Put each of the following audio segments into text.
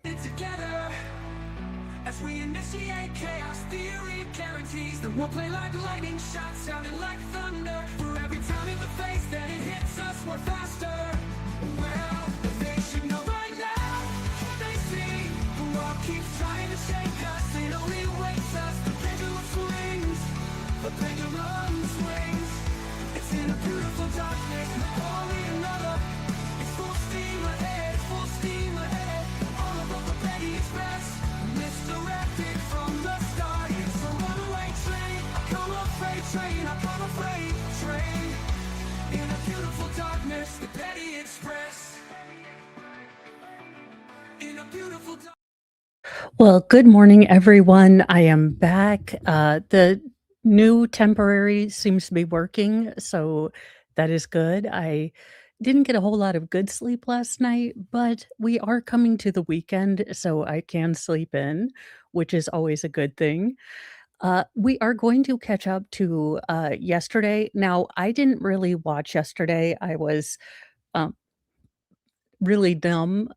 Together as we initiate chaos theory guarantees that we'll play like lightning shots sounding like thunder. For every time in the face that it hits us, we're faster. Well, they should know by now. They see the world keeps trying to shake us. It only waits us. The pendulum swings. The pendulum swings. It's in a beautiful darkness. Napoleon another. It's full steam ahead. Full steam ahead. All about the Betty Express. Misdirected from the start. It's a runaway train. I come a freight train. I come a freight train. In a beautiful darkness, the Betty Express. In a beautiful darkness. Well, good morning, everyone. I am back. The new temporary seems to be working, so that is good. I didn't get a whole lot of good sleep last night, but we are coming to the weekend, so I can sleep in, which is always a good thing. We are going to catch up to yesterday. Now, I didn't really watch yesterday. I was um, really dumb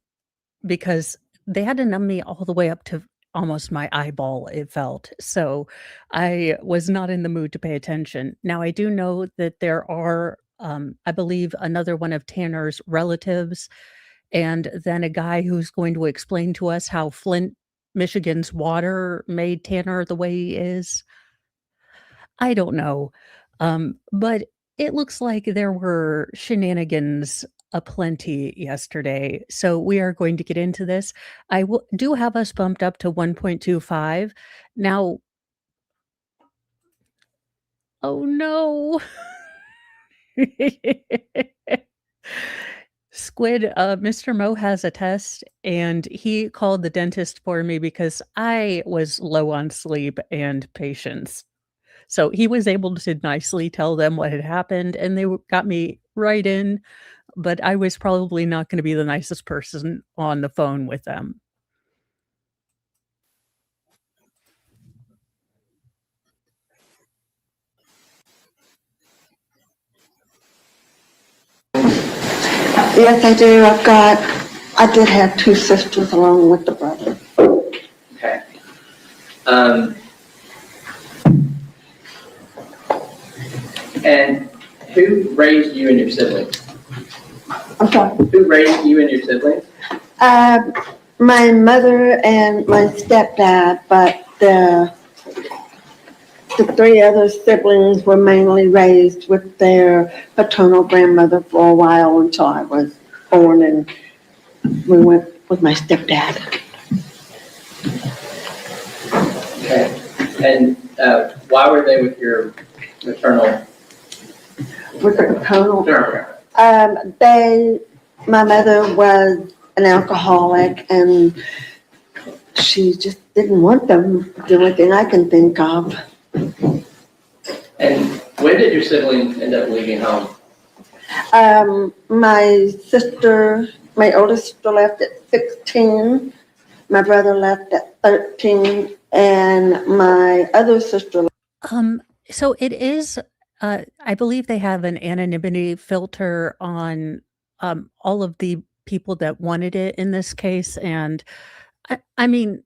because they had to numb me all the way up to almost my eyeball, it felt. So I was not in the mood to pay attention. Now, I do know that there are, I believe, another one of Tanner's relatives, and then a guy who's going to explain to us how Flint, Michigan's water made Tanner the way he is. I don't know. But it looks like there were shenanigans aplenty yesterday. So we are going to get into this. Do have us bumped up to 1.25. Now, oh no. Squid, Mr. Mo has a test and he called the dentist for me because I was low on sleep and patience. So he was able to nicely tell them what had happened, and they got me right in, but I was probably not going to be the nicest person on the phone with them. Yes, I do. I did have two sisters along with the brother. Okay. And who raised you and your siblings? I'm sorry. Who raised you and your siblings? My mother and my stepdad, but the three other siblings were mainly raised with their paternal grandmother for a while until I was born, and we went with my stepdad. Okay. And why were they with your maternal? With the paternal. Grandmother? My mother was an alcoholic, and she just didn't want them. The only thing I can think of. And when did your siblings end up leaving home? My oldest sister left at 16. My brother left at 13, and my other sister. So it is, I believe they have an anonymity filter on all of the people that wanted it in this case. And I mean,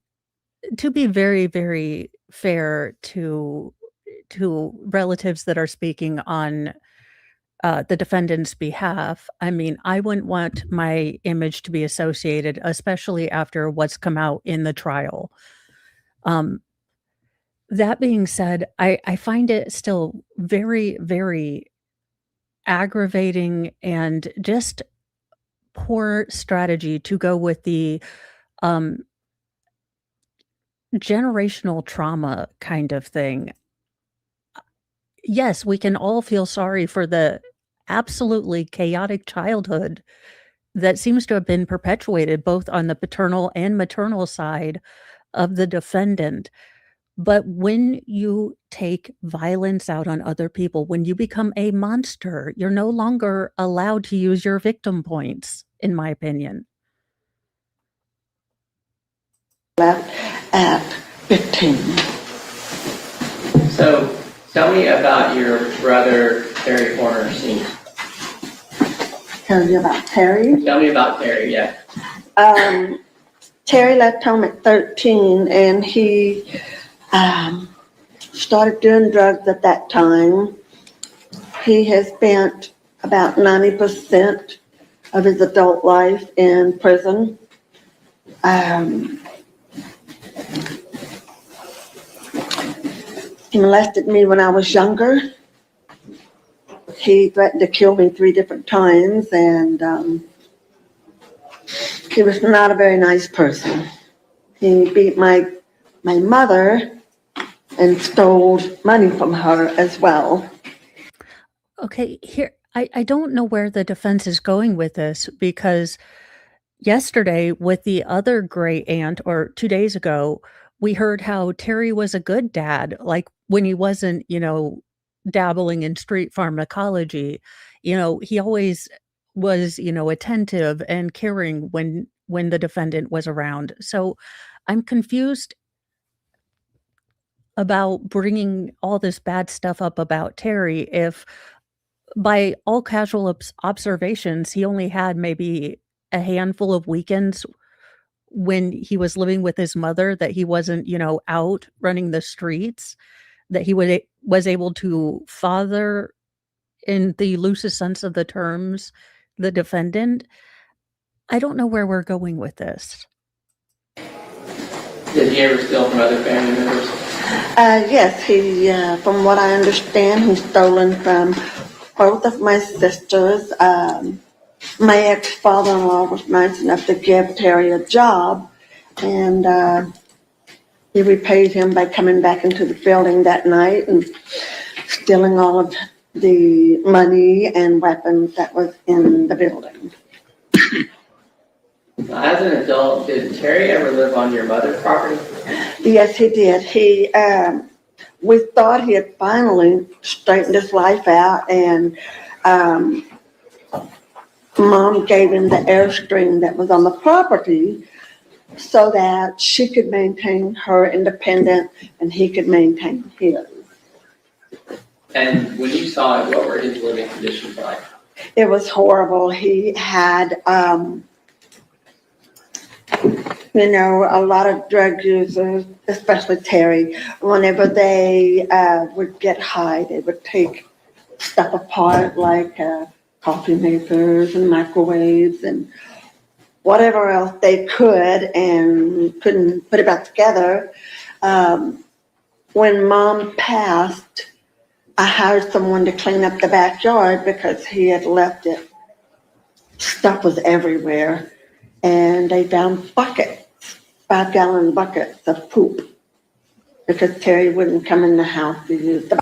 to be very, very fair to relatives that are speaking on the defendant's behalf, I mean, I wouldn't want my image to be associated, especially after what's come out in the trial. That being said, I find it still very, very aggravating and just poor strategy to go with the generational trauma kind of thing. Yes, we can all feel sorry for the absolutely chaotic childhood that seems to have been perpetuated both on the paternal and maternal side of the defendant. But when you take violence out on other people, when you become a monster, you're no longer allowed to use your victim points, in my opinion. Left at 15. So tell me about your brother, Terry Horner Sr. Tell you about Terry. Tell me about Terry, yeah. Terry left home at 13, and he started doing drugs at that time. He has spent about 90% of his adult life in prison. He molested me when I was younger. He threatened to kill me 3 different times, and he was not a very nice person. He beat my mother and stole money from her as well. Okay, here, I don't know where the defense is going with this because yesterday with the other gray aunt, or 2 days ago, we heard how Terry was a good dad, like, when he wasn't, dabbling in street pharmacology. He always was, attentive and caring when the defendant was around. So, I'm confused about bringing all this bad stuff up about Terry if by all casual observations, he only had maybe a handful of weekends when he was living with his mother that he wasn't, out running the streets, that he was able to father, in the loosest sense of the terms, the defendant. I don't know where we're going with this. Did he ever steal from other family members? Yes, from what I understand, he's stolen from both of my sisters. My ex-father-in-law was nice enough to give Terry a job, and he repaid him by coming back into the building that night and stealing all of the money and weapons that was in the building. As an adult, did Terry ever live on your mother's property? Yes, he did. We thought he had finally straightened his life out, and Mom gave him the Airstream that was on the property so that she could maintain her independence and he could maintain his. And when you saw it, what were his living conditions like? It was horrible. He had, a lot of drug users, especially Terry. Whenever they would get high, they would take stuff apart like coffee makers and microwaves and whatever else they could and couldn't put it back together. When Mom passed, I hired someone to clean up the backyard because he had left it. Stuff was everywhere. And they found buckets, 5-gallon buckets of poop because Terry wouldn't come in the house to use the.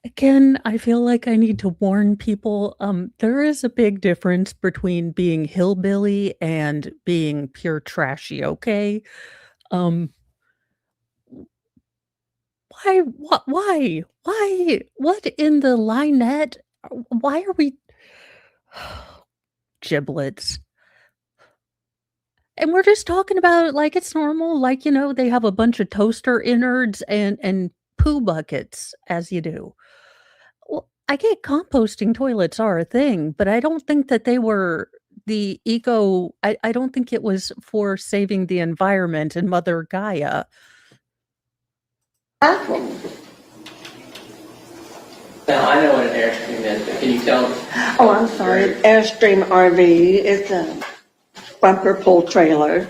Again, I feel like I need to warn people, there is a big difference between being hillbilly and being pure trashy, okay? Um, what in the linette? Why are we giblets. And we're just talking about it like it's normal, like, they have a bunch of toaster innards and poo buckets as you do. Well, I get composting toilets are a thing, but I don't think that they were I don't think it was for saving the environment and Mother Gaia. Bathroom. Now, I know what an Airstream is, but can you tell? Oh, I'm sorry. Airstream RV is a bumper pull trailer.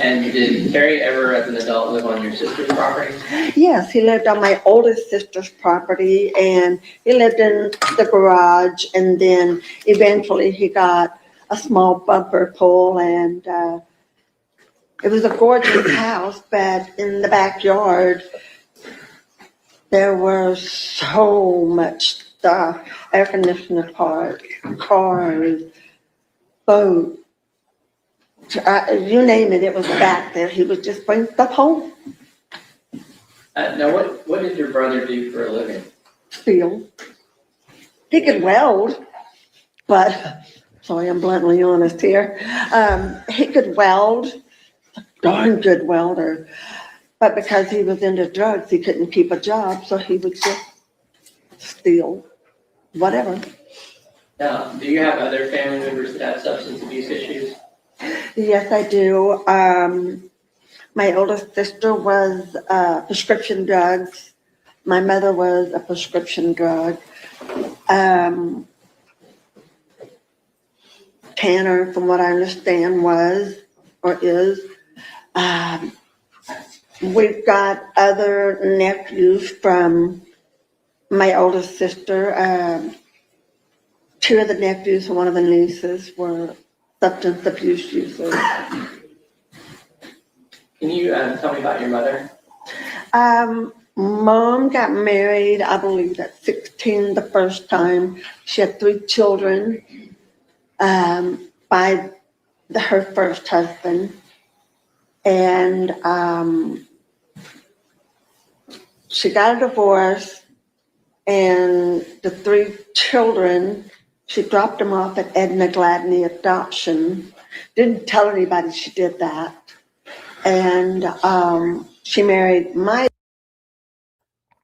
And did Terry ever, as an adult, live on your sister's property? Yes, he lived on my oldest sister's property, and he lived in the garage, and then eventually he got a small bumper pull, and it was a gorgeous house, but in the backyard there was so much stuff: air conditioner parts, cars, boats. You name it, it was back there. He would just bring stuff home. Now, what did your brother do for a living? Steel. He could weld, but, sorry, I'm bluntly honest here. He could weld, a darn good welder, but because he was into drugs, he couldn't keep a job, so he would just steal whatever. Now, do you have other family members that have substance abuse issues? Yes, I do. My oldest sister was prescription drugs. My mother was a prescription drug. Um, Tanner, from what I understand, was or is. Um, we've got other nephews from my oldest sister. Two of the nephews and one of the nieces were substance abuse users. Can you tell me about your mother? Mom got married, I believe, at 16 the first time. She had 3 children by her first husband. And she got a divorce, and the 3 children, she dropped them off at Edna Gladney Adoption. Didn't tell anybody she did that. And she married my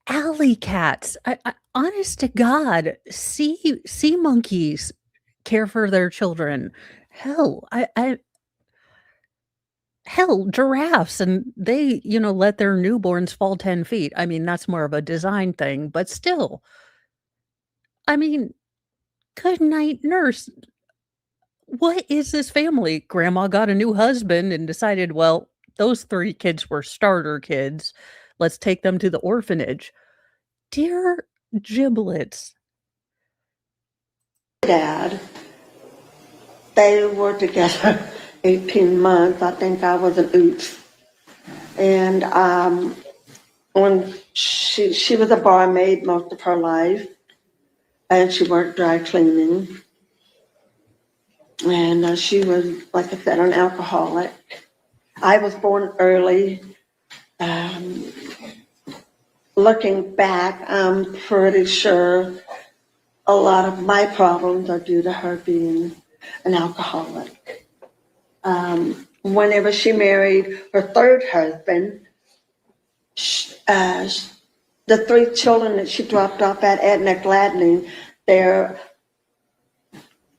Alley cats. Honest to God, sea monkeys care for their children. Hell, hell, giraffes, and they, let their newborns fall 10 feet. I mean, that's more of a design thing, but still. I mean, good night, nurse. What is this family? Grandma got a new husband and decided, well, those 3 kids were starter kids. Let's take them to the orphanage. Dear giblets. dad. They were together 18 months. I think I was an oops. And when she was a barmaid most of her life, and she worked dry cleaning. And she was, like I said, an alcoholic. I was born early. Looking back, I'm pretty sure a lot of my problems are due to her being an alcoholic. Whenever she married her 3rd husband, the 3 children that she dropped off at Edna Gladney, their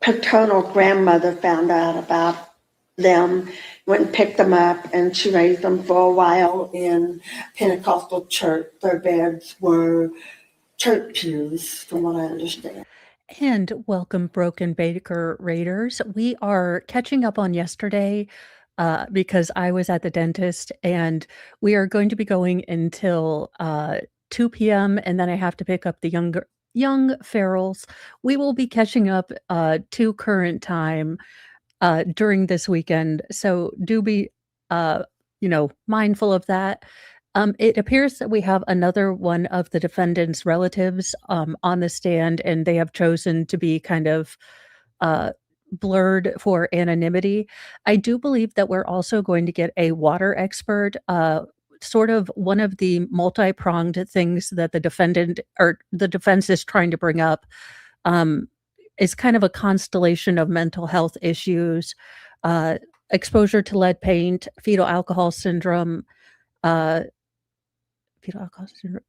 paternal grandmother found out about them, went and picked them up, and she raised them for a while in Pentecostal church. Their beds were church pews, from what I understand. And welcome, Broken Baker Raiders. We are catching up on yesterday because I was at the dentist, and we are going to be going until 2 p.m. and then I have to pick up the young ferals. We will be catching up to current time during this weekend, so do be mindful of that. It appears that we have another one of the defendant's relatives on the stand, and they have chosen to be kind of uh, blurred for anonymity. I do believe that we're also going to get a water expert. Sort of one of the multi-pronged things that the defendant or the defense is trying to bring up um, is kind of a constellation of mental health issues, uh, exposure to lead paint, fetal alcohol syndrome, uh, fetal alcohol syndrome,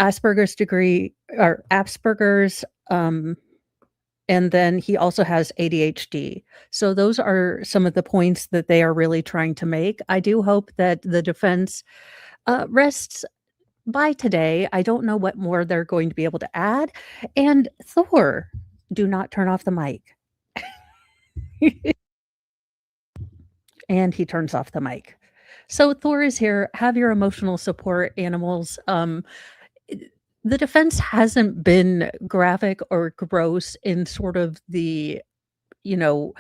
Asperger's degree or Asperger's, and then he also has ADHD. So those are some of the points that they are really trying to make. I do hope that the defense rests by today. I don't know what more they're going to be able to add. And Thor, do not turn off the mic. And he turns off the mic. So Thor is here. Have your emotional support, animals. The defense hasn't been graphic or gross in sort of the, you know,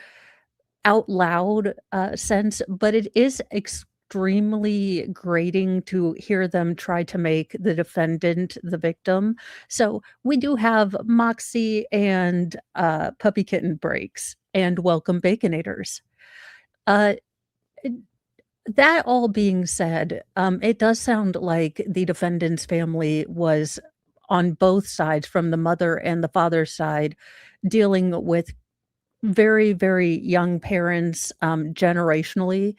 out loud sense, but it is extremely grating to hear them try to make the defendant the victim. So we do have Moxie and Puppy Kitten Breaks and Welcome Baconators. Uh, that all being said, it does sound like the defendant's family was on both sides, from the mother and the father's side, dealing with very, very young parents, generationally,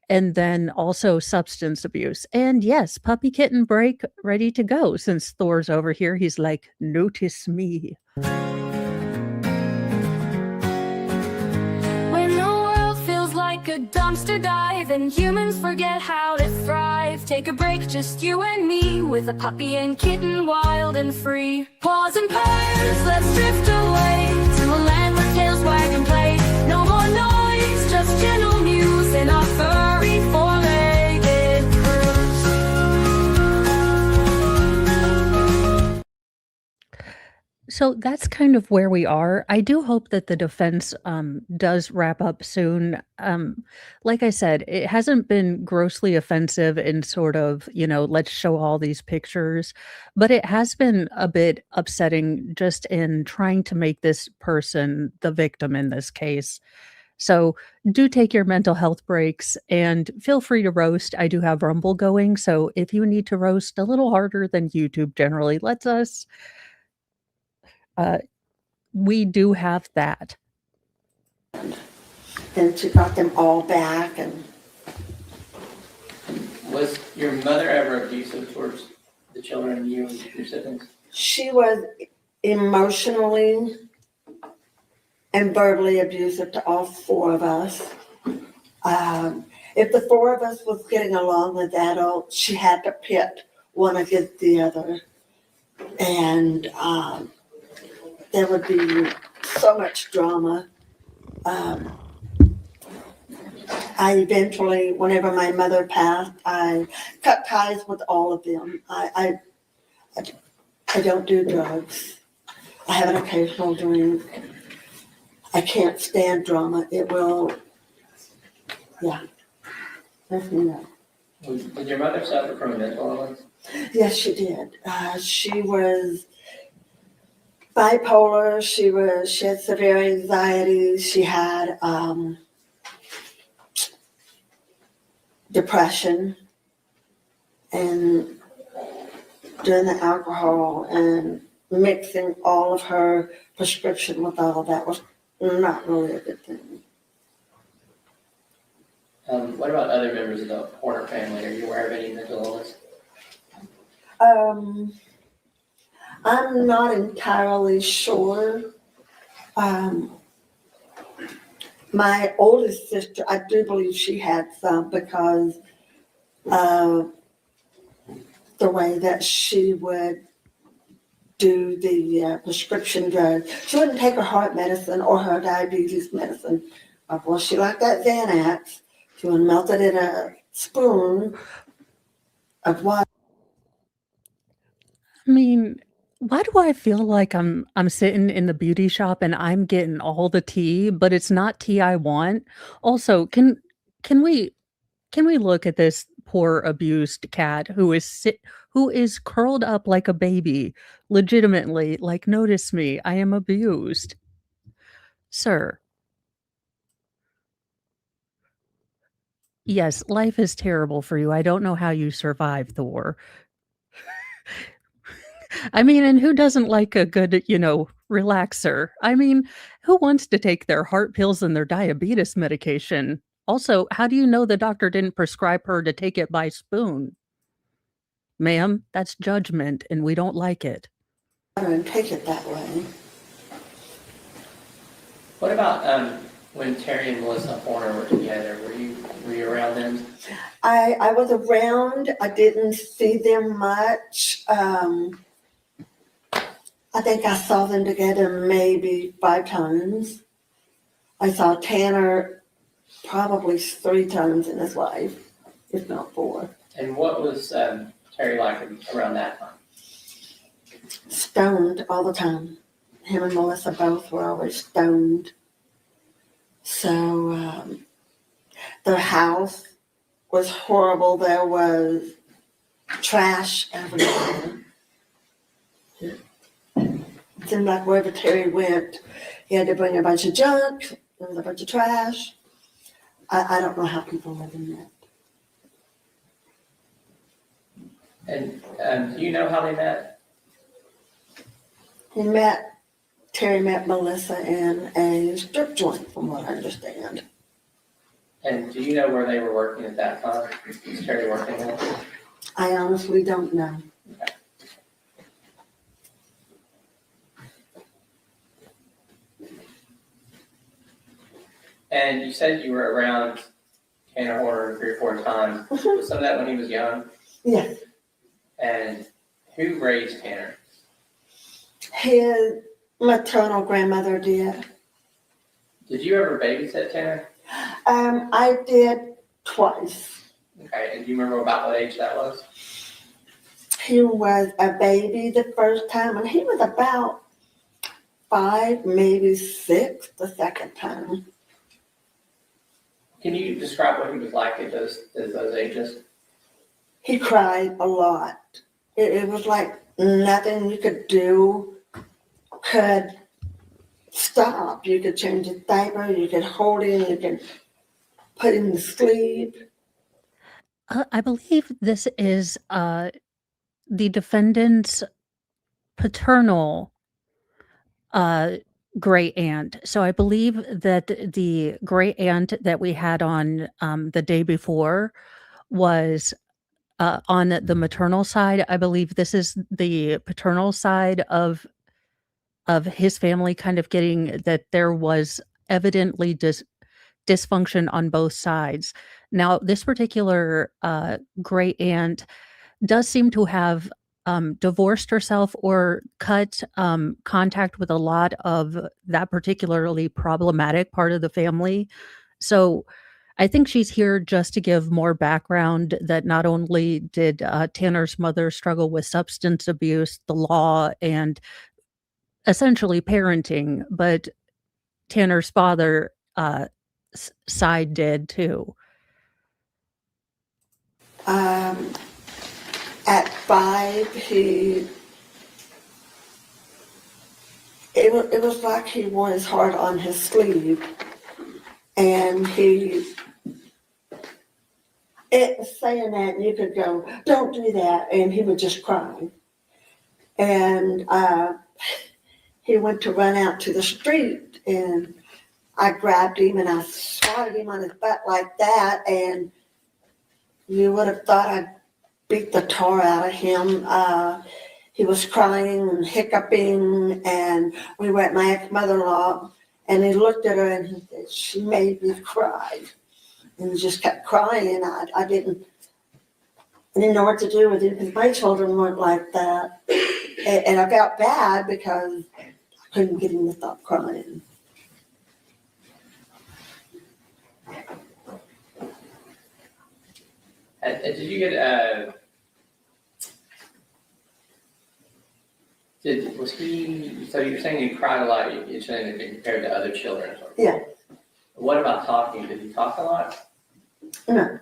and then also substance abuse. And yes, puppy kitten break ready to go. Since Thor's over here, he's like, notice me. When the world feels like a dumpster dive, and humans forget how to thrive. Take a break, just you and me, with a puppy and kitten, wild and free. Paws and purrs, let's drift away to a land where tails wag and play. No more noise, just gentle muse in our furry four-legged cruise. So that's kind of where we are. I do hope that the defense does wrap up soon. Like I said, it hasn't been grossly offensive in sort of, let's show all these pictures, but it has been a bit upsetting just in trying to make this person the victim in this case. So do take your mental health breaks and feel free to roast. I do have Rumble going. So if you need to roast a little harder than YouTube generally lets us, uh, we do have that. And she got them all back, and Was your mother ever abusive towards the children and you and your siblings? she was emotionally and verbally abusive to all four of us. If the four of us was getting along as adults, she had to pit one against the other. And there would be so much drama. I eventually, whenever my mother passed, I cut ties with all of them. I don't do drugs. I have an occasional drink. I can't stand drama. It will, yeah. Let me know. Did your mother suffer from a mental illness? Yes, she did. She was bipolar. She had severe anxiety. She had depression, and doing the alcohol and mixing all of her prescription with all of that was not really a good thing. What about other members of the Horner family? Are you aware of any mental illness? I'm not entirely sure. My oldest sister, I do believe she had some because of the way that she would do the prescription drugs. She wouldn't take her heart medicine or her diabetes medicine. Well, she liked that Xanax. She would melt it in a spoon of water. I mean, why do I feel like I'm sitting in the beauty shop and I'm getting all the tea, but it's not tea I want? Also, can we can we look at this poor abused cat who is curled up like a baby, legitimately, like, "Notice me, I am abused." Sir, yes, life is terrible for you, I don't know how you survived the war. I mean, and who doesn't like a good, relaxer? I mean, who wants to take their heart pills and their diabetes medication? Also, how do you know the doctor didn't prescribe her to take it by spoon? Ma'am, that's judgment, and we don't like it. And take it that way. What about when Terry and Melissa Horner were together? Were you around then? I was around. I didn't see them much. I think I saw them together maybe 5 times. I saw Tanner probably 3 times in his life, if not 4. And what was Terry like around that time? Stoned all the time. Him and Melissa both were always stoned. So their house was horrible. There was trash everywhere. It seemed like wherever Terry went, he had to bring a bunch of junk. There was a bunch of trash. I don't know how people live in that. And do you know how they met? Terry met Melissa in a strip joint, from what I understand. And do you know where they were working at that time? Was Terry working there? I honestly don't know. Okay. And you said you were around Tanner Horner 3 or 4 times. Was some of that when he was young? Yes, And who raised Tanner? his maternal grandmother did. Did you ever babysit Tanner? I did twice. Okay, and do you remember about what age that was? He was a baby the first time, and he was about 5, maybe 6 the second time. Can you describe what he was like at those ages? He cried a lot. It was like nothing you could do could stop. You could change his diaper, you could hold him, you could put him to sleep. I believe this is the defendant's paternal great aunt. So I believe that the great aunt that we had on the day before was on the maternal side. I believe this is the paternal side of his family, kind of getting that there was evidently dysfunction on both sides. Now, this particular great aunt does seem to have divorced herself or cut contact with a lot of that particularly problematic part of the family. So I think she's here just to give more background that not only did Tanner's mother struggle with substance abuse, the law, and essentially parenting, but Tanner's father side did too. At 5, it was like he wore his heart on his sleeve, and saying that, you could go, don't do that, and he would just cry. And he went to run out to the street, and I grabbed him and I swatted him on his butt like that, and you would have thought I'd beat the tar out of him. He was crying and hiccuping, and we were at my ex-mother-in-law, and he looked at her and he said, she made me cry. And he just kept crying, and I didn't know what to do with it because my children weren't like that. And I felt bad because I couldn't get him to stop crying. Did you get was he? So you're saying he cried a lot. You're saying that compared to other children. Yeah. What about talking? Did he talk a lot? No.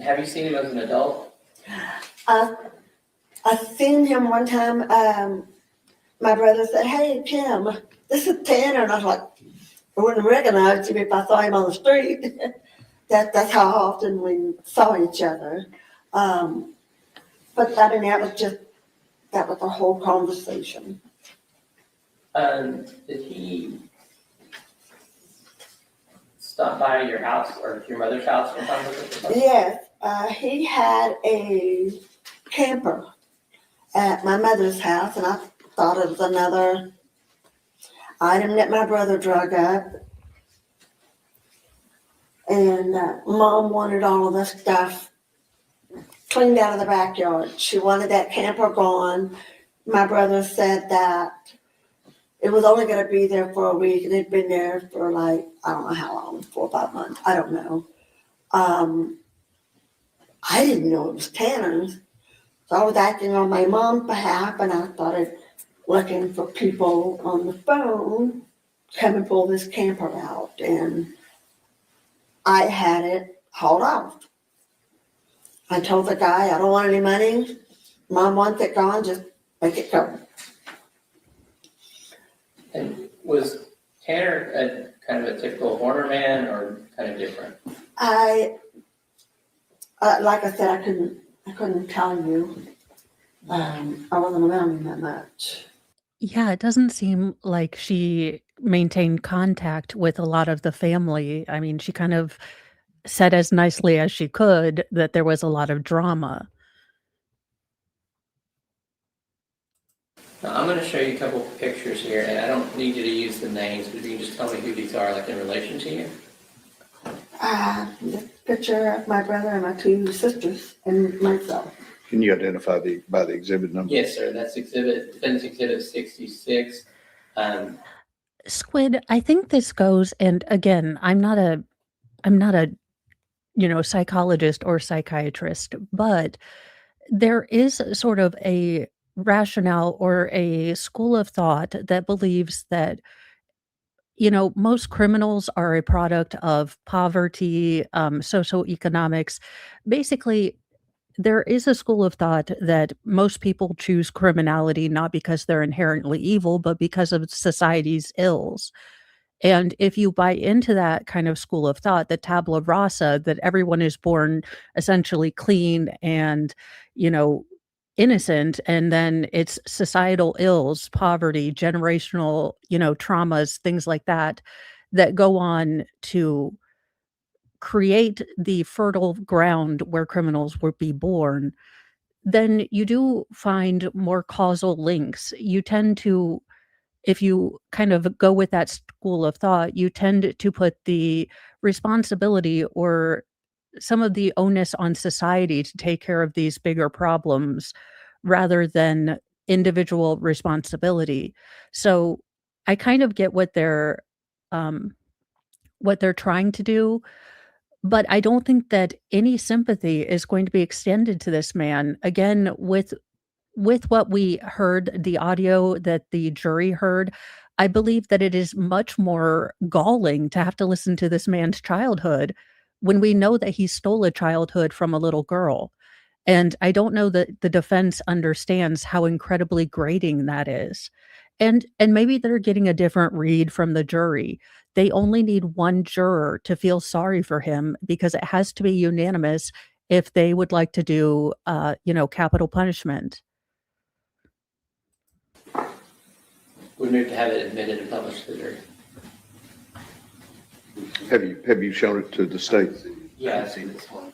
Have you seen him as an adult? I seen him one time. My brother said, "Hey, Kim, this is Tanner," and I was like, I wouldn't recognize him if I saw him on the street. That's how often we saw each other. But I mean, that was the whole conversation. Did he stop by your house or your mother's house sometime with us? Yes, he had a camper at my mother's house, and I thought it was another item that my brother drug up. And Mom wanted all of the stuff cleaned out of the backyard. She wanted that camper gone. My brother said that it was only going to be there for a week, and it'd been there for like, I don't know how long, 4 or 5 months. I don't know. I didn't know it was Tanner's. So I was acting on my mom's behalf, and I started looking for people on the phone to come and pull this camper out. And I had it hauled off. I told the guy, I don't want any money. Mom wants it gone, just make it go. And was Tanner a kind of a typical Horner man or kind of different? Like I said, I couldn't tell you. I wasn't around him that much. Yeah, it doesn't seem like she maintained contact with a lot of the family. I mean, she kind of said as nicely as she could that there was a lot of drama. Now, I'm gonna show you a couple pictures here, and I don't need you to use the names, but if you can just tell me who these are, like in relation to you. The picture of my brother and my two sisters and myself. Can you identify by the exhibit number? Yes, sir, that's Defense Exhibit 66. Squid, I think this goes, and again, I'm not a psychologist or psychiatrist, but there is sort of a rationale or a school of thought that believes that, most criminals are a product of poverty, socioeconomics. Basically, there is a school of thought that most people choose criminality not because they're inherently evil, but because of society's ills. And if you buy into that kind of school of thought, the tabula rasa, that everyone is born essentially clean and, you know, innocent, and then it's societal ills, poverty, generational, traumas, things like that, that go on to create the fertile ground where criminals would be born, then you do find more causal links. You tend to, if you kind of go with that school of thought, you tend to put the responsibility or some of the onus on society to take care of these bigger problems rather than individual responsibility. So I kind of get um, what they're trying to do, but I don't think that any sympathy is going to be extended to this man. Again, with what we heard, the audio that the jury heard, I believe that it is much more galling to have to listen to this man's childhood when we know that he stole a childhood from a little girl. And I don't know that the defense understands how incredibly grating that is. And maybe they're getting a different read from the jury. They only need one juror to feel sorry for him because it has to be unanimous if they would like to do, capital punishment. We move to have it admitted and published to the jury. Have you shown it to the state? Yeah, I see this one.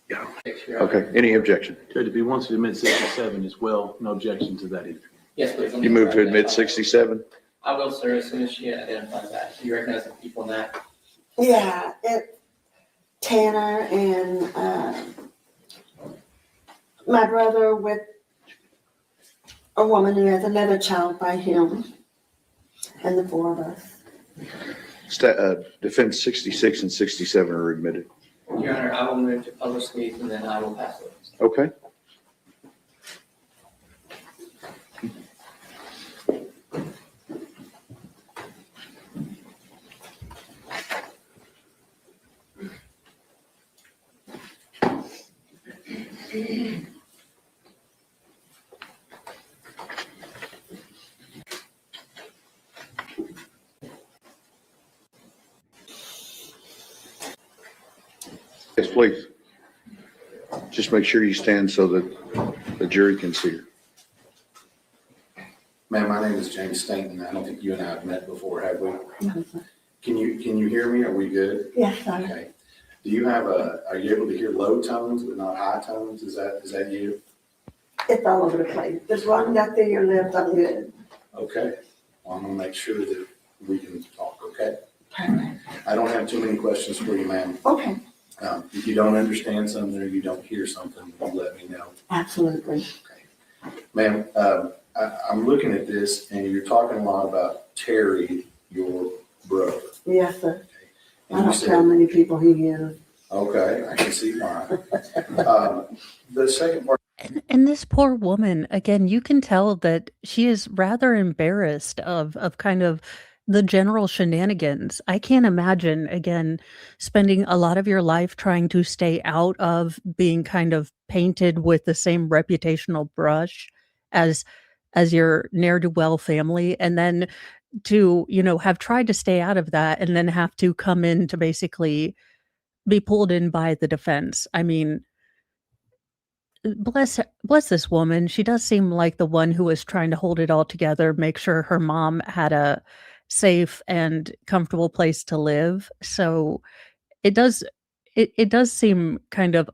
Yeah. Picture. Okay, any objection? Judge, if he wants to admit 67 as well, no objection to that either. Yes, please. You move to admit 67? I will, sir, as soon as she identifies that. Do you recognize the people in that? Yeah, Tanner and my brother with a woman who has another child by him, and the four of us. Defense 66 and 67 are admitted. Your Honor, I will move to publish these and then I will pass it. Okay. Yes, please. Just make sure you stand so that the jury can see her. Ma'am, my name is James Stanton. I don't think you and I have met before, have we? No, sir. Can you hear me? Are we good? Yes, sir. Okay. Do you have are you able to hear low tones but not high tones? Is that you? It's all over the place. Just run that through your lips, I'm good. Okay. Well, I'm gonna make sure that we can talk, okay? Perfect. I don't have too many questions for you, ma'am. Okay, If you don't understand something or you don't hear something, you let me know. absolutely. Ma'am, I'm looking at this and you're talking a lot about Terry, your brother. Yes, sir. I And you don't said, tell many people he is. okay, I can see why. The second part. And this poor woman, again, you can tell that she is rather embarrassed of kind of the general shenanigans. I can't imagine, again, spending a lot of your life trying to stay out of being kind of painted with the same reputational brush as your ne'er-do-well family, and then to, have tried to stay out of that and then have to come in to basically be pulled in by the defense. I mean, bless this woman. She does seem like the one who was trying to hold it all together, make sure her mom had a safe and comfortable place to live. So it does it does seem kind of,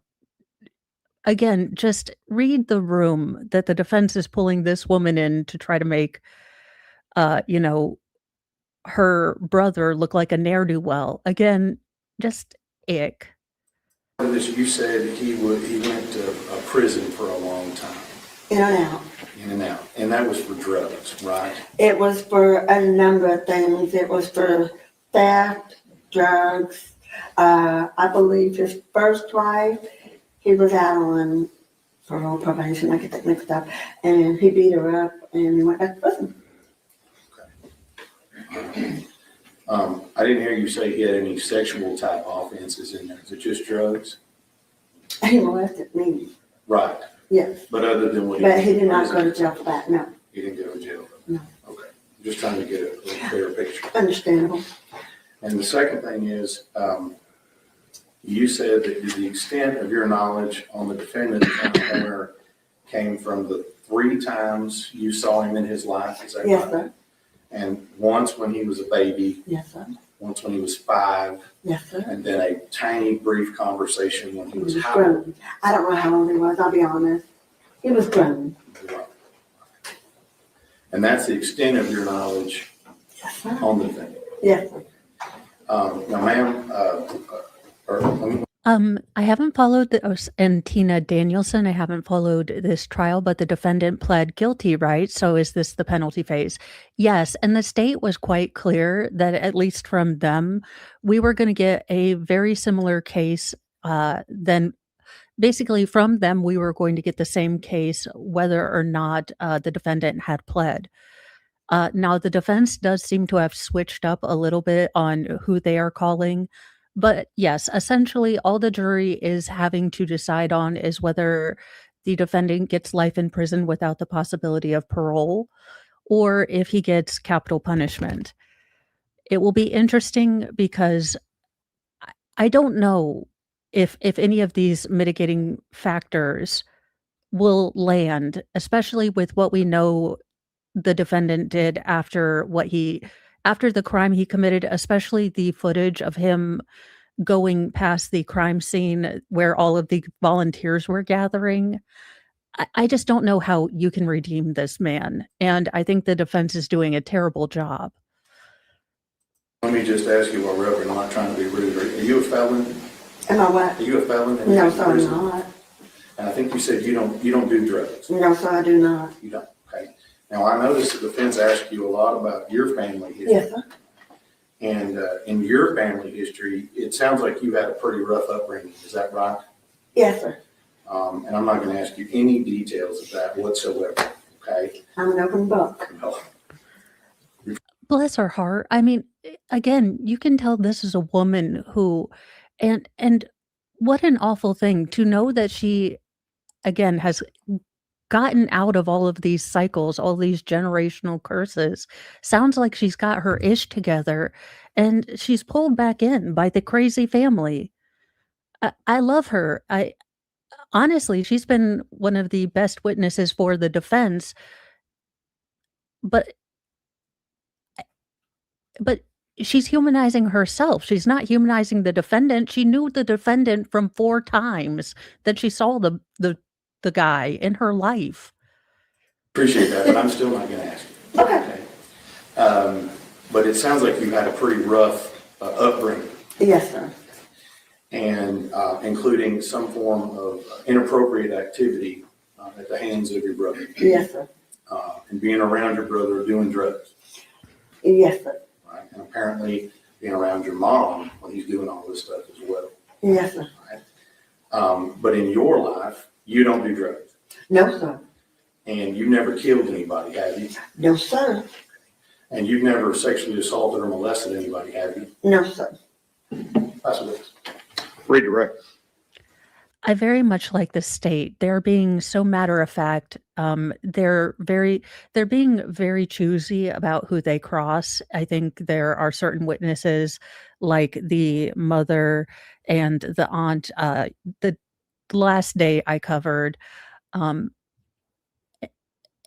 again, just read the room that the defense is pulling this woman in to try to make, you know, her brother look like a ne'er-do-well. Again, just ick. This, you said he went to a prison for a long time, In and out. in and out, and that was for drugs, right? It was for a number of things. It was for theft, drugs. I believe his first wife, he was out on parole probation, I get that mixed up, and he beat her up and he went back to prison. I didn't hear you say he had any sexual type offenses in there. Is it just drugs? He molested me, Right, yes, but other than what? but he did not go to jail for that, no. He didn't go to jail? No. Okay, I'm just trying to get a clearer picture. Understandable. And the second thing is, you said that the extent of your knowledge on the defendant owner came from the 3 times you saw him in his life, is that right? Yes, sir. And once when he was a baby, Yes, sir. once when he was 5, Yes, sir. and then a tiny brief conversation when he He was was how old? grown. I don't know how old he was, I'll be honest. He was grown. And that's the extent of your knowledge Yes, sir. on the defendant. Yes, sir. Now, ma'am, or let me I haven't followed and Tina Danielson, I haven't followed this trial, but the defendant pled guilty, right? So is this the penalty phase? Yes, and the state was quite clear that, at least from them, we were going to get a very similar case. Then basically from them, we were going to get the same case whether or not the defendant had pled. Now, the defense does seem to have switched up a little bit on who they are calling. But yes, essentially, all the jury is having to decide on is whether the defendant gets life in prison without the possibility of parole, or if he gets capital punishment. It will be interesting because I don't know if any of these mitigating factors will land, especially with what we know the defendant did after the crime he committed, especially the footage of him going past the crime scene where all of the volunteers were gathering. I just don't know how you can redeem this man, and I think the defense is doing a terrible job. let me just ask you, Reverend, I'm not trying to be rude. Are you a felon? Am I what? Are you a felon? in No, sir, I'm prison? not. And I think you said you don't do drugs. No, sir, I do not. You don't, okay. Now, I noticed the defense asked you a lot about your family history. Yes, sir. And in your family history, it sounds like you had a pretty rough upbringing. Is that right? Yes, sir. And I'm not going to ask you any details of that whatsoever, okay? I'm an open book. No. Bless her heart. I mean, again, you can tell this is a woman who, and what an awful thing to know that she, again, has gotten out of all of these cycles, all these generational curses. Sounds like she's got her ish together and she's pulled back in by the crazy family. I love her. Honestly, she's been one of the best witnesses for the defense, but she's humanizing herself. She's not humanizing the defendant. She knew the defendant from 4 times that she saw the guy in her life. Appreciate that, but I'm still not going to ask you. Okay. But it sounds like you had a pretty rough upbringing, Yes, sir. and including some form of inappropriate activity at the hands of your brother, Yes, sir. and being around your brother doing drugs, Yes, sir. right? And apparently being around your mom when he's doing all this stuff as well. Yes, sir. But in your life, you don't do drugs, No, sir. and you've never killed anybody, have you? No, sir. And you've never sexually assaulted or molested anybody, have you? No, sir. That's what it is. Redirect. I very much like the state. They're being so matter of fact. They're being very choosy about who they cross. I think there are certain witnesses, like the mother and the aunt. The last day I covered, and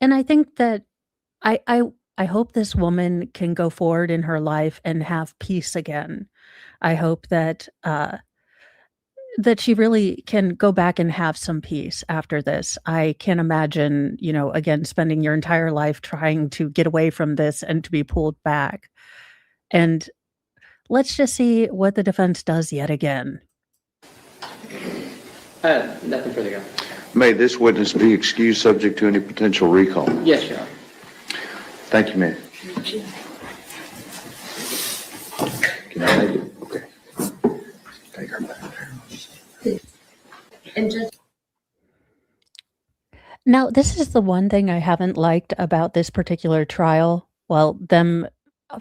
I think that I I hope this woman can go forward in her life and have peace again. I hope that she really can go back and have some peace after this. I can't imagine, again, spending your entire life trying to get away from this and to be pulled back. And let's just see what the defense does yet again. Nothing further, Your Honor. May this witness be excused subject to any potential recall? Yes, Your Honor. Thank you, ma'am. Can I take it? Okay. Take her back there. And just Now, this is the one thing I haven't liked about this particular trial. Well, them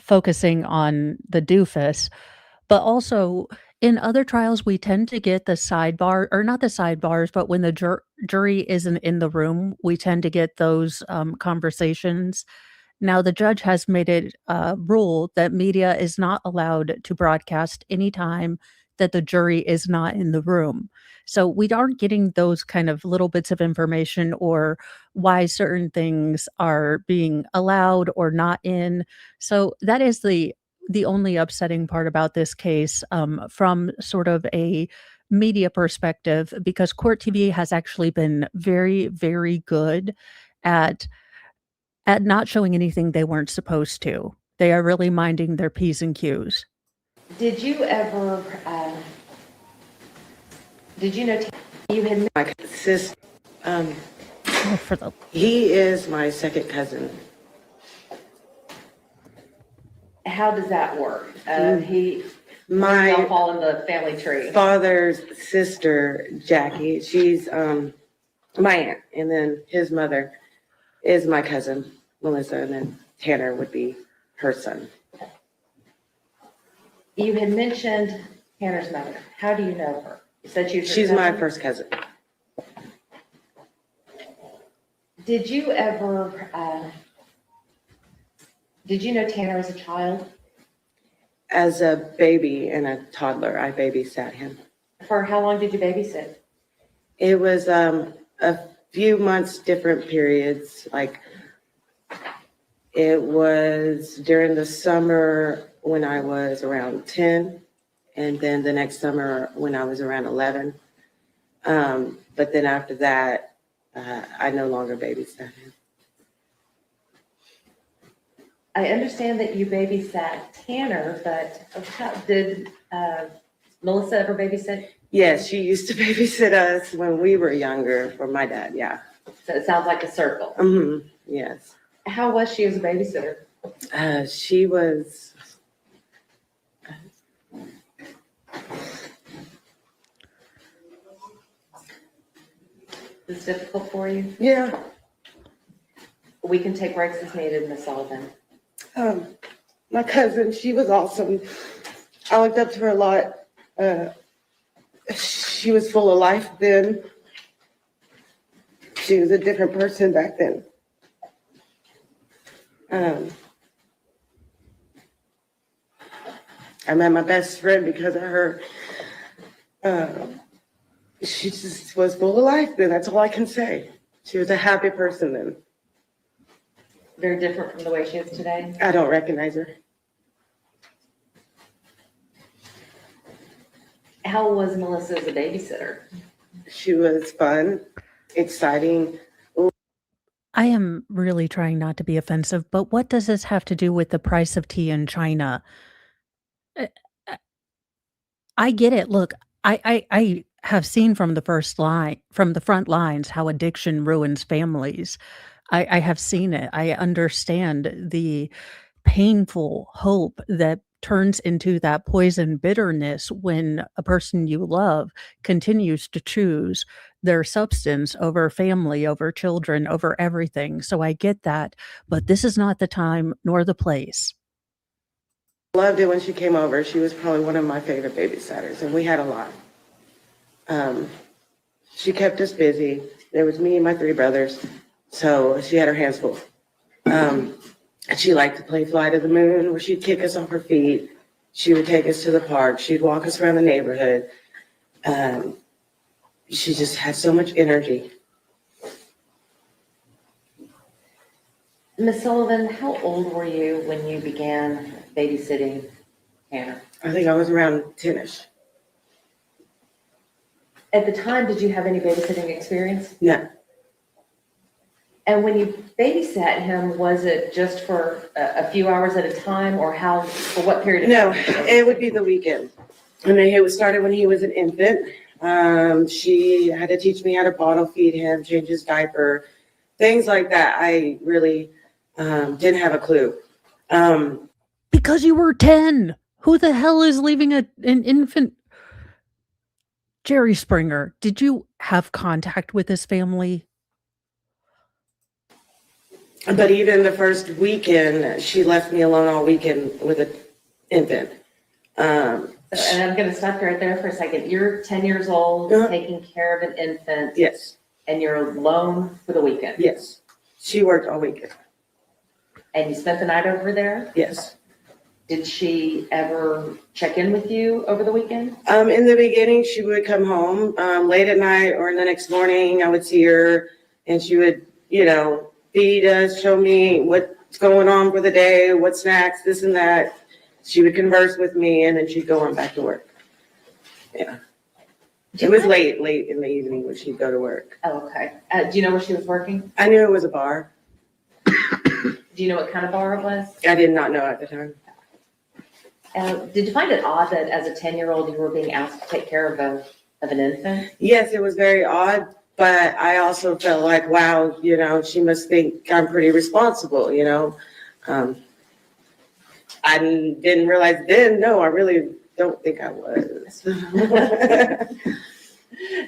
focusing on the doofus, but also in other trials, we tend to get the sidebar, or not the sidebars, but when the jury isn't in the room, we tend to get those conversations. Now, the judge has made it a rule that media is not allowed to broadcast anytime that the jury is not in the room. So we aren't getting those kind of little bits of information or why certain things are being allowed or not in. So that is the only upsetting part about this case, from sort of a media perspective, because Court TV has actually been very, very good at not showing anything they weren't supposed to. They are really minding their P's and Q's. did you ever, did you know you had My sister, Oh, for the he is my second cousin. how does that work? Y'all My fall in the family tree. father's sister, Jackie, she's my aunt, and then his mother is my cousin, Melissa, and then Tanner would be her son. You had mentioned Tanner's mother. How do you know her? You said she was your She's my cousin? first cousin. Did you ever, did you know Tanner as a child? As a baby and a toddler, I babysat him. For how long did you babysit? It was a few months, different periods. Like it was during the summer when I was around 10, and then the next summer when I was around 11. But then after that, I no longer babysat him. I understand that you babysat Tanner, but did Melissa ever babysit? Yes, she used to babysit us when we were younger for my dad. Yeah. So it sounds like a circle. Yes. How was she as a babysitter? She was. Is this difficult for you? Yeah. We can take breaks as needed, Miss Sullivan. My cousin, she was awesome. I looked up to her a lot. She was full of life then. She was a different person back then. I met my best friend because of her. She just was full of life then. That's all I can say. She was a happy person then. Very different from the way she is today. I don't recognize her. How was Melissa as a babysitter? She was fun, exciting. I am really trying not to be offensive, but what does this have to do with the price of tea in China? Uh, uh, I get it. Look, I have seen from the front lines, how addiction ruins families. I have seen it. I understand the painful hope that turns into that poison bitterness when a person you love continues to choose their substance over family, over children, over everything. So I get that, but this is not the time nor the place. Loved it when she came over. She was probably one of my favorite babysitters, and we had a lot. She kept us busy. There was me and my three brothers, so she had her hands full. And she liked to play Fly to the Moon, where she'd kick us off her feet. She would take us to the park. She'd walk us around the neighborhood. She just had so much energy. Miss Sullivan, how old were you when you began babysitting Tanner? I think I was around 10-ish. At the time, did you have any babysitting experience? No, And when you babysat him, was it just for a few hours at a time, or for what period of no, time? it would be the weekend. And then it started when he was an infant. She had to teach me how to bottle feed him, change his diaper, things like that. I really didn't have a clue. Because you were 10. Who the hell is leaving an infant? Jerry Springer, did you have contact with his family? But even the first weekend, she left me alone all weekend with an infant. And I'm going to stop you right there for a second. You're 10 years old, Uh-huh. taking care of an infant, Yes, and you're alone for the weekend. yes. She worked all weekend. And you spent the night over there? Yes. Did she ever check in with you over the weekend? In the beginning, she would come home late at night or in the next morning. I would see her and she would, feed us, show me what's going on for the day, what snacks, this and that. She would converse with me and then she'd go on back to work. Yeah. It was late in the evening when she'd go to work. Oh, okay. Do you know where she was working? I knew it was a bar. Do you know what kind of bar it was? I did not know at the time. Did you find it odd that as a 10-year-old you were being asked to take care of an infant? Yes, it was very odd, but I also felt like, wow, she must think I'm pretty responsible, I didn't realize then, no, I really don't think I was.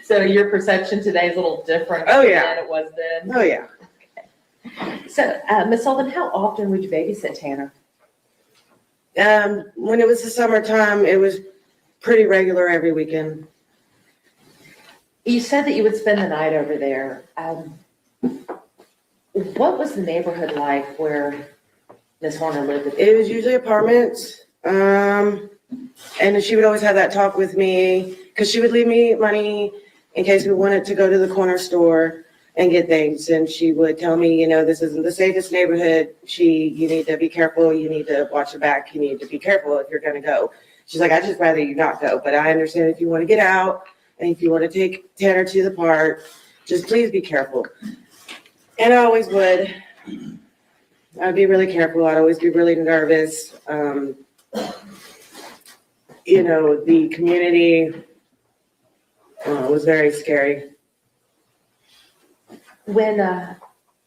So your perception today is a little different Oh, yeah. than it was then? Oh, yeah. So, Ms. Sullivan, how often would you babysit Tanner? When it was the summertime, it was pretty regular every weekend. You said that you would spend the night over there. What was the neighborhood like where Ms. Horner lived? It was usually apartments. And she would always have that talk with me because she would leave me money in case we wanted to go to the corner store and get things. And she would tell me, this isn't the safest neighborhood. You need to be careful. You need to watch your back. You need to be careful if you're going to go. She's like, I'd just rather you not go. But I understand if you want to get out and if you want to take Tanner to the park, just please be careful. And I always would. I'd be really careful. I'd always be really nervous. The community was very scary. When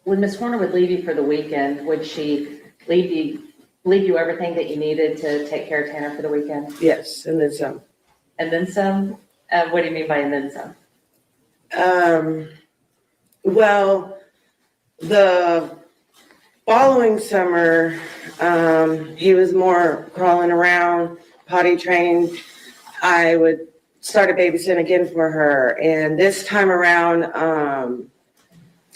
Ms. Horner would leave you for the weekend, would she leave you everything that you needed to take care of Tanner for the weekend? Yes, and then some. And then some? What do you mean by and then some? Well, the following summer, he was more crawling around, potty trained. I would start a babysitting again for her. And this time around,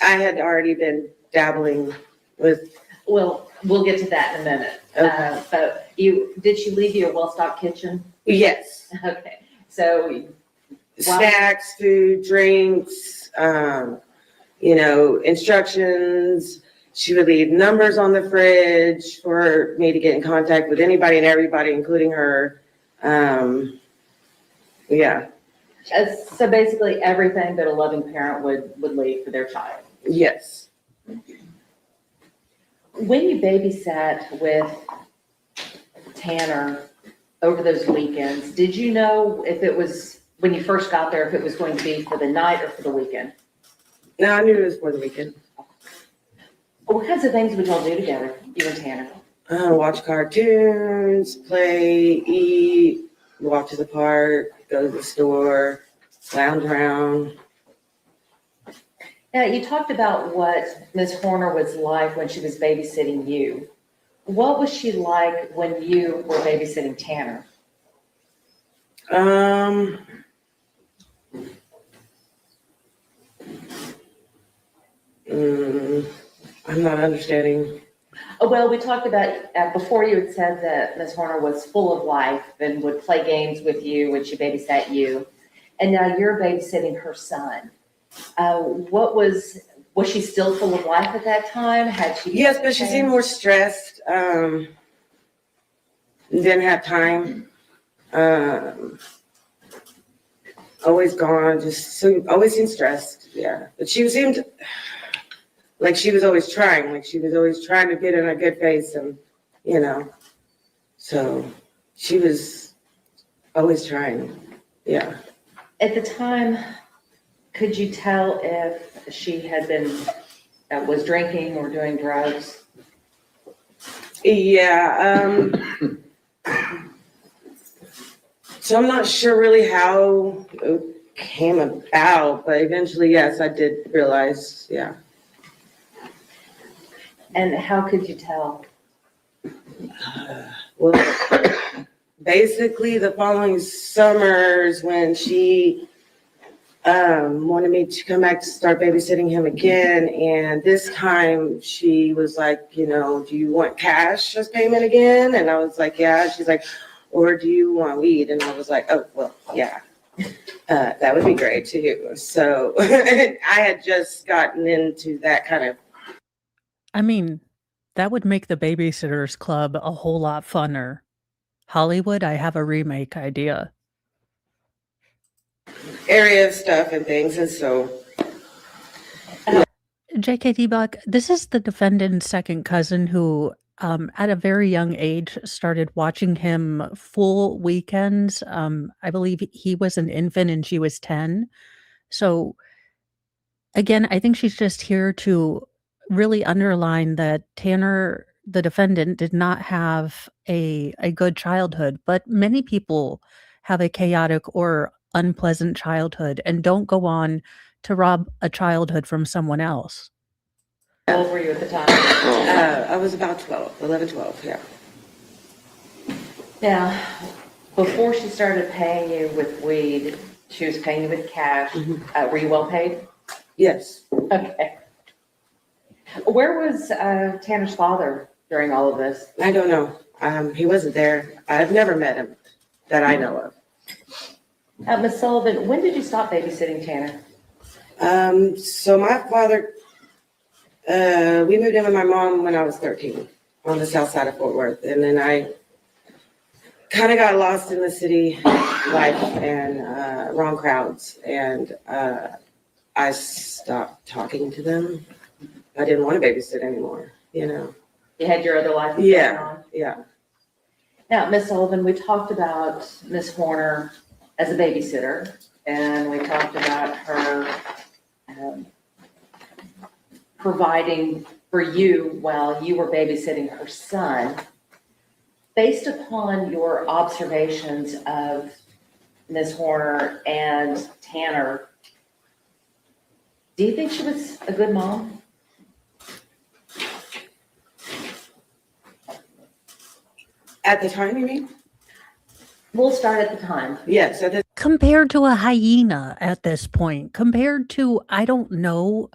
I had already been dabbling with. Well, we'll get to that in a minute. Okay. But did she leave you a well-stocked kitchen? Yes. Okay. So Snacks, food, drinks, instructions. She would leave numbers on the fridge for me to get in contact with anybody and everybody, including her. Yeah. So basically everything that a loving parent would leave for their child. Yes. When you babysat with Tanner over those weekends, did you know if it was, when you first got there, if it was going to be for the night or for the weekend? No, I knew it was for the weekend. What kinds of things would y'all do together, you and Tanner? Watch cartoons, play, eat, walk to the park, go to the store, lounge around. Now, you talked about what Ms. Horner was like when she was babysitting you. What was she like when you were babysitting Tanner? I'm not understanding. Well, we talked about, before you had said that Ms. Horner was full of life and would play games with you when she babysat you. And now you're babysitting her son. Was Was she still full of life at that time? Had she? Yes, but she seemed more stressed. Didn't have time. Always gone. Always seemed stressed. Yeah, but she seemed like she was always trying. Like she was always trying to get in a good face, and so she was always trying. Yeah. At the time, could you tell if she had been, was drinking or doing drugs? Yeah. So I'm not sure really how it came about, but eventually, yes, I did realize, yeah. And how could you tell? Well, basically the following summers when she wanted me to come back to start babysitting him again. And this time she was like, do you want cash as payment again? And I was like, yeah. She's like, or do you want weed? And I was like, oh, well, yeah, that would be great too. So I had just gotten into that kind of. I mean, that would make the Babysitters Club a whole lot funner. Hollywood, I have a remake idea. Area of stuff and things. And so. JKT Buck, this is the defendant's second cousin who, at a very young age, started watching him full weekends. I believe he was an infant and she was 10. So, again, I think she's just here to really underline that Tanner, the defendant, did not have a good childhood, but many people have a chaotic or unpleasant childhood and don't go on to rob a childhood from someone else. How old were you at the time? I was about 11, 12, yeah. Now, before she started paying you with weed, she was paying you with cash. Were you well paid? Yes. Okay. Where was Tanner's father during all of this? I don't know. He wasn't there. I've never met him that I know of. Ms. Sullivan, when did you stop babysitting Tanner? So my father, we moved in with my mom when I was 13 on the south side of Fort Worth. And then I kind of got lost in the city life and wrong crowds. And I stopped talking to them. I didn't want to babysit anymore, You had your other life going on? Yeah. Now, Ms. Sullivan, we talked about Ms. Horner as a babysitter, and we talked about her providing for you while you were babysitting her son. Based upon your observations of Ms. Horner and Tanner, do you think she was a good mom? At the time, you mean? We'll start at the time. Yes. Compared to a hyena at this point, compared to, I don't know,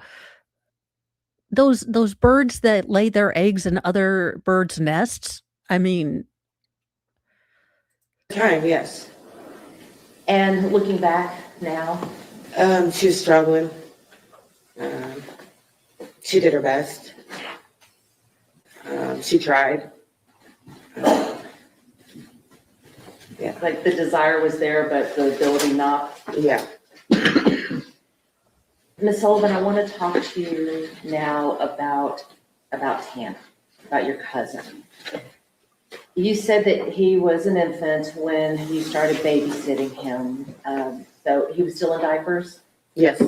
those birds that lay their eggs in other birds' nests. I mean, Time, yes. And looking back now? She was struggling. She did her best. She tried. Yeah. Like the desire was there, but the ability not? Yeah. Ms. Sullivan, I want to talk to you now about Tanner, about your cousin. You said that he was an infant when you started babysitting him. So he was still in diapers? Yes.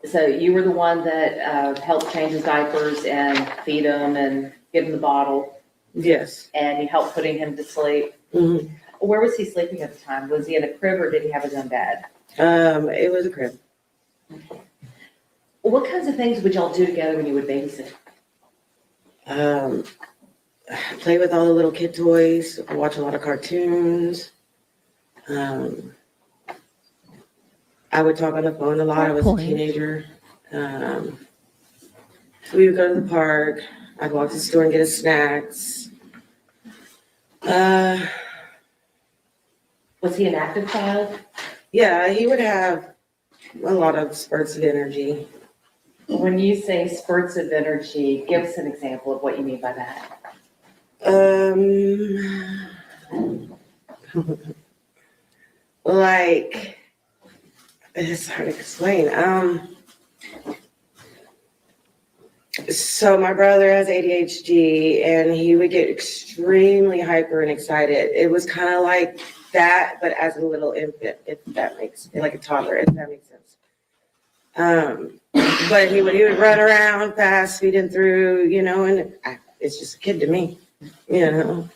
So you were the one that helped change his diapers and feed him and give him the bottle, Yes. and you helped putting him to sleep. Mm-hmm. Where was he sleeping at the time? Was he in a crib or did he have his own bed? It was a crib. What kinds of things would y'all do together when you would babysit? Play with all the little kid toys, watch a lot of cartoons. I would talk on the phone a lot. I was a teenager. We would go to the park. I'd walk to the store and get us snacks. Was he an active child? Yeah, he would have a lot of spurts of energy. When you say spurts of energy, give us an example of what you mean by that. Like, it's hard to explain. So my brother has ADHD and he would get extremely hyper and excited. It was kind of like that, but as a little infant, if that makes, like a toddler, if that makes sense. But he would run around fast, speeding through, and it's just a kid to me, you know.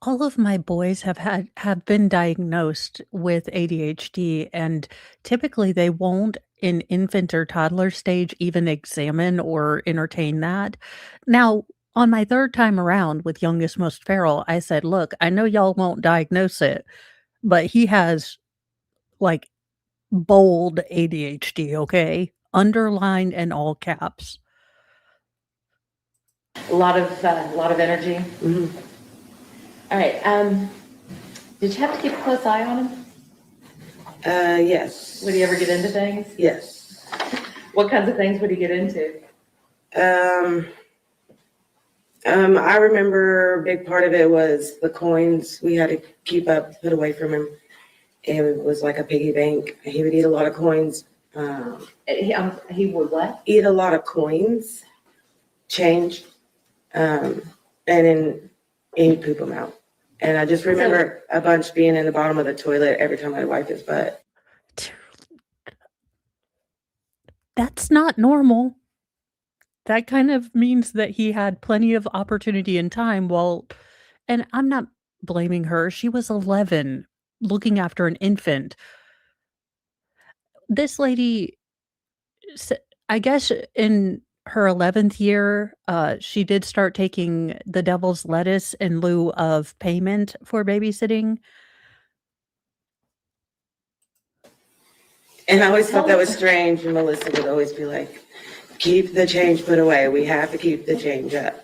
All of my boys have been diagnosed with ADHD, and typically they won't in infant or toddler stage even examine or entertain that. Now, on my 3rd time around with youngest most feral, I said, "Look, I know y'all won't diagnose it, but he has, like, bold ADHD, okay? Underlined in all caps." A lot of energy. Mhm. All right. Did you have to keep a close eye on him? Yes. Would he ever get into things? Yes. What kinds of things would he get into? I remember a big part of it was the coins we had to keep up, put away from him. It was like a piggy bank. He would eat a lot of coins. He would what? Eat a lot of coins, change, and then he'd poop them out. And I just remember a bunch being in the bottom of the toilet every time I'd wipe his butt. That's not normal. That kind of means that he had plenty of opportunity and time and I'm not blaming her, she was 11 looking after an infant. This lady, s I guess in her 11th year, she did start taking the devil's lettuce in lieu of payment for babysitting. And I always thought that was strange. And Melissa would always be like, keep the change put away. We have to keep the change up.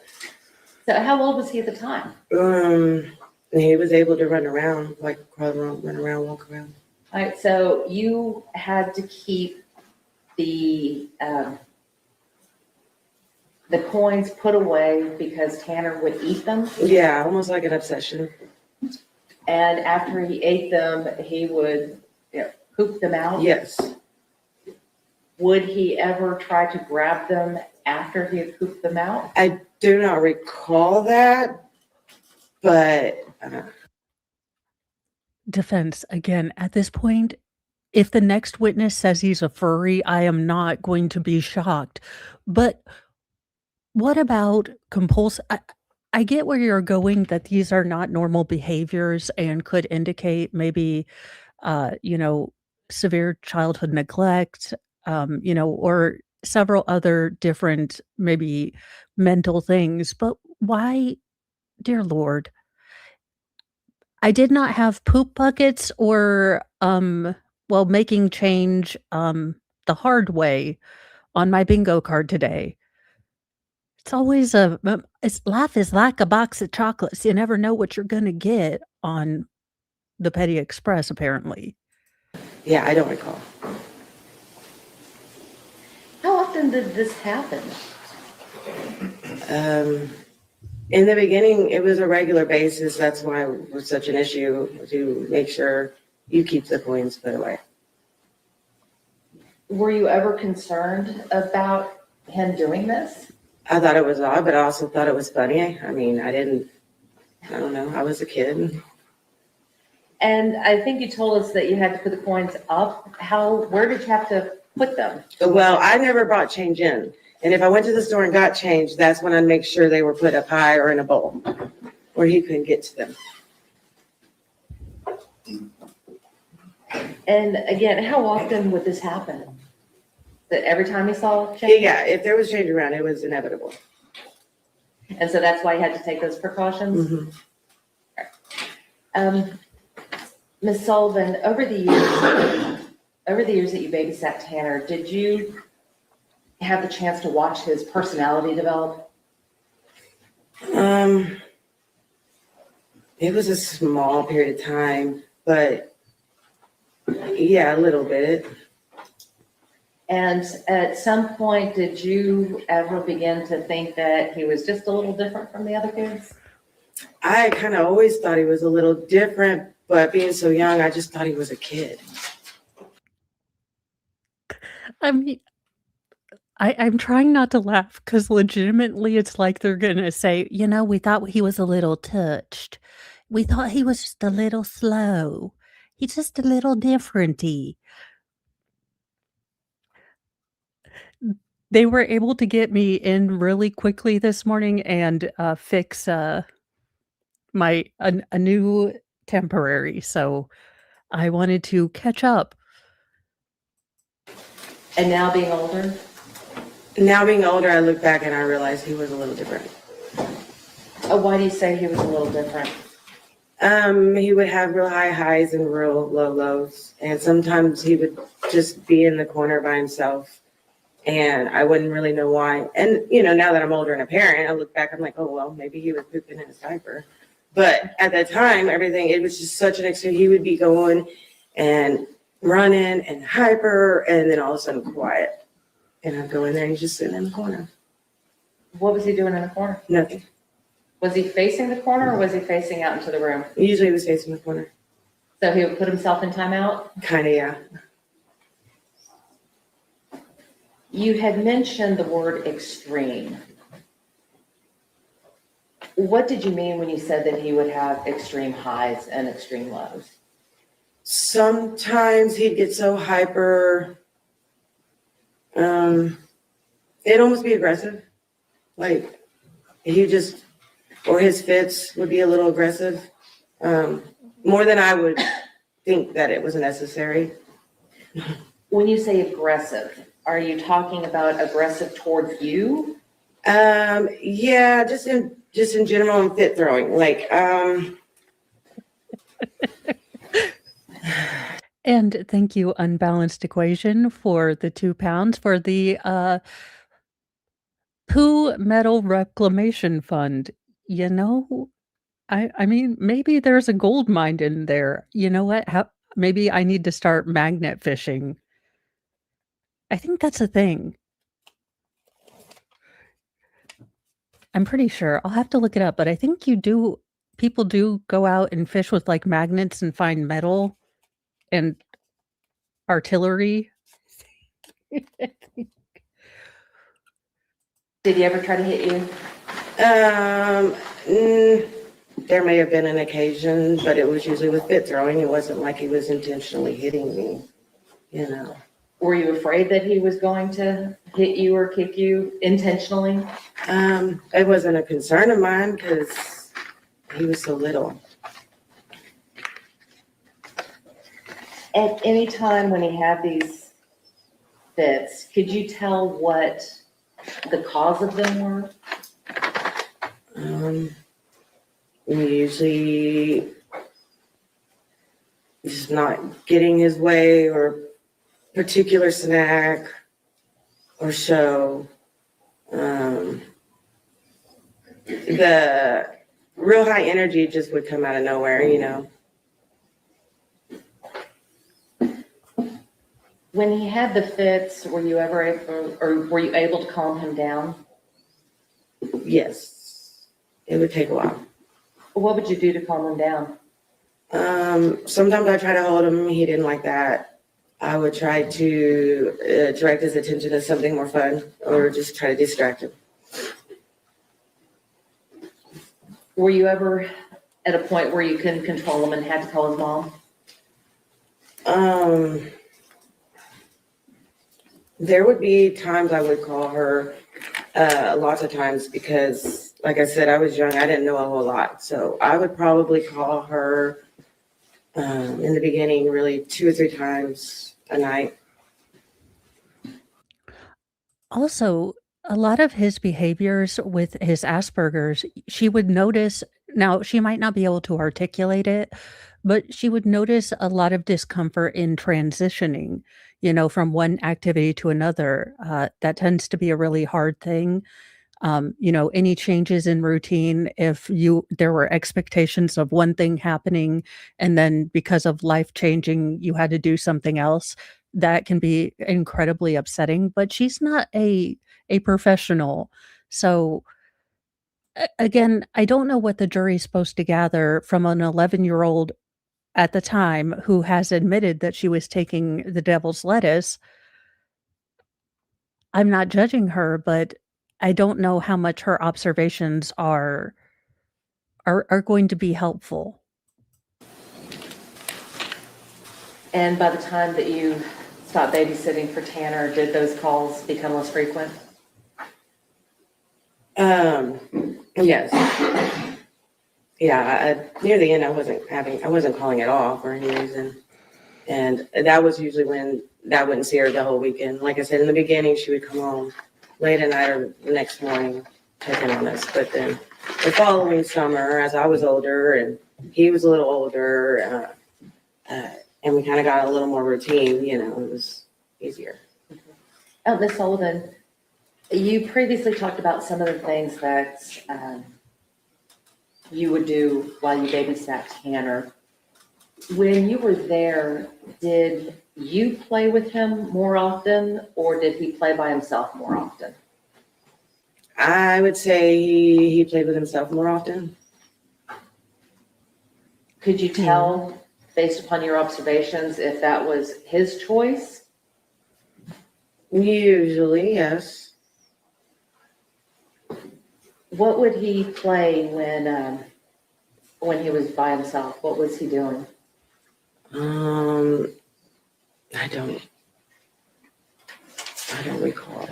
So how old was he at the time? And he was able to run around, like crawl around, run around, walk around. All right, so you had to keep the coins put away because Tanner would eat them, Yeah, almost like an obsession. and after he ate them, he would, poop them out. Yes. Would he ever try to grab them after he had pooped them out? I do not recall that, but Defense, again, at this point, if the next witness says he's a furry, I am not going to be shocked. But what about I get where you're going, that these are not normal behaviors and could indicate maybe, you know, severe childhood neglect, or several other different, maybe mental things. But why, dear Lord, I did not have poop buckets or, making change, the hard way on my bingo card today. It's always life is like a box of chocolates. You never know what you're gonna get on the Petty Express, apparently. yeah, I don't recall. How often did this happen? In the beginning, it was a regular basis. That's why it was such an issue, to make sure you keep the coins put away. Were you ever concerned about him doing this? I thought it was odd, but I also thought it was funny. I mean, I don't know, I was a kid. And I think you told us that you had to put the coins up. Where did you have to put them? Well, I never brought change in. And if I went to the store and got change, that's when I'd make sure they were put up high or in a bowl where he couldn't get to them. And again, how often would this happen? That every time he saw change? Yeah, if there was change around, it was inevitable. And so that's why you had to take those precautions? Mhm. Ms. Sullivan, over the years that you babysat Tanner, did you have the chance to watch his personality develop? It was a small period of time, but yeah, a little bit. And at some point, did you ever begin to think that he was just a little different from the other kids? I kind of always thought he was a little different, but being so young, I just thought he was a kid. I mean, I'm trying not to laugh because legitimately it's like they're gonna say, "You know, we thought he was a little touched. We thought he was just a little slow. He's just a little differenty." They were able to get me in really quickly this morning and, fix, a new temporary, so I wanted to catch up. And now being older? Now being older, I look back and I realize he was a little different. Oh, why do you say he was a little different? He would have real high highs and real low lows, and sometimes he would just be in the corner by himself, and I wouldn't really know why. And now that I'm older and a parent, I look back, I'm like, oh well, maybe he was pooping in his diaper. But at that time, it was just such an extreme. He would be going and running and hyper, and then all of a sudden quiet, and I'd go in there and he's just sitting in the corner. What was he doing in the corner? Nothing. Was he facing the corner or was he facing out into the room? Usually he was facing the corner. So he would put himself in timeout? Kind of, yeah. You had mentioned the word extreme. What did you mean when you said that he would have extreme highs and extreme lows? Sometimes he'd get so hyper, it'd almost be aggressive. Like or his fits would be a little aggressive, more than I would think that it was necessary. When you say aggressive, are you talking about aggressive towards you? Yeah, just in general and fit throwing. Like, And thank you, Unbalanced Equation, for the £2 for the, Poo Metal Reclamation Fund. You know, I mean, maybe there's a gold mine in there. You know what? Maybe I need to start magnet fishing. I think that's a thing. I'm pretty sure. I'll have to look it up, but I think people do go out and fish with, like, magnets and find metal and artillery. Did he ever try to hit you? There may have been an occasion, but it was usually with fit throwing. It wasn't like he was intentionally hitting me, Were you afraid that he was going to hit you or kick you intentionally? It wasn't a concern of mine because he was so little. At any time when he had these fits, could you tell what the cause of them were? Usually just not getting his way or particular snack or show. The real high energy just would come out of nowhere, When he had the fits, were you able to calm him down? Yes, it would take a while. What would you do to calm him down? Sometimes I try to hold him. He didn't like that. I would try to direct his attention to something more fun or just try to distract him. Were you ever at a point where you couldn't control him and had to call his mom? There would be times I would call her, lots of times because, like I said, I was young. I didn't know a whole lot. So I would probably call her in the beginning really 2 or 3 times a night. Also, a lot of his behaviors with his Asperger's, she would notice. Now, she might not be able to articulate it, but she would notice a lot of discomfort in transitioning, from one activity to another. That tends to be a really hard thing. Any changes in routine, if there were expectations of one thing happening, and then because of life changing, you had to do something else, that can be incredibly upsetting, but she's not a professional. So, again, I don't know what the jury's supposed to gather from an 11-year-old at the time who has admitted that she was taking the devil's lettuce. I'm not judging her, but I don't know how much her observations are going to be helpful. And by the time that you stopped babysitting for Tanner, did those calls become less frequent? Yes. Yeah, near the end, I wasn't calling it off for any reason. And that was usually when I wouldn't see her the whole weekend. Like I said, in the beginning, she would come home late at night or the next morning checking on us. But then the following summer, as I was older and he was a little older, and we kind of got a little more routine, it was easier. Ms. Sullivan, you previously talked about some of the things that you would do while you babysat Tanner. When you were there, did you play with him more often, or did he play by himself more often? I would say he played with himself more often. Could you tell, based upon your observations, if that was his choice? Usually, yes. What would he play when he was by himself? What was he doing? I don't recall.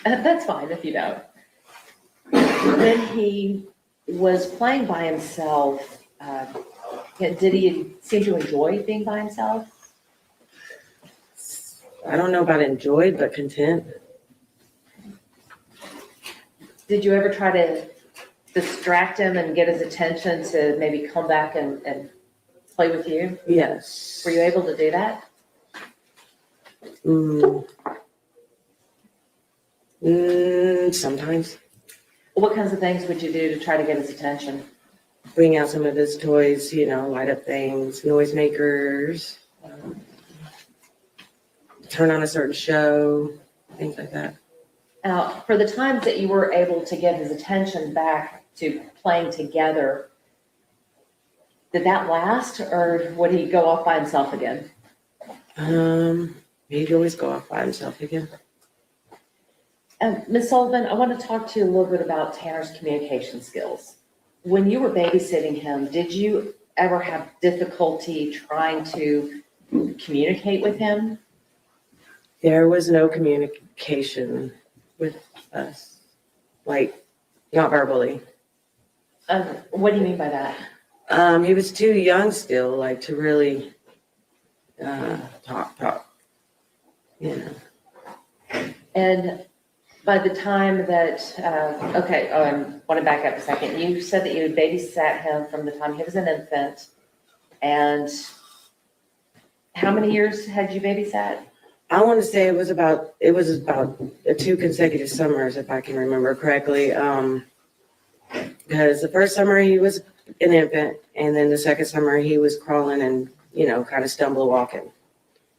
That's fine if you don't. When he was playing by himself, did he seem to enjoy being by himself? I don't know about enjoyed, but content. Did you ever try to distract him and get his attention to maybe come back and play with you? Yes. Were you able to do that? Sometimes. What kinds of things would you do to try to get his attention? Bring out some of his toys, light up things, noisemakers, turn on a certain show, things like that. Now, for the times that you were able to get his attention back to playing together, did that last, or would he go off by himself again? He'd always go off by himself again. Ms. Sullivan, I want to talk to you a little bit about Tanner's communication skills. When you were babysitting him, did you ever have difficulty trying to communicate with him? There was no communication with us, not verbally. What do you mean by that? He was too young still, to really talk. And by the time that, I want to back up a second. You said that you had babysat him from the time he was an infant. And how many years had you babysat? I want to say it was about 2 consecutive summers, if I can remember correctly. Because the first summer he was an infant, and then the second summer he was crawling and, kind of stumble walking.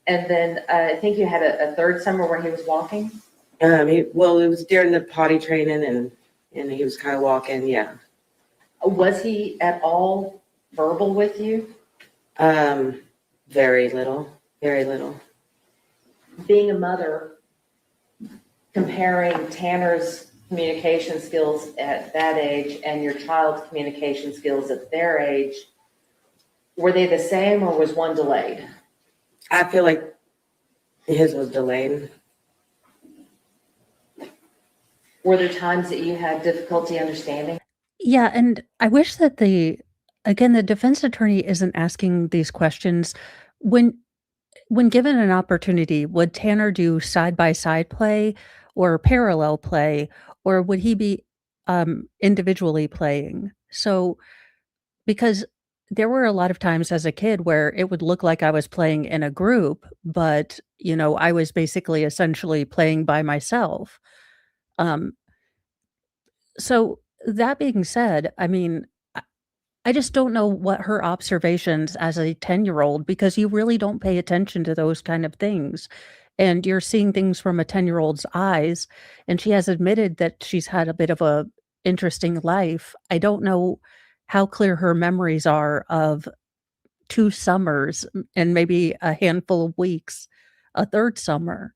And then I think you had a third summer where he was walking? It was during the potty training and he was kind of walking, yeah. Was he at all verbal with you? Very little, very little. Being a mother, comparing Tanner's communication skills at that age and your child's communication skills at their age, were they the same or was one delayed? I feel like his was delayed. Were there times that you had difficulty understanding? Yeah, and I wish that the defense attorney isn't asking these questions. When given an opportunity, would Tanner do side-by-side play or parallel play, or would he be, individually playing? So because there were a lot of times as a kid where it would look like I was playing in a group, but, I was basically essentially playing by myself. Um, so that being said, I mean, I just don't know what her observations as a 10-year-old, because you really don't pay attention to those kind of things. And you're seeing things from a 10-year-old's eyes, and she has admitted that she's had a bit of a interesting life. I don't know how clear her memories are of 2 summers, and maybe a handful of weeks, a 3rd summer.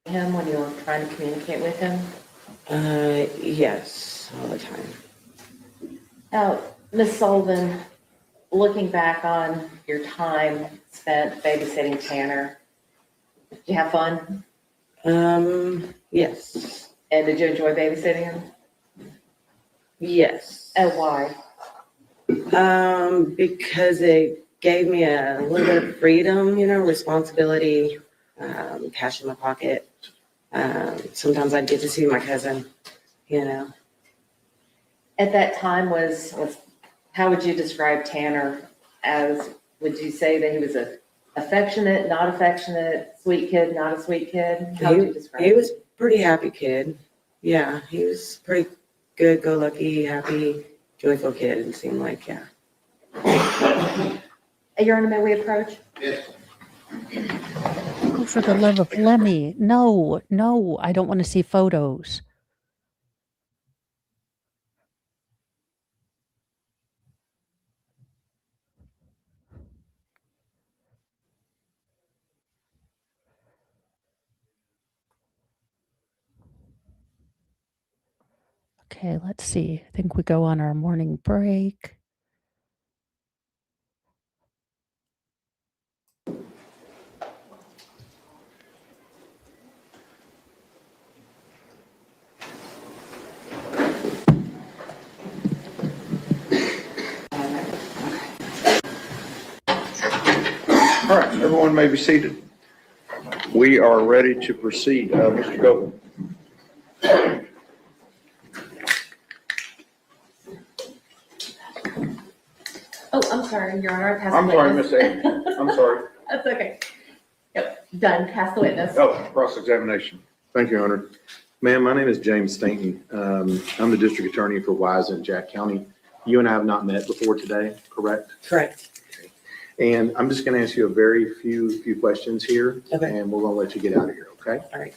Him when you were trying to communicate with him? Yes, all the time. Now, Ms. Sullivan, looking back on your time spent babysitting Tanner, did you have fun? Yes, And did you enjoy babysitting him? yes. And why? Because it gave me a little bit of freedom, responsibility, cash in my pocket. Sometimes I'd get to see my cousin, At that time how would you describe Tanner as, would you say that he was a affectionate, not affectionate, sweet kid, not a sweet kid? How would you describe He him? was a pretty happy kid. Yeah, he was pretty good, go lucky, happy, joyful kid, it seemed like, yeah. You're on the may we approach? Oh, for the love of Lemmy. No, no, I don't wanna see photos. Okay, let's see. I think we go on our morning break. All right, everyone may be seated. We are ready to proceed. Mr. Goldman. Oh, I'm sorry, Your Honor, I passed the I'm sorry, witness. Miss Amy. I'm sorry. That's okay. Yep, done, pass the witness. Oh, cross-examination. Thank you, Your Honor. Ma'am, my name is James Stanton. I'm the district attorney for Wise in Jack County. You and I have not met before today, correct? Correct. And I'm just going to ask you a very few questions here. Okay. And we're going to let you get out of here, okay? All right.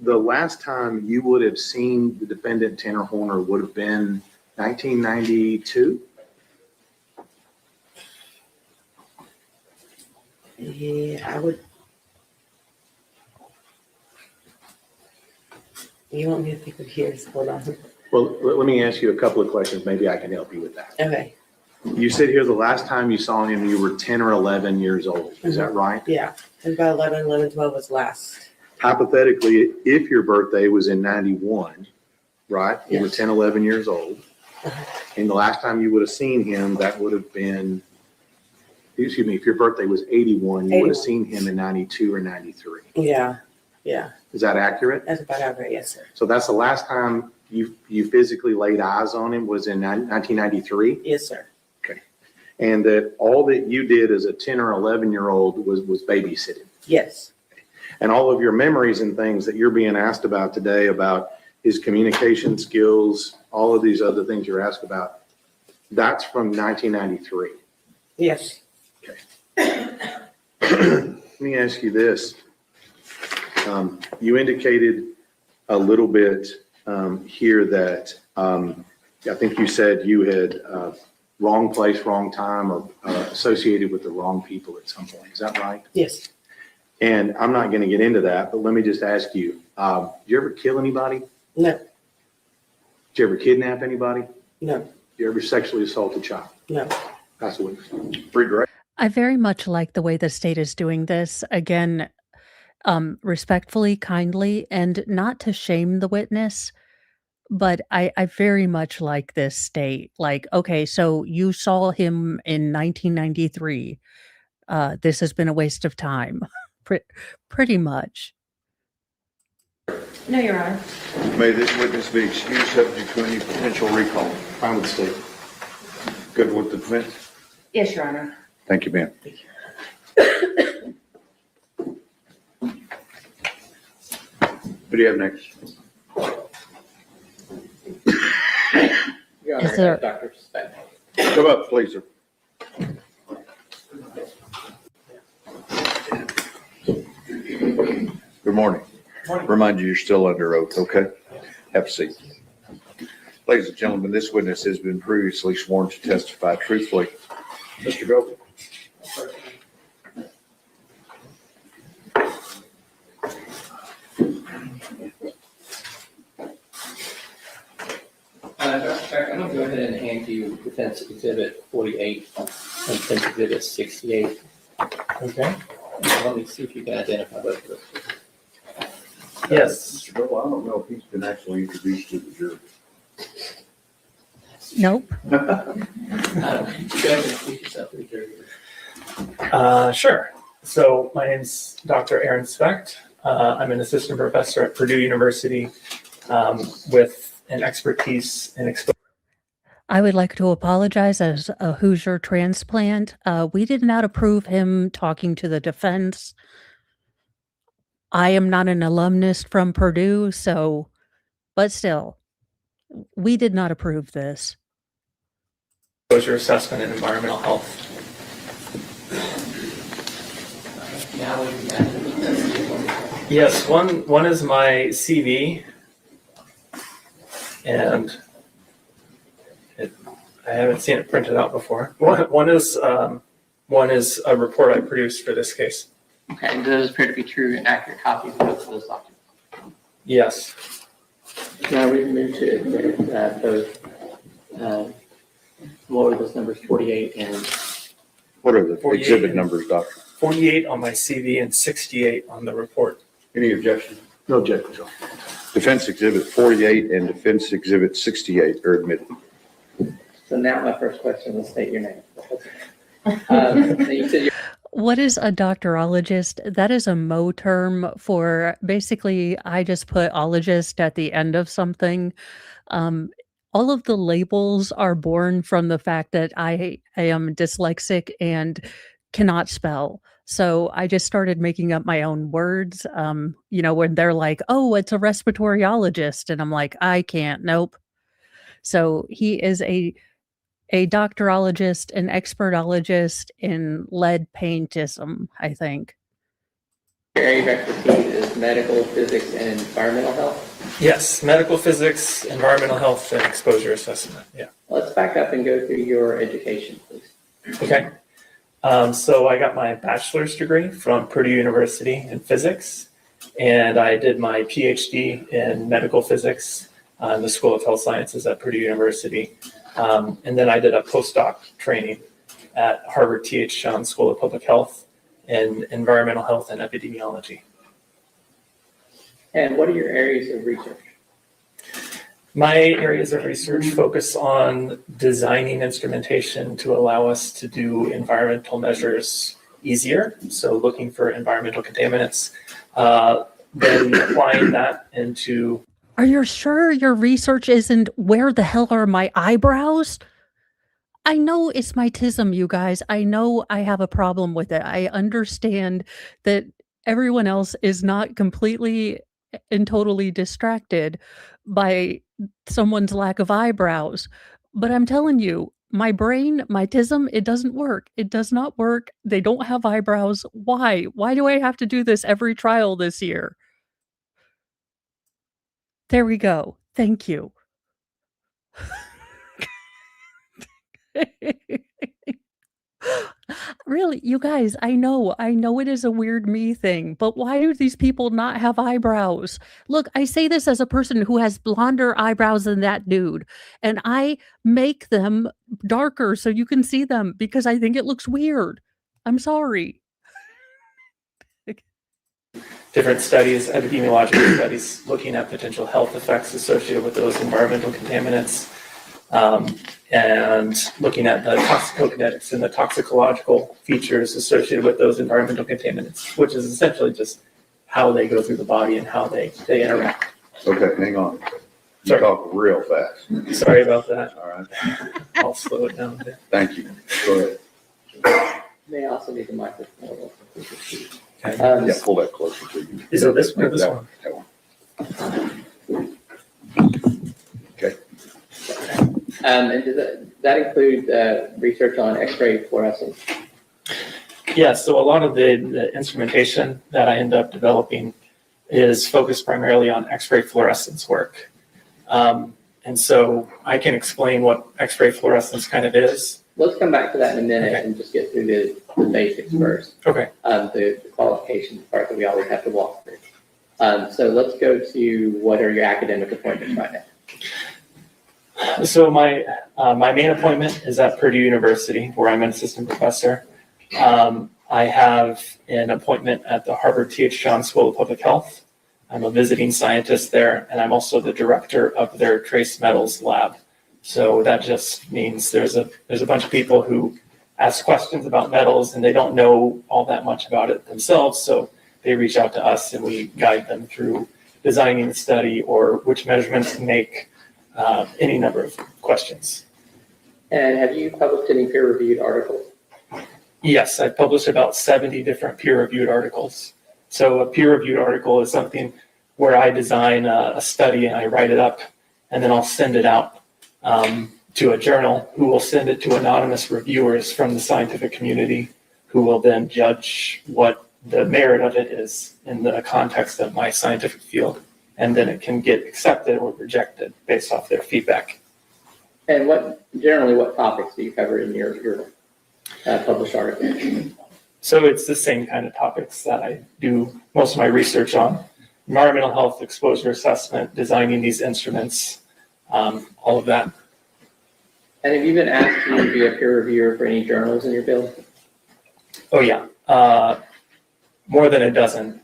The last time you would have seen the defendant, Tanner Horner, would have been 1992? Yeah, I would. You want me to think of years? Hold on. Well, let me ask you a couple of questions. Maybe I can help you with that. Okay. You said here the last time you saw him, you were 10 or 11 years old. Is that right? Yeah. It was about 11, 12 was last. Hypothetically, if your birthday was in 91, right? You were Yes. 10, 11 years old. Uh-huh. And the last time you would have seen him, that would have been, excuse me, if your birthday was 81, you would have 81. seen him in 92 or 93. Yeah. Yeah. Is that accurate? That's about accurate. Yes, sir. So that's the last time you physically laid eyes on him was in 1993? Yes, sir. And that all that you did as a 10 or 11-year-old was babysitting. Yes. And all of your memories and things that you're being asked about today, about his communication skills, all of these other things you're asked about, that's from 1993. Yes. Let me ask you this. You indicated a little bit here that I think you said you had wrong place, wrong time, or associated with the wrong people at some point. Is that right? Yes. And I'm not going to get into that, but let me just ask you, did you ever kill anybody? No. Did you ever kidnap anybody? No. Did you ever sexually assault a child? No. That's what. Regret. I very much like the way the state is doing this. Again, respectfully, kindly, and not to shame the witness, but I very much like this state. Like, okay, so you saw him in 1993. This has been a waste of time, pretty much. No, Your Honor. May this witness be excused subject to any potential recall. Fine with the state. Good with the defense? Yes, Your Honor. Thank you, ma'am. Who do you have next? Is Yes, sir. Dr. Speck. Come up, please, sir. Good morning. Remind you, you're still under oath, okay? Have a seat. Ladies and gentlemen, this witness has been previously sworn to testify truthfully. Mr. Goldberg. Dr. Speck, I'm gonna go ahead and hand you Defense Exhibit 48 and Defense Exhibit 68. Okay. Let me see if you can identify both of those. Yes. Mr. Goldberg, I don't know if he's been actually introduced to the jury. Nope. Go ahead and introduce yourself to the jury. Sure. So my name's Dr. Aaron Specht. I'm an assistant professor at Purdue University with an expertise in exposure. I would like to apologize as a Hoosier transplant. We did not approve him talking to the defense. I am not an alumnus from Purdue, so, but still, we did not approve this. Assessment and environmental health. Now we can Yes, one is my CV, and I haven't seen it printed out before. One is a report I produced for this case. Okay, and those appear to be true and accurate copies of both of those documents. Yes. Now we move to both, what were those numbers, 48 and What are the 48. exhibit numbers, Doctor? 48 on my CV and 68 on the report. Any objection? No objection, Joe. Defense Exhibit 48 and Defense Exhibit 68 are admitted. so now my first question is state your name. So you said What is a doctorologist? That is a Mo term for basically, I just put ologist at the end of something. All of the labels are born from the fact that I am dyslexic and cannot spell. So I just started making up my own words. When they're like, oh, it's a respiratoryologist. And I'm like, I can't, nope. So he is a doctorologist, an expertologist in lead paintism, I think. your area of expertise is medical, physics, and environmental health. Yes, medical physics, environmental health, and exposure assessment. Yeah. Let's back up and go through your education, please. Okay. So I got my bachelor's degree from Purdue University in physics, and I did my PhD in medical physics in the School of Health Sciences at Purdue University. And then I did a postdoc training at Harvard T.H. Chan School of Public Health in environmental health and epidemiology. And what are your areas of research? My areas of research focus on designing instrumentation to allow us to do environmental measures easier. So looking for environmental contaminants, then applying that into. Are you sure your research isn't where the hell are my eyebrows? I know it's my tism, you guys. I know I have a problem with it. I understand that everyone else is not completely and totally distracted by someone's lack of eyebrows. But I'm telling you, my brain, my tism, it doesn't work. It does not work. They don't have eyebrows. Why? Why do I have to do this every trial this year? There we go. Thank you. Really, you guys, I know it is a weird me thing, but why do these people not have eyebrows? Look, I say this as a person who has blonder eyebrows than that dude, and I make them darker so you can see them because I think it looks weird. I'm sorry. Different studies, epidemiological studies, looking at potential health effects associated with those environmental contaminants, and looking at the toxicokinetics and the toxicological features associated with those environmental contaminants, which is essentially just how they go through the body and how they interact. Okay, hang on. You Sorry. talk real fast. Sorry about that. All right, I'll slow it down a bit. thank you. Go ahead. They also need the microphone. Okay. Yeah, pull that closer to you. Is it this one or this That one? That one. Okay. And does that include research on X-ray fluorescence? Yeah, so a lot of the instrumentation that I end up developing is focused primarily on X-ray fluorescence work. And so I can explain what X-ray fluorescence kind of is. Let's come back to that in a minute Okay. and just get through the basics first. Okay. The qualifications part that we always have to walk through. So let's go to what are your academic appointments right now? So my main appointment is at Purdue University, where I'm an assistant professor. I have an appointment at the Harvard T.H. Johns School of Public Health. I'm a visiting scientist there, and I'm also the director of their trace metals lab. So that just means there's a bunch of people who ask questions about metals, and they don't know all that much about it themselves. So they reach out to us, and we guide them through designing the study or which measurements to make, any number of questions. And have you published any peer-reviewed articles? Yes, I've published about 70 different peer-reviewed articles. So a peer-reviewed article is something where I design a study and I write it up, and then I'll send it out to a journal who will send it to anonymous reviewers from the scientific community who will then judge what the merit of it is in the context of my scientific field. And then it can get accepted or rejected based off their feedback. And generally what topics do you cover in your published articles? So it's the same kind of topics that I do most of my research on. Environmental health, exposure assessment, designing these instruments, all of that. And have you been asked to be a peer reviewer for any journals in your field? Oh yeah, more than a dozen.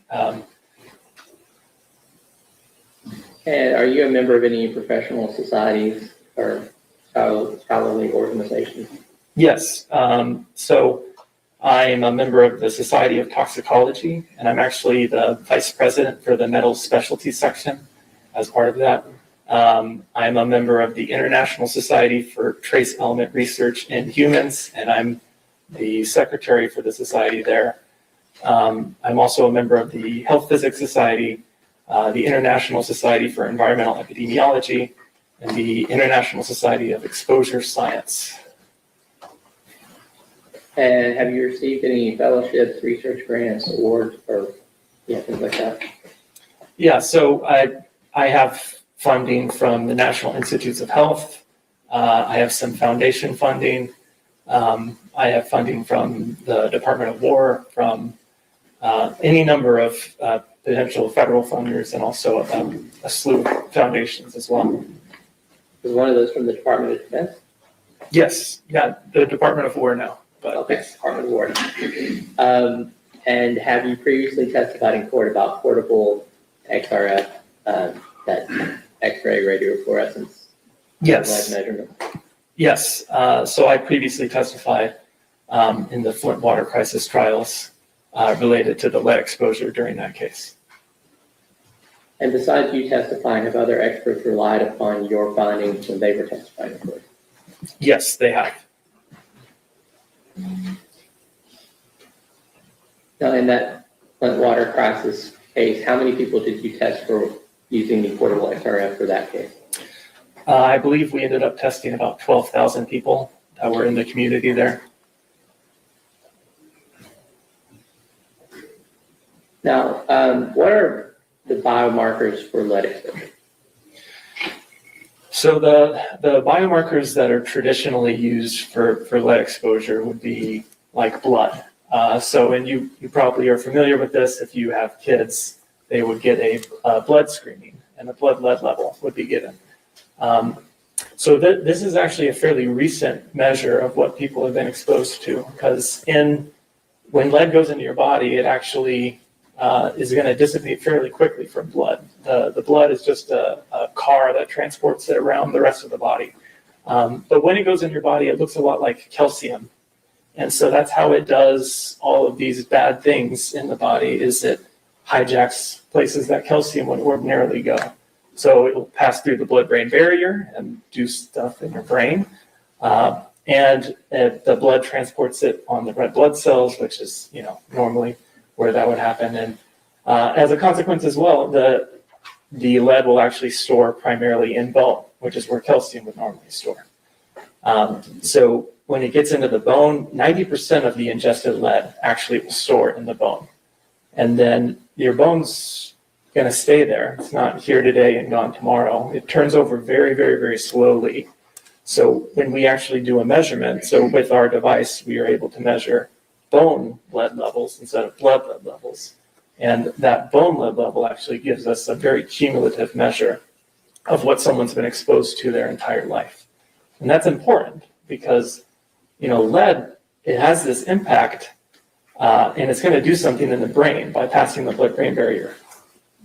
And are you a member of any professional societies or scholarly organizations? Yes, so I'm a member of the Society of Toxicology, and I'm actually the vice president for the metals specialty section as part of that. I'm a member of the International Society for Trace Element Research in Humans, and I'm the secretary for the society there. I'm also a member of the Health Physics Society, the International Society for Environmental Epidemiology, and the International Society of Exposure Science. And have you received any fellowships, research grants, awards, or things like that? Yeah, so I have funding from the National Institutes of Health. I have some foundation funding. I have funding from the Department of War, from any number of potential federal funders, and also a slew of foundations as well. Was one of those from the Department of Defense? Yes, yeah, the Department of War now. But Okay, yes. Department of War. And have you previously testified in court about portable XRF, that X-ray radiofluorescence Yes. measurement? Yes, so I previously testified in the Flint water crisis trials related to the lead exposure during that case. And besides you testifying, have other experts relied upon your findings when they were testifying in court? Yes, they have. Now, in that Flint water crisis case, how many people did you test for using the portable XRF for that case? I believe we ended up testing about 12,000 people that were in the community there. Now, what are the biomarkers for lead exposure? So the biomarkers that are traditionally used for lead exposure would be like blood. And you probably are familiar with this. If you have kids, they would get a blood screening, and a blood lead level would be given. This is actually a fairly recent measure of what people have been exposed to, because when lead goes into your body, it actually is going to dissipate fairly quickly from blood. The blood is just a car that transports it around the rest of the body. But when it goes in your body, it looks a lot like calcium. And so that's how it does all of these bad things in the body, is it hijacks places that calcium would ordinarily go. So it will pass through the blood-brain barrier and do stuff in your brain. And the blood transports it on the red blood cells, which is, normally where that would happen. And as a consequence as well, the lead will actually store primarily in bone, which is where calcium would normally store. So when it gets into the bone, 90% of the ingested lead actually will store in the bone. And then your bone's going to stay there. It's not here today and gone tomorrow. It turns over very, very, very slowly. So when we actually do a measurement, so with our device, we are able to measure bone lead levels instead of blood lead levels. And that bone lead level actually gives us a very cumulative measure of what someone's been exposed to their entire life. And that's important because, lead, it has this impact and it's going to do something in the brain by passing the blood-brain barrier.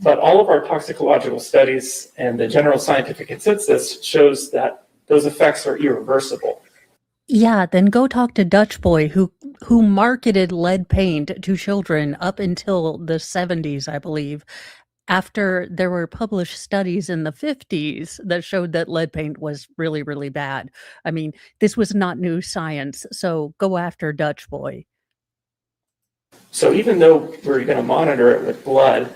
But all of our toxicological studies and the general scientific consensus shows that those effects are irreversible. Yeah, then go talk to Dutch Boy, who marketed lead paint to children up until the 70s, I believe, after there were published studies in the 50s that showed that lead paint was really, really bad. I mean, this was not new science, so go after Dutch Boy. So even though we're going to monitor it with blood,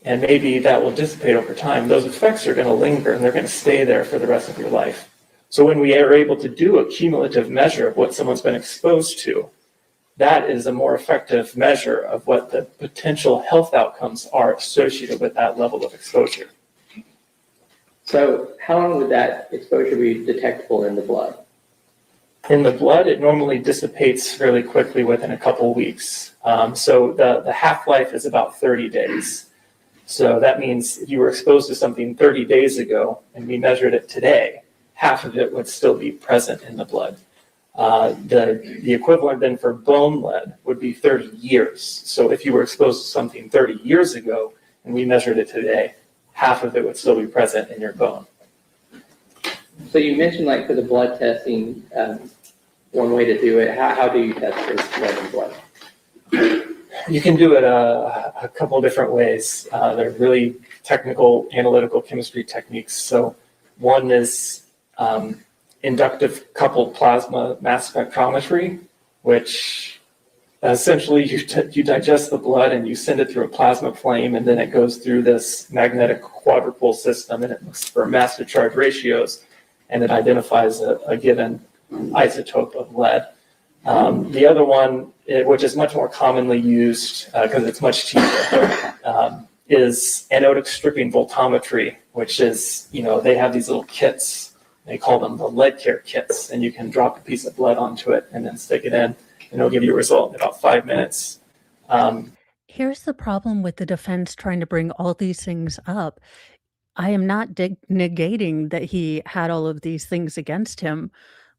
and maybe that will dissipate over time, those effects are going to linger and they're going to stay there for the rest of your life. So when we are able to do a cumulative measure of what someone's been exposed to, that is a more effective measure of what the potential health outcomes are associated with that level of exposure. So how long would that exposure be detectable in the blood? In the blood, it normally dissipates fairly quickly within a couple of weeks. So the half-life is about 30 days. So that means if you were exposed to something 30 days ago and we measured it today, half of it would still be present in the blood. The equivalent then for bone lead would be 30 years. So if you were exposed to something 30 years ago and we measured it today, half of it would still be present in your bone. So you mentioned like for the blood testing, one way to do it. How do you test for lead in blood? You can do it a couple different ways. They're really technical analytical chemistry techniques. So one is inductive coupled plasma mass spectrometry, which essentially you digest the blood and you send it through a plasma flame, and then it goes through this magnetic quadrupole system and it looks for mass to charge ratios, and it identifies a given isotope of lead. The other one, which is much more commonly used because it's much cheaper, is anodic stripping voltammetry, which is, they have these little kits. They call them the lead care kits, and you can drop a piece of blood onto it and then stick it in, and it'll give you a result in about 5 minutes. Here's the problem with the defense trying to bring all these things up. I am not negating that he had all of these things against him,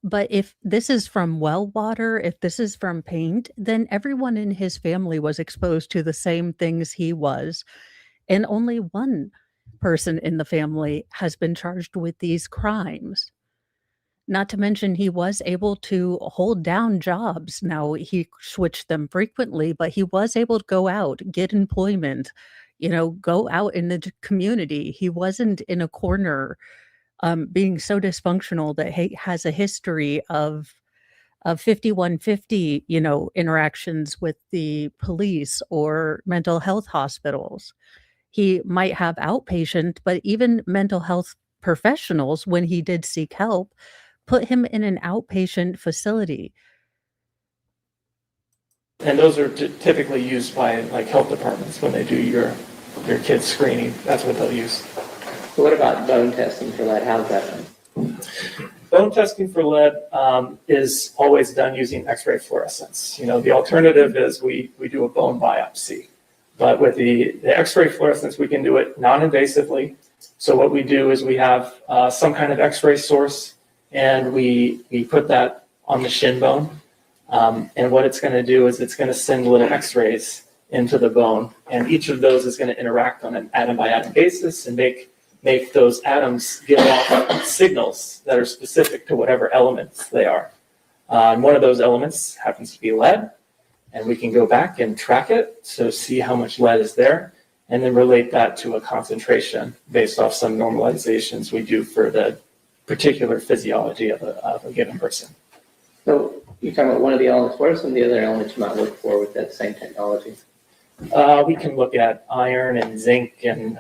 but if this is from well water, if this is from paint, then everyone in his family was exposed to the same things he was, and only one person in the family has been charged with these crimes. Not to mention he was able to hold down jobs. Now, he switched them frequently, but he was able to go out, get employment, go out in the community. He wasn't in a corner, being so dysfunctional that he has a history of 5150, interactions with the police or mental health hospitals. He might have outpatient, but even mental health professionals, when he did seek help, put him in an outpatient facility. And those are typically used by like health departments when they do your kids screening. That's what they'll use. So what about bone testing for lead? How's that done? Bone testing for lead is always done using X-ray fluorescence. The alternative is we do a bone biopsy. But with the X-ray fluorescence, we can do it non-invasively. So what we do is we have some kind of X-ray source, and we put that on the shin bone. And what it's going to do is it's going to send little X-rays into the bone, and each of those is going to interact on an atom-by-atom basis and make those atoms give off signals that are specific to whatever elements they are. And one of those elements happens to be lead, and we can go back and track it, so see how much lead is there, and then relate that to a concentration based off some normalizations we do for the particular physiology of a given person. So you're talking about one of the elements. What are some of the other elements you might look for with that same technology? We can look at iron and zinc and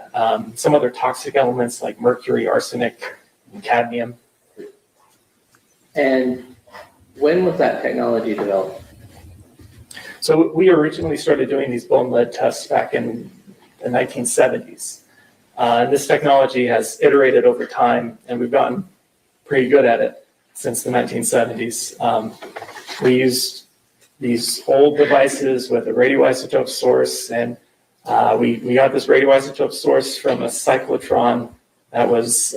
some other toxic elements like mercury, arsenic, and cadmium. And when was that technology developed? So we originally started doing these bone lead tests back in the 1970s. And this technology has iterated over time, and we've gotten pretty good at it since the 1970s. We used these old devices with a radioisotope source, and we got this radioisotope source from a cyclotron that was,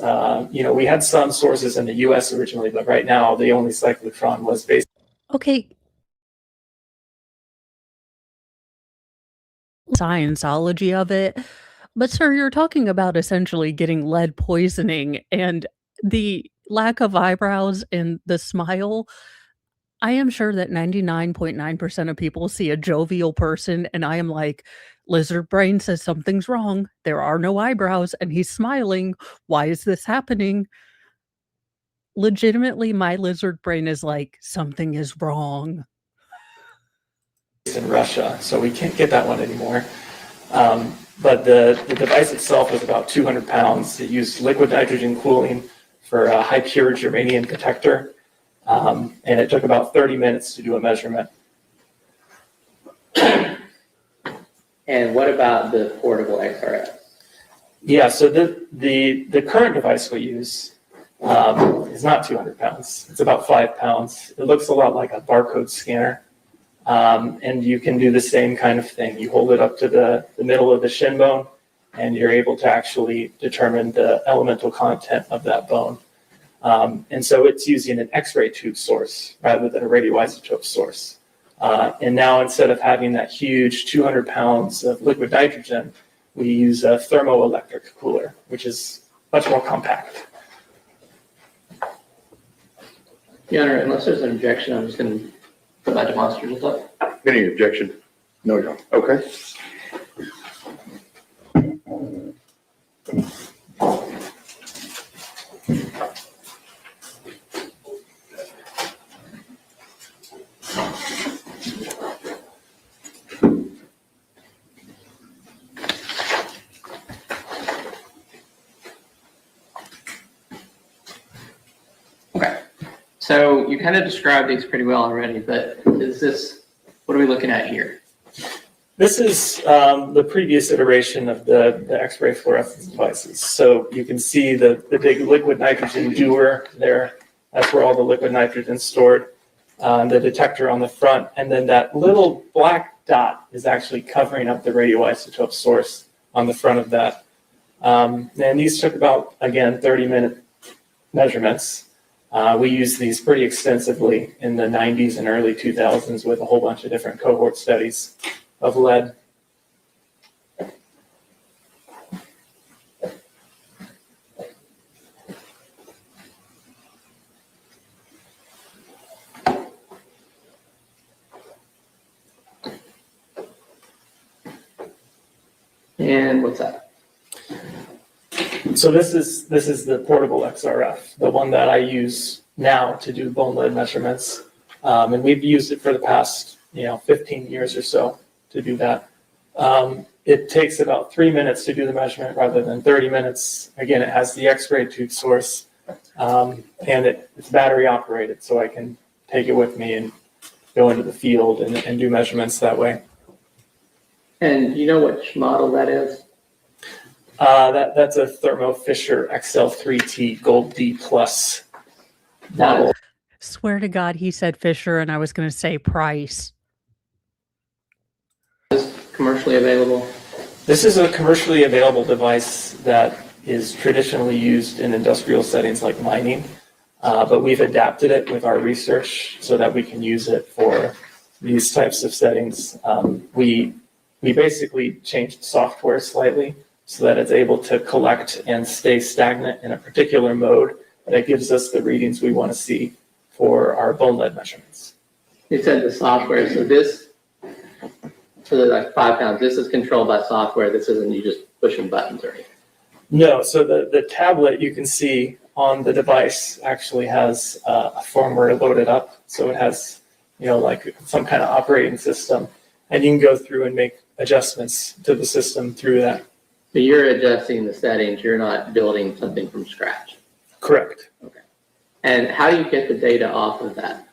we had some sources in the US originally, but right now the only cyclotron was based. Okay. Scienceology of it. But sir, you're talking about essentially getting lead poisoning and the lack of eyebrows and the smile. I am sure that 99.9% of people see a jovial person and I am like, lizard brain says something's wrong. There are no eyebrows and he's smiling. Why is this happening? Legitimately, my lizard brain is like, something is wrong. In Russia, so we can't get that one anymore. But the device itself was about 200 pounds. It used liquid nitrogen cooling for a high pure germanium detector, and it took about 30 minutes to do a measurement. And what about the portable XRF? Yeah, so the current device we use is not 200 pounds. It's about 5 pounds. It looks a lot like a barcode scanner. And you can do the same kind of thing. You hold it up to the middle of the shin bone, and you're able to actually determine the elemental content of that bone. And so it's using an X-ray tube source rather than a radioisotope source. And now instead of having that huge 200 pounds of liquid nitrogen, we use a thermoelectric cooler, which is much more compact. Your Honor, unless there's an objection, I'm just going to put my demonstrators up. Any objection? No, you don't. Okay. Okay. So you kind of described these pretty well already, but what are we looking at here? This is the previous iteration of the X-ray fluorescence devices. So you can see the big liquid nitrogen dewar there. That's where all the liquid nitrogen is stored. The detector on the front, and then that little black dot is actually covering up the radioisotope source on the front of that. And these took about, again, 30-minute measurements. We used these pretty extensively in the 90s and early 2000s with a whole bunch of different cohort studies of lead. And what's that? So this is the portable XRF, the one that I use now to do bone lead measurements. And we've used it for the past 15 years or so to do that. It takes about 3 minutes to do the measurement rather than 30 minutes. Again, it has the X-ray tube source, and it's battery operated, so I can take it with me and go into the field and do measurements that way. And do you know which model that is? That's a Thermo Fisher XL3T Gold D Plus model. Swear to God, he said Fisher, and I was going to say Price. Is commercially available? This is a commercially available device that is traditionally used in industrial settings like mining, but we've adapted it with our research so that we can use it for these types of settings. We basically changed software slightly so that it's able to collect and stay stagnant in a particular mode that gives us the readings we want to see for our bone lead measurements. You said the software, so the like 5 pounds, this is controlled by software. This isn't you just pushing buttons or anything. No, so the tablet you can see on the device actually has a firmware loaded up. So it has, like some kind of operating system, and you can go through and make adjustments to the system through that. So you're adjusting the settings. You're not building something from scratch. Correct. Okay. And how do you get the data off of that?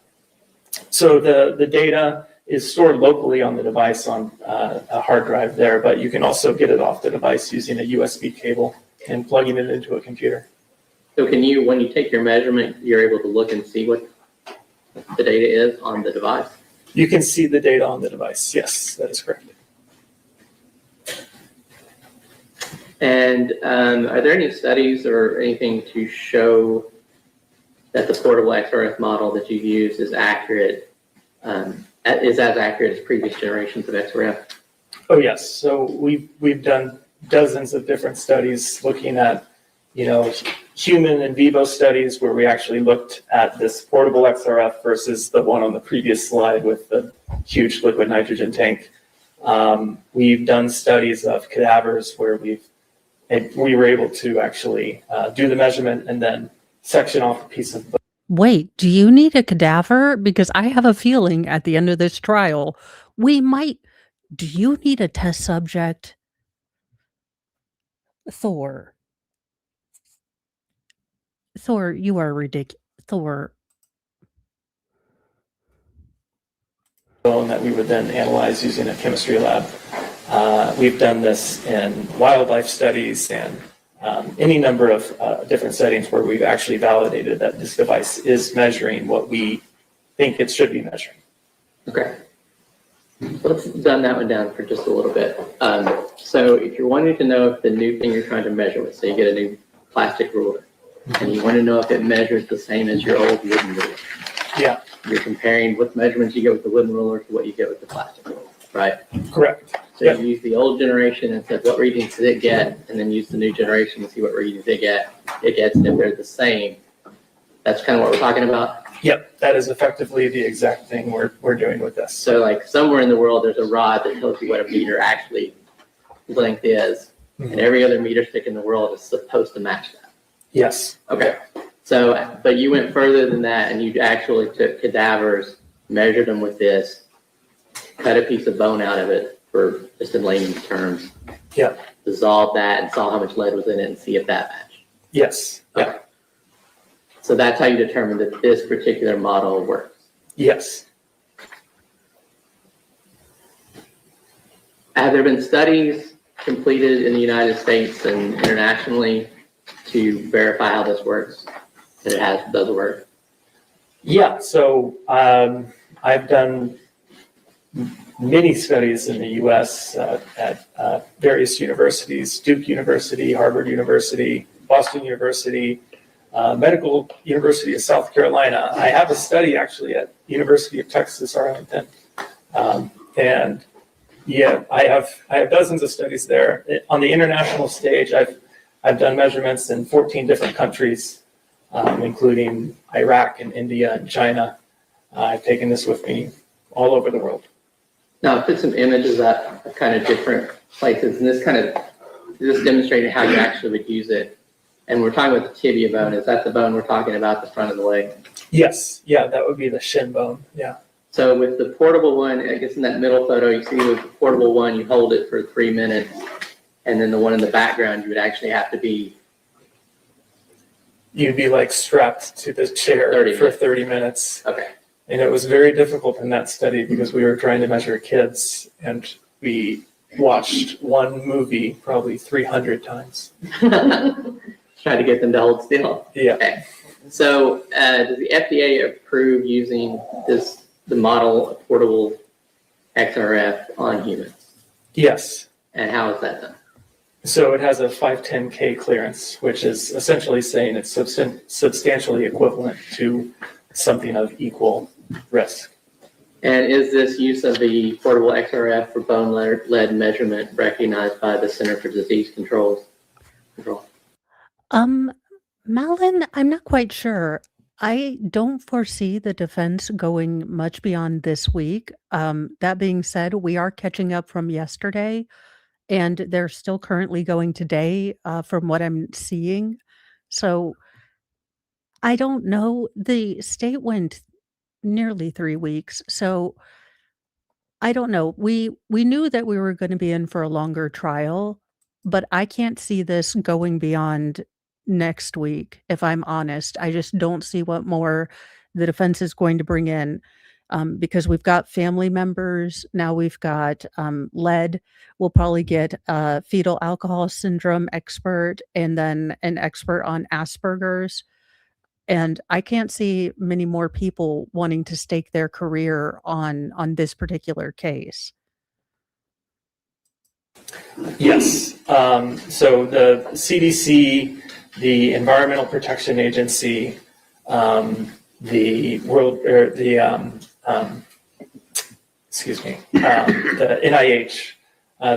So the data is stored locally on the device on a hard drive there, but you can also get it off the device using a USB cable and plugging it into a computer. So can you, when you take your measurement, you're able to look and see what the data is on the device? You can see the data on the device. Yes, that is correct. And are there any studies or anything to show that the portable XRF model that you've used is accurate, is as accurate as previous generations of XRF? Oh yes. So we've done dozens of different studies looking at, human in vivo studies where we actually looked at this portable XRF versus the one on the previous slide with the huge liquid nitrogen tank. We've done studies of cadavers where we were able to actually do the measurement and then section off a piece of bone. Wait, do you need a cadaver? Because I have a feeling at the end of this trial, we might. Do you need a test subject? Thor. Thor, you are ridiculous. Thor. Bone that we would then analyze using a chemistry lab. We've done this in wildlife studies and any number of different settings where we've actually validated that this device is measuring what we think it should be measuring. Okay. Let's dumb that one down for just a little bit. So if you're wanting to know if the new thing you're trying to measure with, so you get a new plastic ruler, and you want to know if it measures the same as your old wooden ruler. Yeah. You're comparing what measurements you get with the wooden ruler to what you get with the plastic ruler, right? Correct. So you use the old generation and said, what readings did it get? And then use the new generation to see what readings it gets. And if they're the same, that's kind of what we're talking about. Yep, that is effectively the exact thing we're doing with this. So like somewhere in the world, there's a rod that tells you what a meter actually length is. And every other meter stick in the world is supposed to match that. Yes. Okay. So, but you went further than that and you actually took cadavers, measured them with this, cut a piece of bone out of it for just in layman's terms. Yeah. Dissolved that and saw how much lead was in it and see if that matched. Yes. Okay. So that's how you determine that this particular model works. Yes. Have there been studies completed in the United States and internationally to verify how this works? That it does work? Yeah. So I've done many studies in the U.S. At various universities: Duke University, Harvard University, Boston University, Medical University of South Carolina. I have a study actually at University of Texas, Arlington, and yeah, I have dozens of studies there. On the international stage, I've done measurements in 14 different countries, including Iraq and India and China. I've taken this with me all over the world. Now, I put some images up of kind of different places, and this demonstrated how you actually would use it. And we're talking about the tibia bone. Is that the bone we're talking about, the front of the leg? Yes. Yeah, that would be the shin bone. Yeah. So with the portable one, I guess in that middle photo, you see with the portable one, you hold it for 3 minutes. And then the one in the background, you would actually have to be... You'd be like strapped to the chair for 30 minutes. Okay. And it was very difficult in that study because we were trying to measure kids and we watched one movie probably 300 times. Try to get them to hold still. Yeah. Okay. So does the FDA approve using the model of portable XRF on humans? Yes. And how is that done? So it has a 510K clearance, which is essentially saying it's substantially equivalent to something of equal risk. And is this use of the portable XRF for bone lead measurement recognized by the Center for Disease Control? Malin, I'm not quite sure. I don't foresee the defense going much beyond this week. That being said, we are catching up from yesterday, and they're still currently going today, from what I'm seeing. So I don't know. The state went nearly 3 weeks, so I don't know. We knew that we were going to be in for a longer trial, but I can't see this going beyond next week, if I'm honest. I just don't see what more the defense is going to bring in, because we've got family members, now we've got, lead. We'll probably get a fetal alcohol syndrome expert and then an expert on Asperger's, and I can't see many more people wanting to stake their career on this particular case. Yes. So the CDC, the Environmental Protection Agency, the the NIH,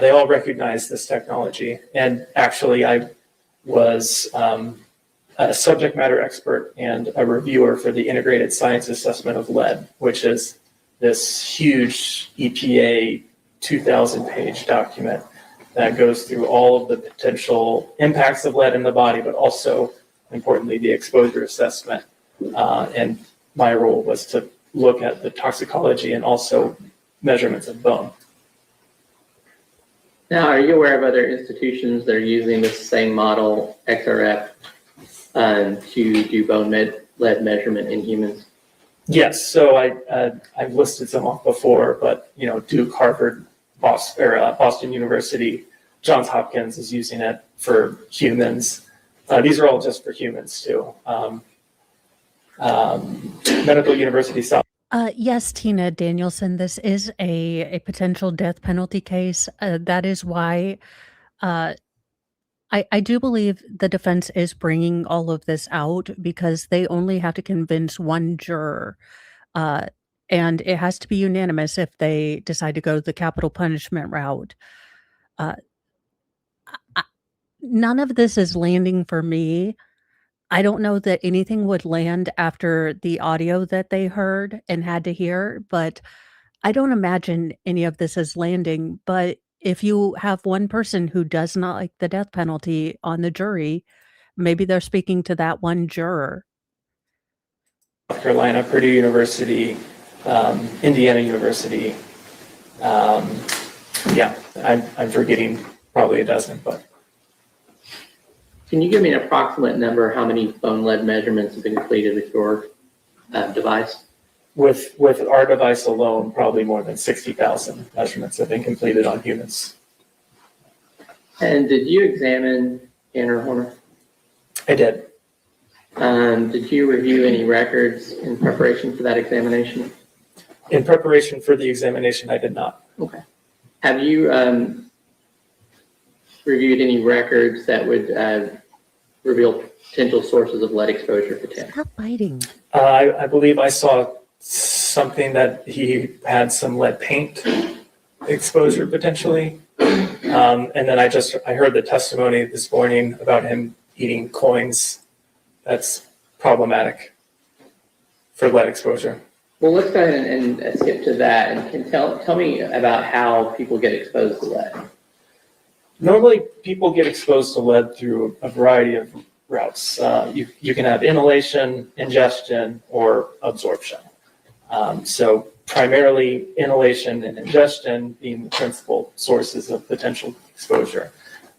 they all recognize this technology. And actually, I was a subject matter expert and a reviewer for the Integrated Science Assessment of Lead, which is this huge EPA 2,000-page document that goes through all of the potential impacts of lead in the body, but also, importantly, the exposure assessment. And my role was to look at the toxicology and also measurements of bone. Now, are you aware of other institutions that are using this same model, XRF, to do bone lead measurement in humans? Yes, so I've listed some off before, but Duke, Harvard, Boston University, Johns Hopkins is using it for humans. These are all just for humans too. Medical University South. Yes, Tina Danielson, this is a potential death penalty case. That is why I do believe the defense is bringing all of this out because they only have to convince one juror. And it has to be unanimous if they decide to go the capital punishment route. None of this is landing for me. I don't know that anything would land after the audio that they heard and had to hear, but I don't imagine any of this is landing. But if you have one person who does not like the death penalty on the jury, maybe they're speaking to that one juror. North Carolina, Purdue University, Indiana University. I'm forgetting probably a dozen, but. Can you give me an approximate number how many bone lead measurements have been completed with your device? With our device alone, probably more than 60,000 measurements have been completed on humans. And did you examine Tanner Horner? I did. Did you review any records in preparation for that examination? In preparation for the examination, I did not. Okay. Have you reviewed any records that would reveal potential sources of lead exposure for Tanner? Stop biting. I believe I saw something that he had some lead paint exposure potentially. And then I heard the testimony this morning about him eating coins. That's problematic for lead exposure. Well, let's go ahead and skip to that and can tell me about how people get exposed to lead. Normally, people get exposed to lead through a variety of routes. You can have inhalation, ingestion, or absorption. So primarily inhalation and ingestion being the principal sources of potential exposure.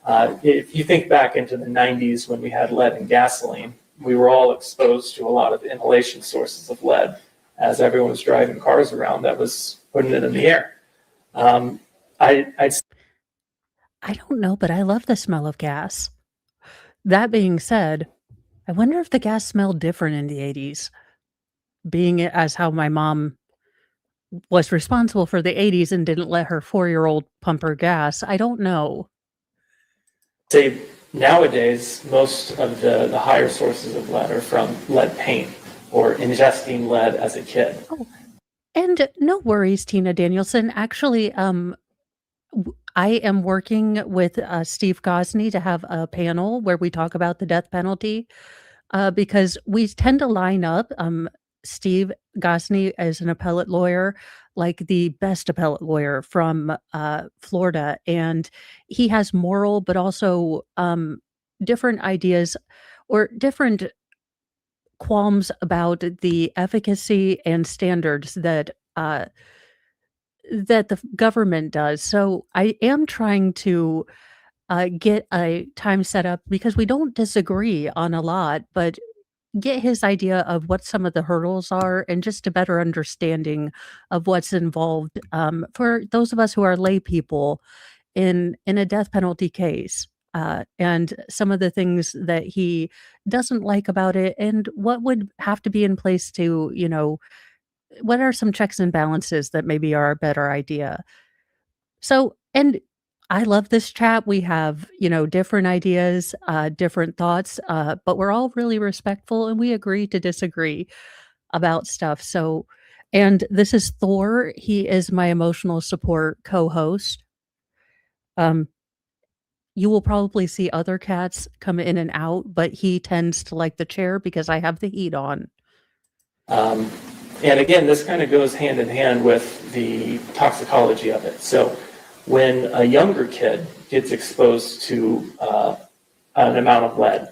If you think back into the 90s when we had lead in gasoline, we were all exposed to a lot of inhalation sources of lead as everyone was driving cars around that was putting it in the air. I don't know, but I love the smell of gas. That being said, I wonder if the gas smelled different in the 80s, being it as how my mom was responsible for the 80s and didn't let her 4-year-old pump her gas. I don't know. Say nowadays, most of the higher sources of lead are from lead paint or ingesting lead as a kid. Oh, and no worries, Tina Danielson. Actually, I am working with Steve Gosney to have a panel where we talk about the death penalty because we tend to line up. Steve Gosney is an appellate lawyer, like the best appellate lawyer from Florida, and he has moral but also different ideas or different qualms about the efficacy and standards that the government does. So I am trying to get a time set up because we don't disagree on a lot, but get his idea of what some of the hurdles are and just a better understanding of what's involved for those of us who are lay people in a death penalty case. And some of the things that he doesn't like about it, and what would have to be in place to, what are some checks and balances that maybe are a better idea. So, and I love this chat. We have, different ideas, different thoughts, but we're all really respectful and we agree to disagree about stuff. So, and this is Thor. He is my emotional support co-host. Um, you will probably see other cats come in and out, but he tends to like the chair because I have the heat on. And again, this kind of goes hand in hand with the toxicology of it. So when a younger kid gets exposed to an amount of lead,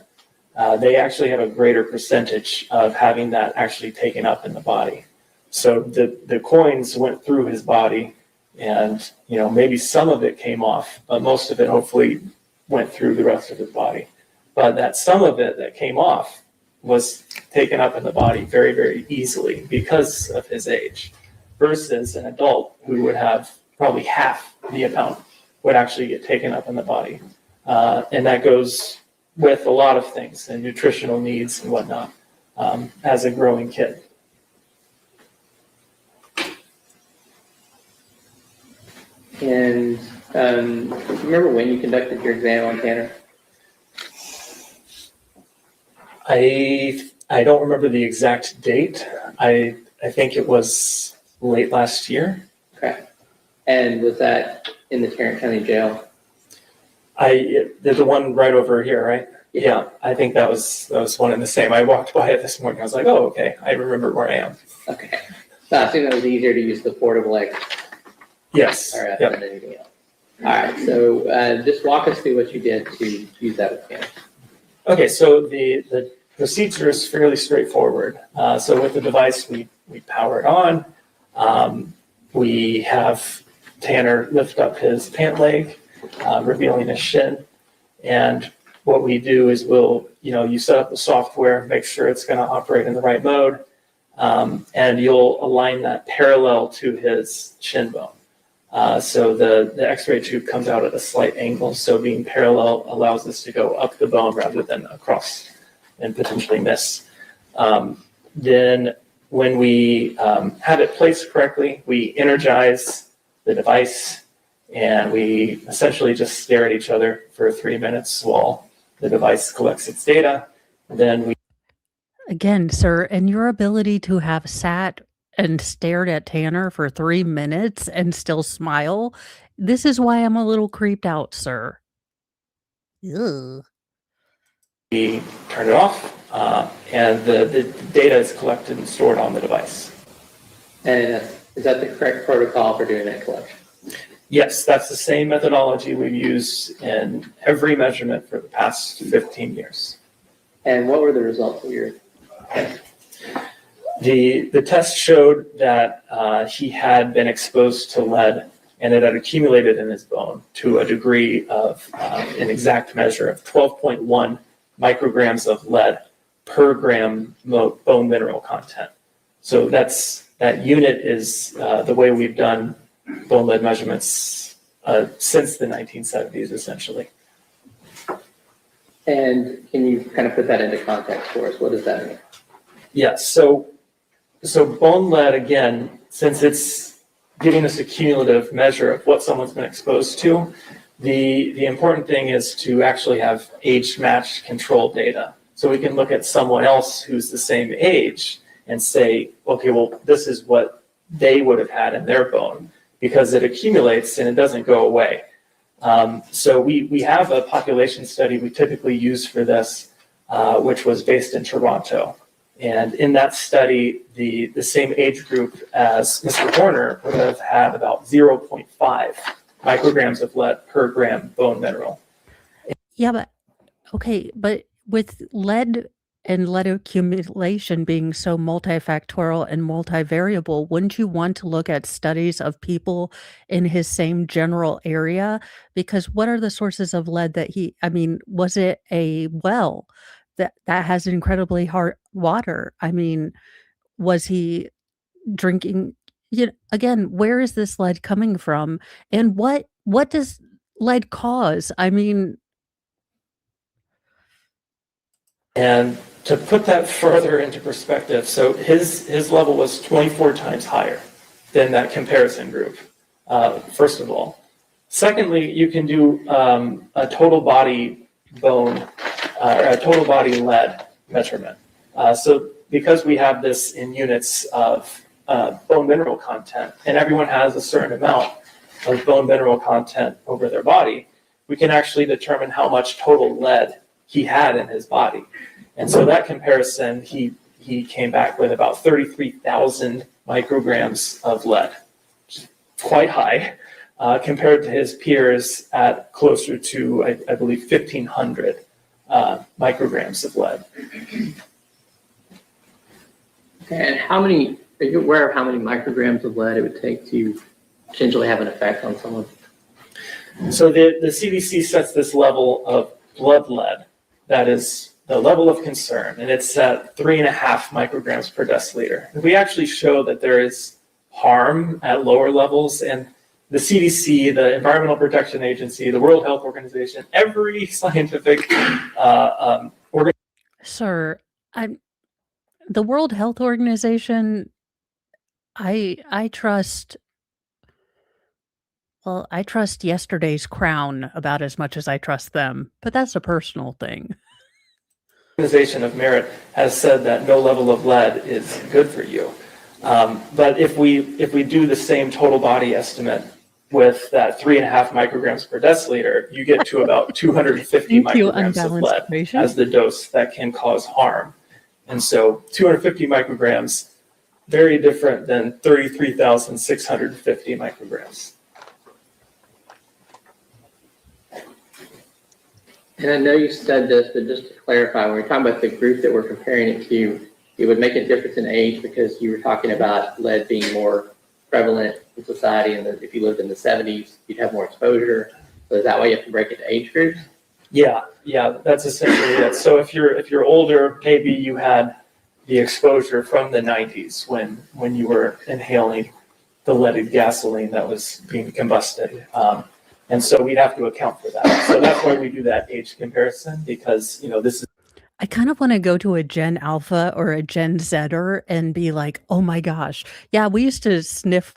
they actually have a greater percentage of having that actually taken up in the body. So the coins went through his body, and maybe some of it came off, but most of it hopefully went through the rest of his body. But that some of it that came off was taken up in the body very, very easily because of his age, versus an adult who would have probably half the amount would actually get taken up in the body. And that goes with a lot of things and nutritional needs and whatnot as a growing kid. And remember when you conducted your exam on Tanner? I don't remember the exact date. I think it was late last year. Okay. And was that in the Tarrant County Jail? The one right over here, right? Yeah, I think that was one and the same. I walked by it this morning. I was like, oh, okay, I remember where I am. Okay. So I assume it was easier to use the portable X. Yes. RF Yep. than anything else. All right. So just walk us through what you did to use that with Tanner. Okay, so the procedure is fairly straightforward. So with the device, we power it on. We have Tanner lift up his pant leg, revealing his shin. And what we do is you set up the software, make sure it's going to operate in the right mode, and you'll align that parallel to his shin bone. So the X-ray tube comes out at a slight angle, so being parallel allows us to go up the bone rather than across and potentially miss. Then when we have it placed correctly, we energize the device and we essentially just stare at each other for 3 minutes while the device collects its data. Then we Again, sir, and your ability to have sat and stared at Tanner for 3 minutes and still smile, this is why I'm a little creeped out, sir. Ugh. turn it off, and the data is collected and stored on the device. And is that the correct protocol for doing that collection? Yes, that's the same methodology we've used in every measurement for the past 15 years. And what were the results of your test? The test showed that he had been exposed to lead, and it had accumulated in his bone to a degree of an exact measure of 12.1 micrograms of lead per gram bone mineral content. So that unit is the way we've done bone lead measurements since the 1970s, essentially. And can you kind of put that into context for us? What does that mean? Yes, so bone lead, again, since it's giving us a cumulative measure of what someone's been exposed to, the important thing is to actually have age-matched control data. So we can look at someone else who's the same age and say, okay, well, this is what they would have had in their bone, because it accumulates and it doesn't go away. So we have a population study we typically use for this, which was based in Toronto. And in that study, the same age group as Mr. Horner would have had about 0.5 micrograms of lead per gram bone mineral. Yeah, but okay, but with lead and lead accumulation being so multifactorial and multivariable, wouldn't you want to look at studies of people in his same general area? Because what are the sources of lead that I mean, was it a well that has incredibly hard water? I mean, was he drinking, again, where is this lead coming from? And what does lead cause? I mean, And to put that further into perspective, so his level was 24 times higher than that comparison group, first of all. Secondly, you can do a total body bone, or a total body lead measurement. So because we have this in units of bone mineral content, and everyone has a certain amount of bone mineral content over their body, we can actually determine how much total lead he had in his body. And so that comparison, he came back with about 33,000 micrograms of lead, quite high, compared to his peers at closer to, I believe, 1,500 micrograms of lead. And are you aware of how many micrograms of lead it would take to potentially have an effect on someone? So the CDC sets this level of blood lead, that is the level of concern, and it's at 3.5 micrograms per deciliter. And we actually show that there is harm at lower levels, and the CDC, the Environmental Protection Agency, the World Health Organization, every scientific organization. sir, the World Health Organization, I trust, well, I trust yesterday's Crown about as much as I trust them, but that's a personal thing. Organization of merit has said that no level of lead is good for you. But if we do the same total body estimate with that 3.5 micrograms per deciliter, you get to about 250 micrograms of lead as the dose that can cause harm. And so 250 micrograms, very different than 33,650 micrograms. And I know you said this, but just to clarify, when we're talking about the group that we're comparing it to, it would make a difference in age because you were talking about lead being more prevalent in society, and that if you lived in the 70s, you'd have more exposure. So is that why you have to break it to age groups? Yeah, that's essentially it. So if you're older, maybe you had the exposure from the 90s when you were inhaling the leaded gasoline that was being combusted. And so we'd have to account for that. So that's why we do that age comparison, because this is. I kind of want to go to a Gen Alpha or a Gen Zer and be like, oh my gosh, yeah, we used to sniff,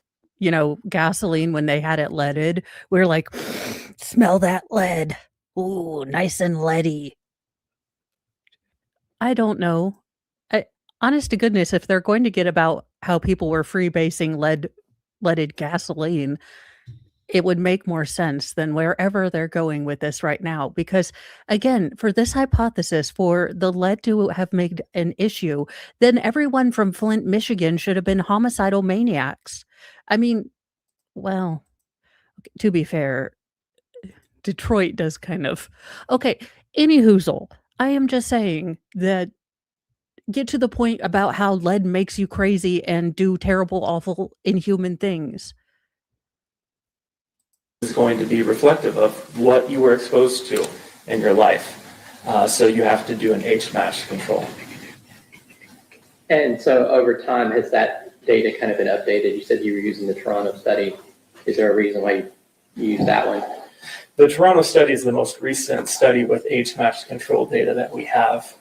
gasoline when they had it leaded. We were like, smell that lead. Ooh, nice and leady. I don't know. Honest to goodness, if they're going to get about how people were freebasing leaded gasoline, it would make more sense than wherever they're going with this right now. Because again, for this hypothesis, for the lead to have made an issue, then everyone from Flint, Michigan should have been homicidal maniacs. I mean, well, to be fair, Detroit does kind of. Okay, any hoozle. I am just saying that get to the point about how lead makes you crazy and do terrible, awful, inhuman things. Is going to be reflective of what you were exposed to in your life. So you have to do an age match control. And so over time, has that data kind of been updated? You said you were using the Toronto study. Is there a reason why you use that one? The Toronto study is the most recent study with age match control data that we have.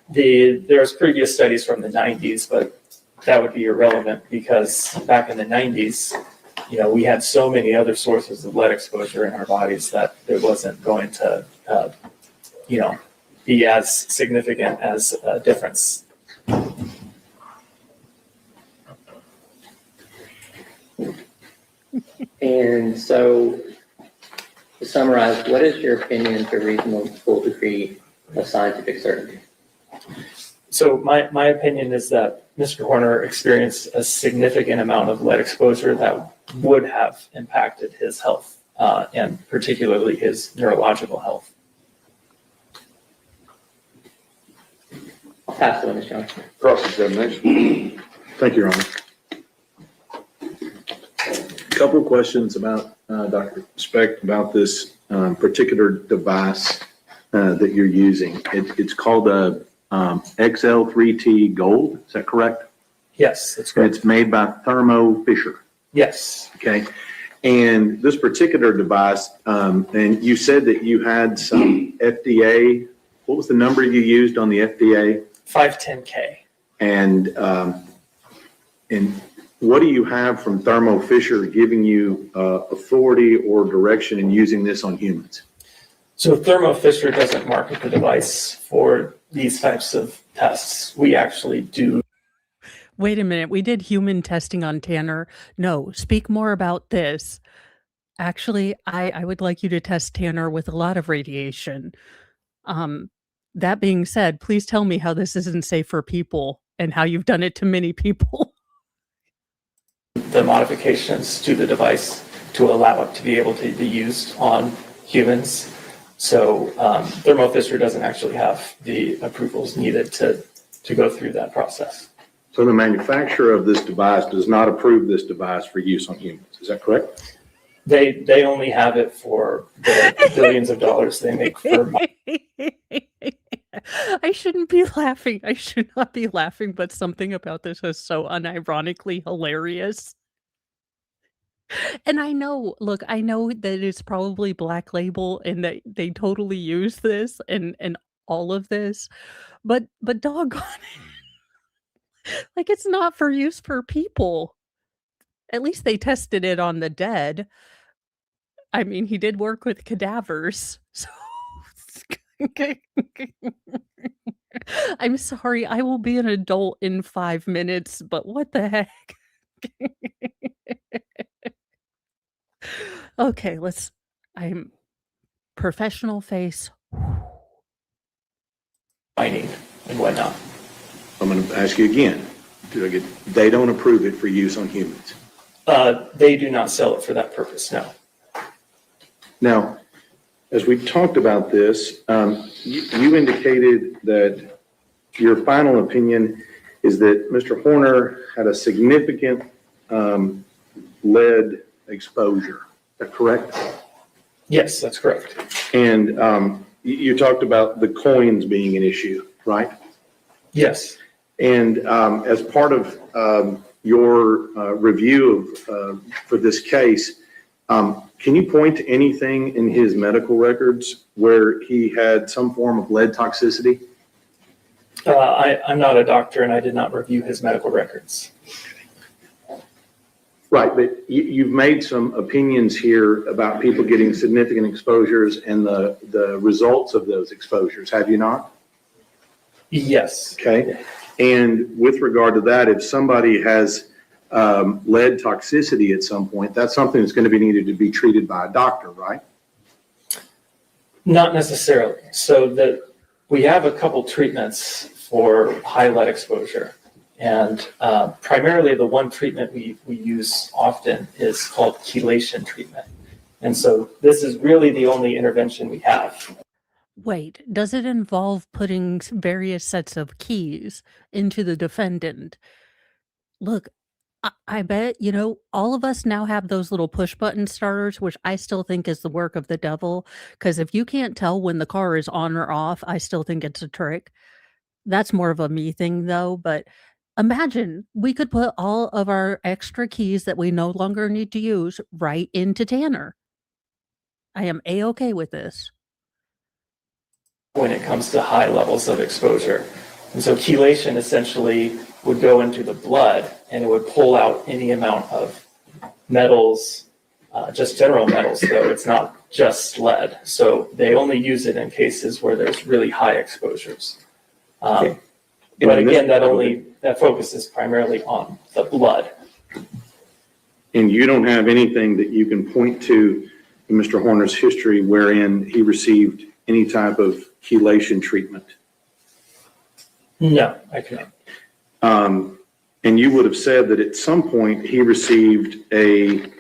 There's previous studies from the 90s, but that would be irrelevant because back in the 90s, we had so many other sources of lead exposure in our bodies that it wasn't going to, be as significant as a difference. And so, to summarize, what is your opinion to a reasonable degree of scientific certainty? So my opinion is that Mr. Horner experienced a significant amount of lead exposure that would have impacted his health, and particularly his neurological health. pass it on, Ms. Johnson. Cross-examination. Thank you, Your Honor. Couple of questions about, Dr. Speck, about this particular device that you're using. It's called a XL3T Gold, is that correct? Yes, that's And correct. it's made by Thermo Fisher, Yes. okay? And this particular device, and you said that you had some FDA, what was the number you used on the FDA? 510K. And what do you have from Thermo Fisher giving you authority or direction in using this on humans? So Thermo Fisher doesn't market the device for these types of tests. We actually do. Wait a minute. We did human testing on Tanner. No, speak more about this. Actually, I would like you to test Tanner with a lot of radiation. That being said, please tell me how this isn't safe for people and how you've done it to many people. The modifications to the device to allow it to be able to be used on humans. So Thermo Fisher doesn't actually have the approvals needed to go through that process. So the manufacturer of this device does not approve this device for use on humans, is that correct? They only have it for the billions of dollars they make for. I shouldn't be laughing. I should not be laughing, but something about this is so unironically hilarious. And I know, look, I know that it's probably Black Label and that they totally use this and all of this, but doggone it. Like, it's not for use for people. At least they tested it on the dead. I mean, he did work with cadavers, so I'm sorry, I will be an adult in 5 minutes, but what the heck? Okay, I'm professional face. Mining and whatnot. I'm going to ask you again. They don't approve it for use on humans. They do not sell it for that purpose, no. Now, as we talked about this, you indicated that your final opinion is that Mr. Horner had a significant lead exposure. Is that correct? Yes, that's correct. And you talked about the coins being an issue, right? Yes. And as part of your review for this case, can you point to anything in his medical records where he had some form of lead toxicity? I'm not a doctor and I did not review his medical records. Right, but you've made some opinions here about people getting significant exposures and the results of those exposures, have you not? Yes. Okay. And with regard to that, if somebody has lead toxicity at some point, that's something that's going to be needed to be treated by a doctor, right? Not necessarily. So we have a couple treatments for high lead exposure. And primarily the one treatment we use often is called chelation treatment. And so this is really the only intervention we have. Wait, does it involve putting various sets of keys into the defendant? Look, I bet, all of us now have those little push button starters, which I still think is the work of the devil. Because if you can't tell when the car is on or off, I still think it's a trick. That's more of a me thing, though. But imagine we could put all of our extra keys that we no longer need to use right into Tanner. I am A-okay with this. When it comes to high levels of exposure. And so chelation essentially would go into the blood and it would pull out any amount of metals, just general metals though, it's not just lead. So they only use it in cases where there's really high exposures. But again, that focuses primarily on the blood. And you don't have anything that you can point to in Mr. Horner's history wherein he received any type of chelation treatment? No, I cannot. And you would have said that at some point he received I'm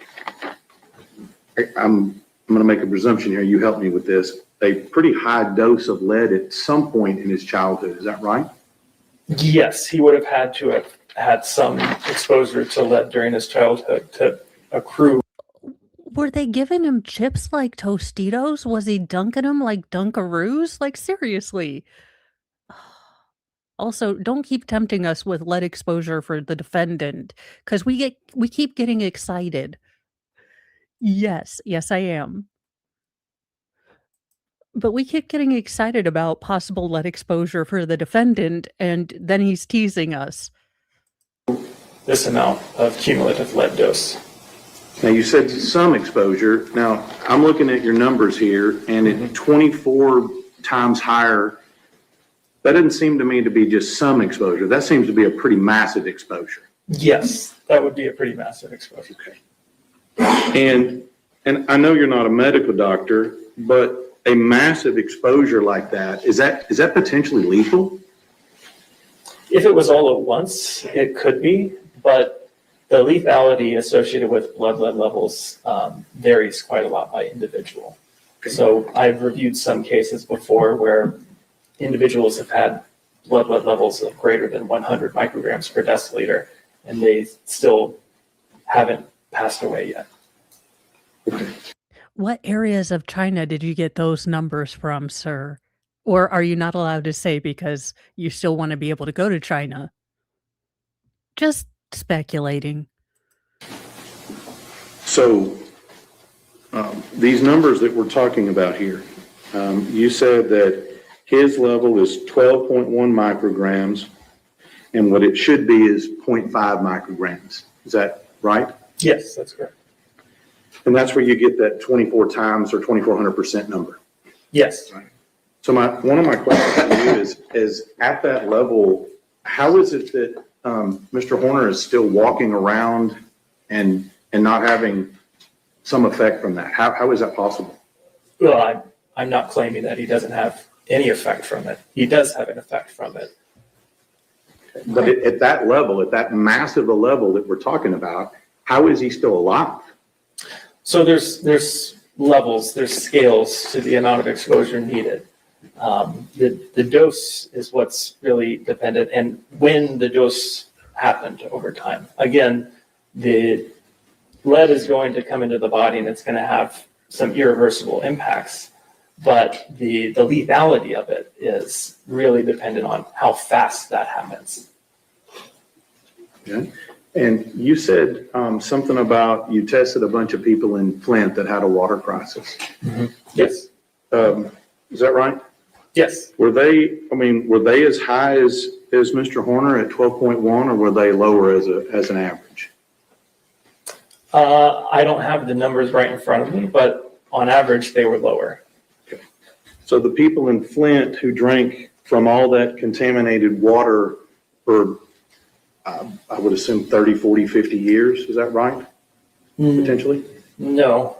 going to make a presumption here, you help me with this, a pretty high dose of lead at some point in his childhood, is that right? Yes, he would have had to have had some exposure to lead during his childhood to accrue. Were they giving him chips like Tostitos? Was he dunking them like Dunkaroos? Like, seriously. Also, don't keep tempting us with lead exposure for the defendant, because we keep getting excited. Yes, yes, I am. But we keep getting excited about possible lead exposure for the defendant, and then he's teasing us. This amount of cumulative lead dose. Now, you said some exposure. Now, I'm looking at your numbers here, and at 24 times higher, that doesn't seem to me to be just some exposure. That seems to be a pretty massive exposure. Yes, that would be a pretty massive exposure. And I know you're not a medical doctor, but a massive exposure like that, is that potentially lethal? If it was all at once, it could be, but the lethality associated with blood lead levels varies quite a lot by individual. So I've reviewed some cases before where individuals have had blood lead levels of greater than 100 micrograms per deciliter, and they still haven't passed away yet. What areas of China did you get those numbers from, sir? Or are you not allowed to say because you still want to be able to go to China? Just speculating. So these numbers that we're talking about here, you said that his level is 12.1 micrograms, and what it should be is 0.5 micrograms. Is that right? Yes, that's correct. And that's where you get that 24 times or 2,400% number. Yes. Right. So one of my questions to you is at that level, how is it that Mr. Horner is still walking around and not having some effect from that? How is that possible? Well, I'm not claiming that he doesn't have any effect from it. He does have an effect from it. But at that level, at that massive a level that we're talking about, how is he still alive? So there's levels, there's scales to the amount of exposure needed. The dose is what's really dependent, and when the dose happened over time. Again, the lead is going to come into the body and it's going to have some irreversible impacts, but the lethality of it is really dependent on how fast that happens. Okay. And you said something about you tested a bunch of people in Flint that had a water crisis. Mm-hmm. Yes. Is that right? Yes. Were they as high as Mr. Horner at 12.1, or were they lower as an average? I don't have the numbers right in front of me, but on average, they were lower. Okay. So the people in Flint who drank from all that contaminated water for, I would assume 30, 40, 50 years, is that right? Potentially? No,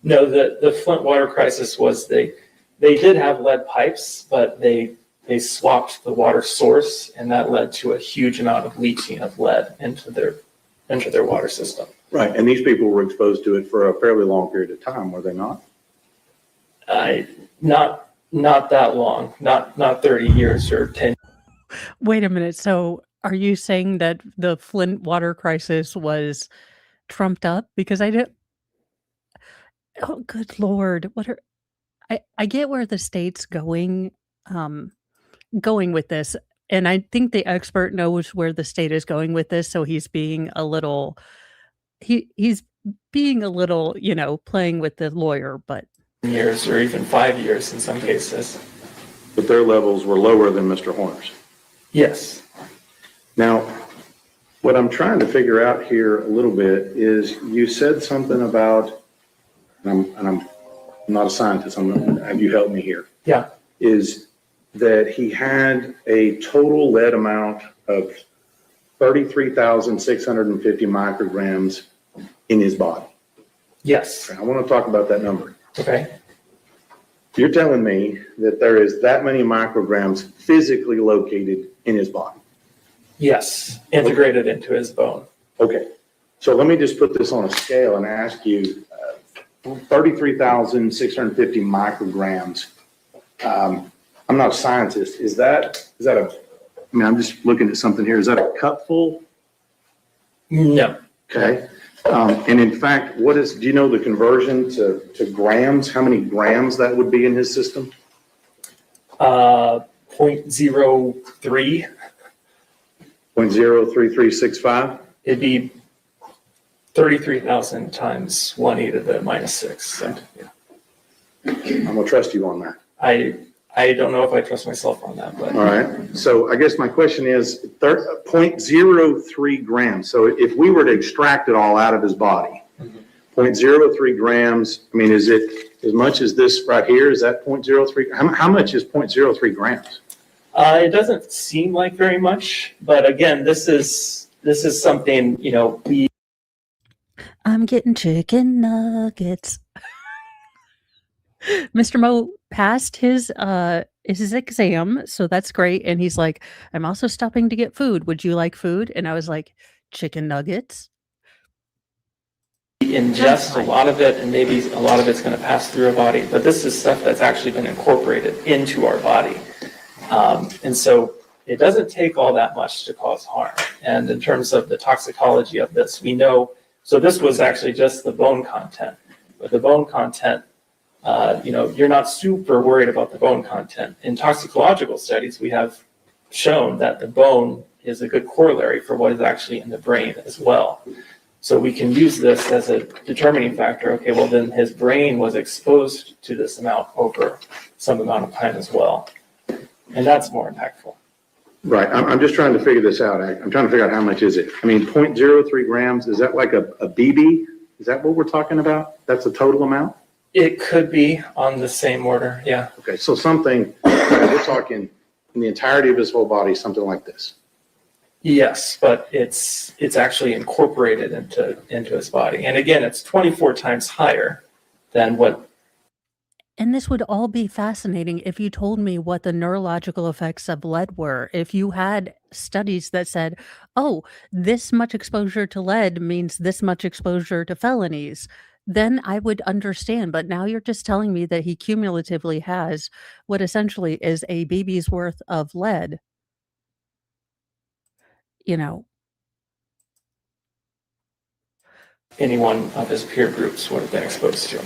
the Flint water crisis was they did have lead pipes, but they swapped the water source, and that led to a huge amount of leaching of lead into their water system. Right, and these people were exposed to it for a fairly long period of time, were they not? Not that long, not 30 years or 10. Wait a minute. So are you saying that the Flint water crisis was trumped up? Because I didn't. Oh, good Lord. I get where the state's going with this. And I think the expert knows where the state is going with this. So he's being a little, he's being a little, playing with the lawyer, but. Years or even 5 years in some cases. But their levels were lower than Mr. Horner's. Yes. Now, what I'm trying to figure out here a little bit is you said something about, and I'm not a scientist, I'm going to have you help me here. Yeah. Is that he had a total lead amount of 33,650 micrograms in his body. Yes. I want to talk about that number. Okay. You're telling me that there is that many micrograms physically located in his body? Yes, integrated into his bone. Okay, so let me just put this on a scale and ask you, 33,650 micrograms. I'm not a scientist. Is that a I mean, I'm just looking at something here. Is that a cupful? No. Okay. And in fact, do you know the conversion to grams? How many grams that would be in his system? 0.03. 0.03365? It'd be 33,000 times 1 to the minus 6. So, yeah. I'm gonna trust you on that. I don't know if I trust myself on that, but All right. So I guess my question is 0.03 grams. So if we were to extract it all out of his body, 0.03 grams, I mean, is it as much as this right here? Is that 0.03? How much is 0.03 grams? it doesn't seem like very much. But again, this is something, I'm getting chicken nuggets. Mr. Mo passed his exam, so that's great. And he's like, I'm also stopping to get food. Would you like food? And I was like, chicken nuggets. ingest a lot of it, and maybe a lot of it's going to pass through our body. But this is stuff that's actually been incorporated into our body. And so it doesn't take all that much to cause harm. And in terms of the toxicology of this, we know, so this was actually just the bone content. But the bone content, you're not super worried about the bone content. In toxicological studies, we have shown that the bone is a good corollary for what is actually in the brain as well. So we can use this as a determining factor. Okay, well then his brain was exposed to this amount over some amount of time as well. And that's more impactful. Right. I'm just trying to figure this out. I'm trying to figure out how much is it. I mean, 0.03 grams, is that like a BB? Is that what we're talking about? That's the total amount? It could be on the same order, yeah. Okay, so something, we're talking in the entirety of his whole body, something like this. Yes, but it's actually incorporated into his body. And again, it's 24 times higher than what. And this would all be fascinating if you told me what the neurological effects of lead were. If you had studies that said, oh, this much exposure to lead means this much exposure to felonies, then I would understand. But now you're just telling me that he cumulatively has what essentially is a baby's worth of lead. Any one of his peer groups would have been exposed to.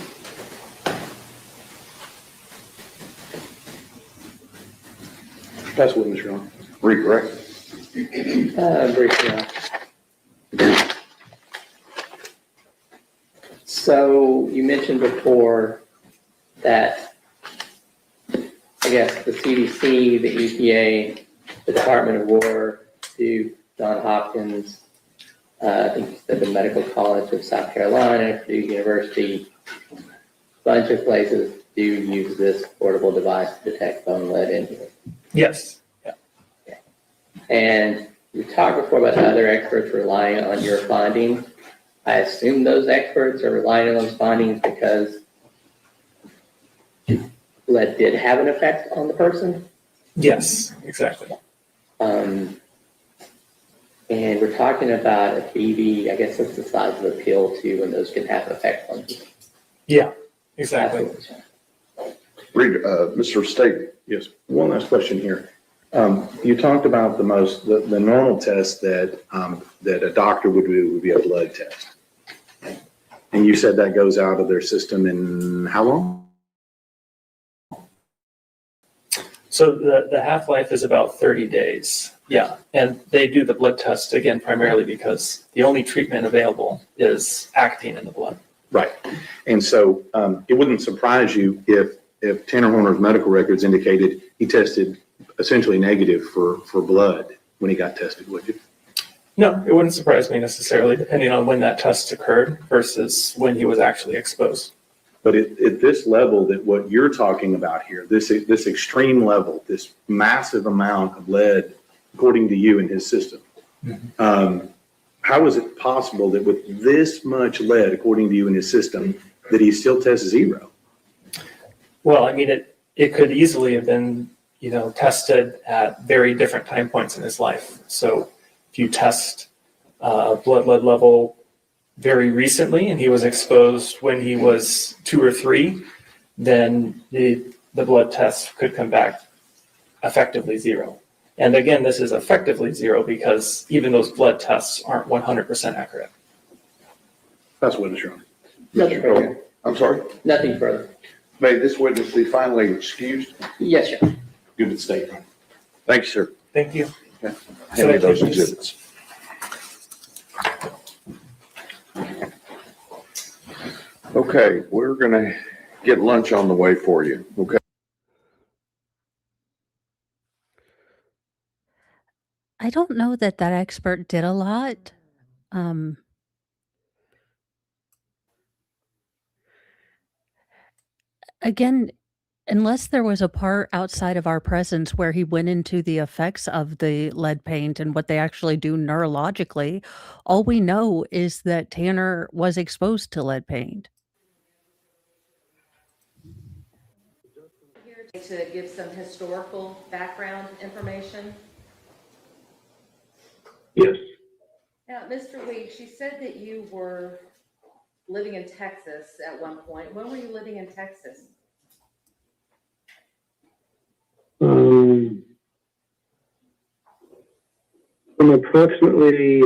That's what Mr. Ron. Recorrect. Briefly. So you mentioned before that, I guess, the CDC, the EPA, the Department of War, Duke, Johns Hopkins, I think you said the Medical College of South Carolina, Duke University, a bunch of places do use this portable device to detect bone lead in here. Yes. Yeah. Okay. And you talked before about other experts relying on your findings. I assume those experts are relying on those findings because lead did have an effect on the person. Yes, exactly. And we're talking about a BB, I guess that's the size of a pill too, and those can have effects on people. Yeah, exactly. Mr. State. Yes. One last question here. You talked about the normal test that a doctor would do would be a blood test. And you said that goes out of their system in how long? So the half-life is about 30 days. Yeah, and they do the blood test, again, primarily because the only treatment available is acting in the blood. Right. And so it wouldn't surprise you if Tanner Horner's medical records indicated he tested essentially negative for blood when he got tested, would you? No, it wouldn't surprise me necessarily, depending on when that test occurred versus when he was actually exposed. But at this level that what you're talking about here, this extreme level, this massive amount of lead, according to you, in his system, how is it possible that with this much lead, according to you, in his system, that he still tests zero? Well, I mean, it could easily have been, tested at very different time points in his life. So if you test blood lead level very recently and he was exposed when he was 2 or 3, then the blood test could come back effectively zero. And again, this is effectively zero because even those blood tests aren't 100% accurate. That's witness, Your Honor. Nothing further. I'm sorry. Nothing further. May this witness be finally excused? Yes, sir. Give it statement. Thank you, sir. Thank you. Hand me those exhibits. Okay, we're gonna get lunch on the way for you, okay? I don't know that that expert did a lot. Again, unless there was a part outside of our presence where he went into the effects of the lead paint and what they actually do neurologically, all we know is that Tanner was exposed to lead paint. Here to give some historical background information. Yes. Now, Mr. Weeks, you said that you were living in Texas at one point. When were you living in Texas? From approximately,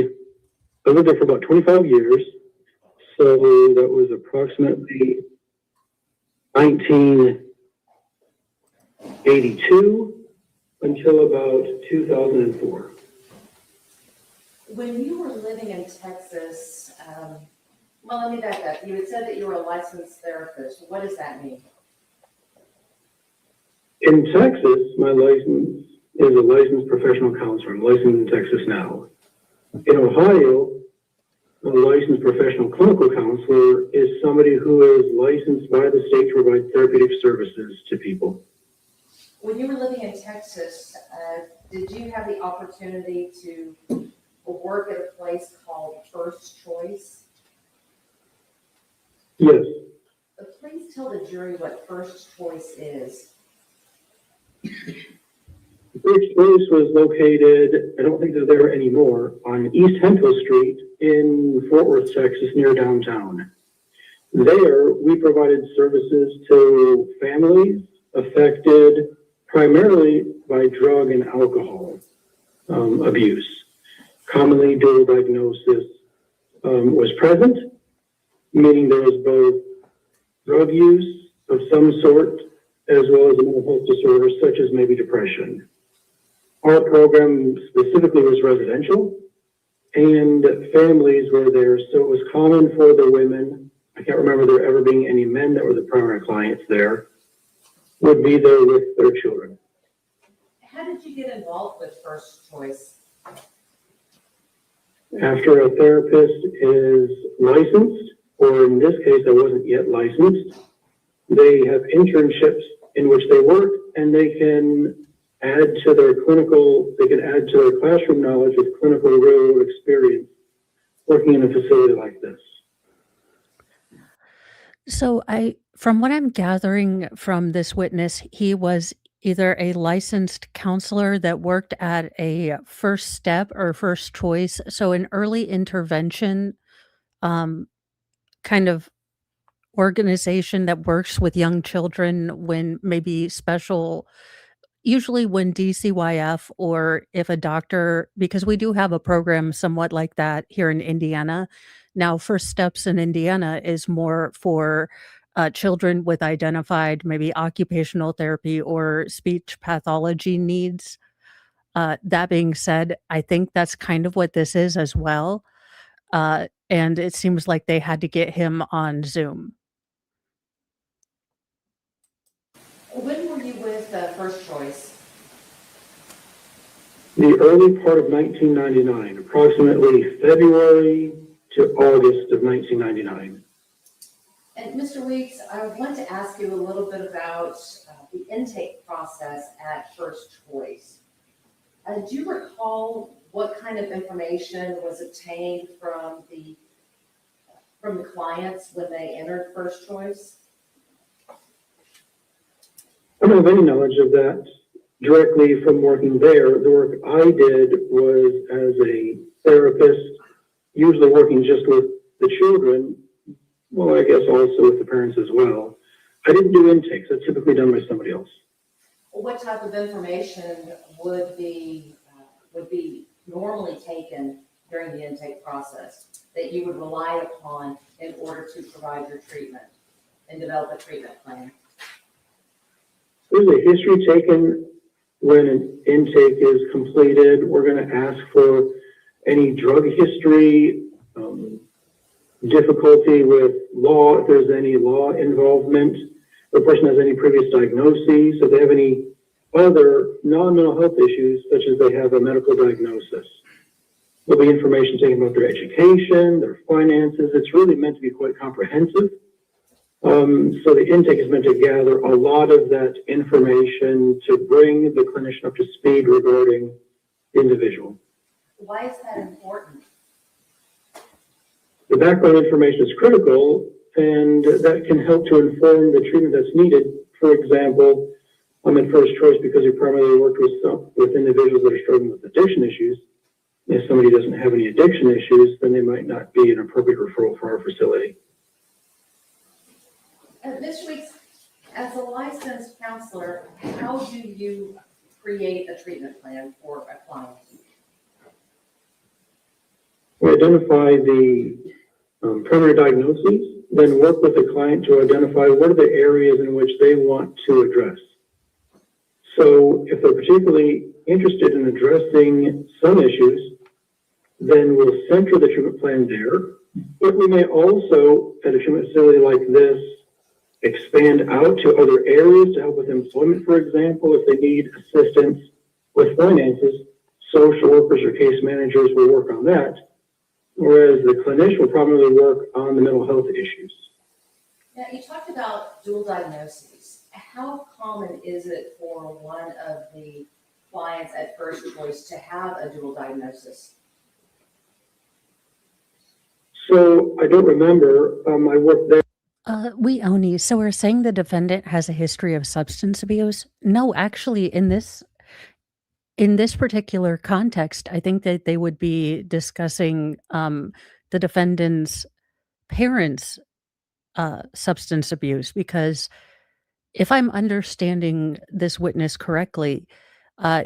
I lived there for about 25 years. So that was approximately 1982 until about 2004. When you were living in Texas, well, let me back up. You had said that you were a licensed therapist. What does that mean? In Texas, my license is a licensed professional counselor. I'm licensed in Texas now. In Ohio, a licensed professional clinical counselor is somebody who is licensed by the state to provide therapeutic services to people. When you were living in Texas, did you have the opportunity to work at a place called First Choice? Yes. Please tell the jury what First Choice is. First Choice was located, I don't think they're there anymore, on East Hemphill Street in Fort Worth, Texas, near downtown. There, we provided services to families affected primarily by drug and alcohol abuse. Commonly, dual diagnosis was present, meaning there was both drug use of some sort as well as a mental health disorder such as maybe depression. Our program specifically was residential and families were there, so it was common for the women, I can't remember there ever being any men that were the primary clients there, would be there with their children. How did you get involved with First Choice? After a therapist is licensed, or in this case, I wasn't yet licensed, they have internships in which they work and they can add to their classroom knowledge with clinical real world experience working in a facility like this. So from what I'm gathering from this witness, he was either a licensed counselor that worked at a First Step or First Choice, so an early intervention kind of organization that works with young children when maybe usually when DCYF or if a doctor, because we do have a program somewhat like that here in Indiana. Now, First Steps in Indiana is more for children with identified maybe occupational therapy or speech pathology needs. That being said, I think that's kind of what this is as well. And it seems like they had to get him on Zoom. When were you with First Choice? The early part of 1999, approximately February to August of 1999. And Mr. Weeks, I want to ask you a little bit about the intake process at First Choice. Do you recall what kind of information was obtained from the clients when they entered First Choice? I don't have any knowledge of that directly from working there. The work I did was as a therapist, usually working just with the children, well, I guess also with the parents as well. I didn't do intakes. That's typically done by somebody else. what type of information would be normally taken during the intake process that you would rely upon in order to provide your treatment and develop a treatment plan? There's a history taken when an intake is completed. We're going to ask for any drug history, difficulty with law, if there's any law involvement, if the person has any previous diagnoses, if they have any other non-mental health issues, such as they have a medical diagnosis. There'll be information taken about their education, their finances. It's really meant to be quite comprehensive. So the intake is meant to gather a lot of that information to bring the clinician up to speed regarding the individual. Why is that important? The background information is critical, and that can help to inform the treatment that's needed. For example, I'm in first choice because we primarily worked with individuals that are struggling with addiction issues. If somebody doesn't have any addiction issues, then they might not be an appropriate referral for our facility. Mr. Weeks, as a licensed counselor, how do you create a treatment plan for a client? We identify the primary diagnoses, then work with the client to identify what are the areas in which they want to address. So if they're particularly interested in addressing some issues, then we'll center the treatment plan there. But we may also, at a treatment facility like this, expand out to other areas to help with employment, for example, if they need assistance with finances. Social workers or case managers will work on that, whereas the clinician will primarily work on the mental health issues. Now, you talked about dual diagnoses. How common is it for one of the clients at First Choice to have a dual diagnosis? So I don't remember. I worked there. So we're saying the defendant has a history of substance abuse? No, actually, in this particular context, I think that they would be discussing the defendant's parents' substance abuse, because if I'm understanding this witness correctly,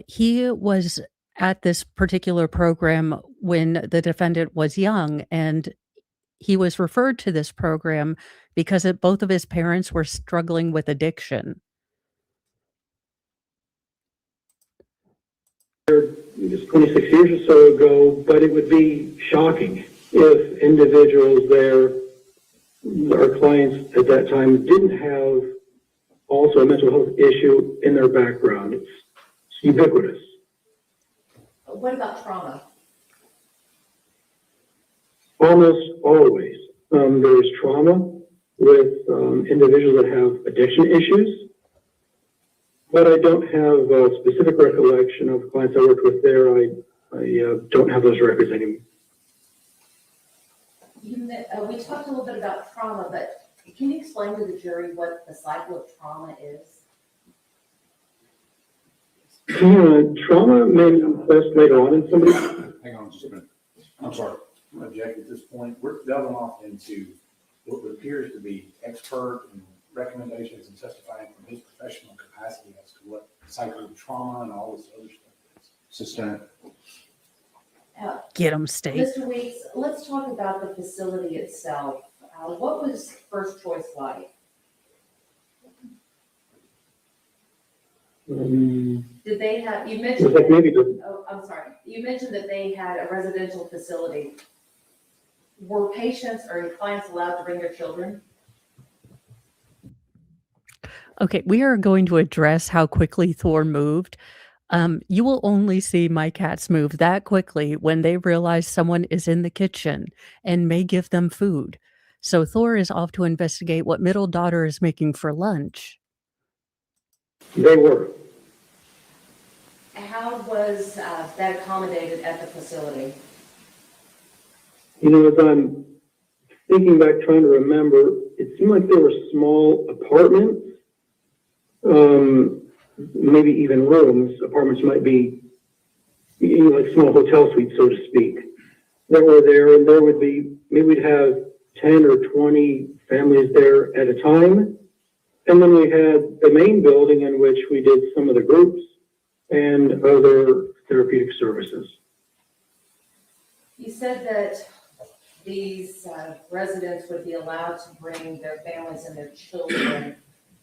he was at this particular program when the defendant was young, and he was referred to this program because both of his parents were struggling with addiction. Just 26 years or so ago, but it would be shocking if individuals there, our clients at that time, didn't have also a mental health issue in their background. It's ubiquitous. What about trauma? Almost always. There's trauma with individuals that have addiction issues, but I don't have a specific recollection of clients I worked with there. I don't have those records anymore. We talked a little bit about trauma, but can you explain to the jury what the cycle of trauma is? Trauma may manifest later on in somebody. Hang on just a minute. I'm sorry. I'm going to object at this point. We're delving off into what appears to be expert and recommendations and testifying from his professional capacity as to what cycle of trauma and all this other stuff is. Sustain. Get him, State. Mr. Weeks, let's talk about the facility itself. What was First Choice like? Did they have, you mentioned, like maybe I'm sorry. You mentioned that they had a residential facility. Were patients or clients allowed to bring their children? Okay, we are going to address how quickly Thor moved. You will only see my cats move that quickly when they realize someone is in the kitchen and may give them food. So Thor is off to investigate what middle daughter is making for lunch. They were. How was that accommodated at the facility? You know, as I'm thinking back, trying to remember, it seemed like there were small apartments, maybe even rooms. Apartments might be, you know, like small hotel suites, so to speak, that were there. And there would be, maybe we'd have 10 or 20 families there at a time. And then we had the main building in which we did some of the groups and other therapeutic services. You said that these residents would be allowed to bring their families and their children.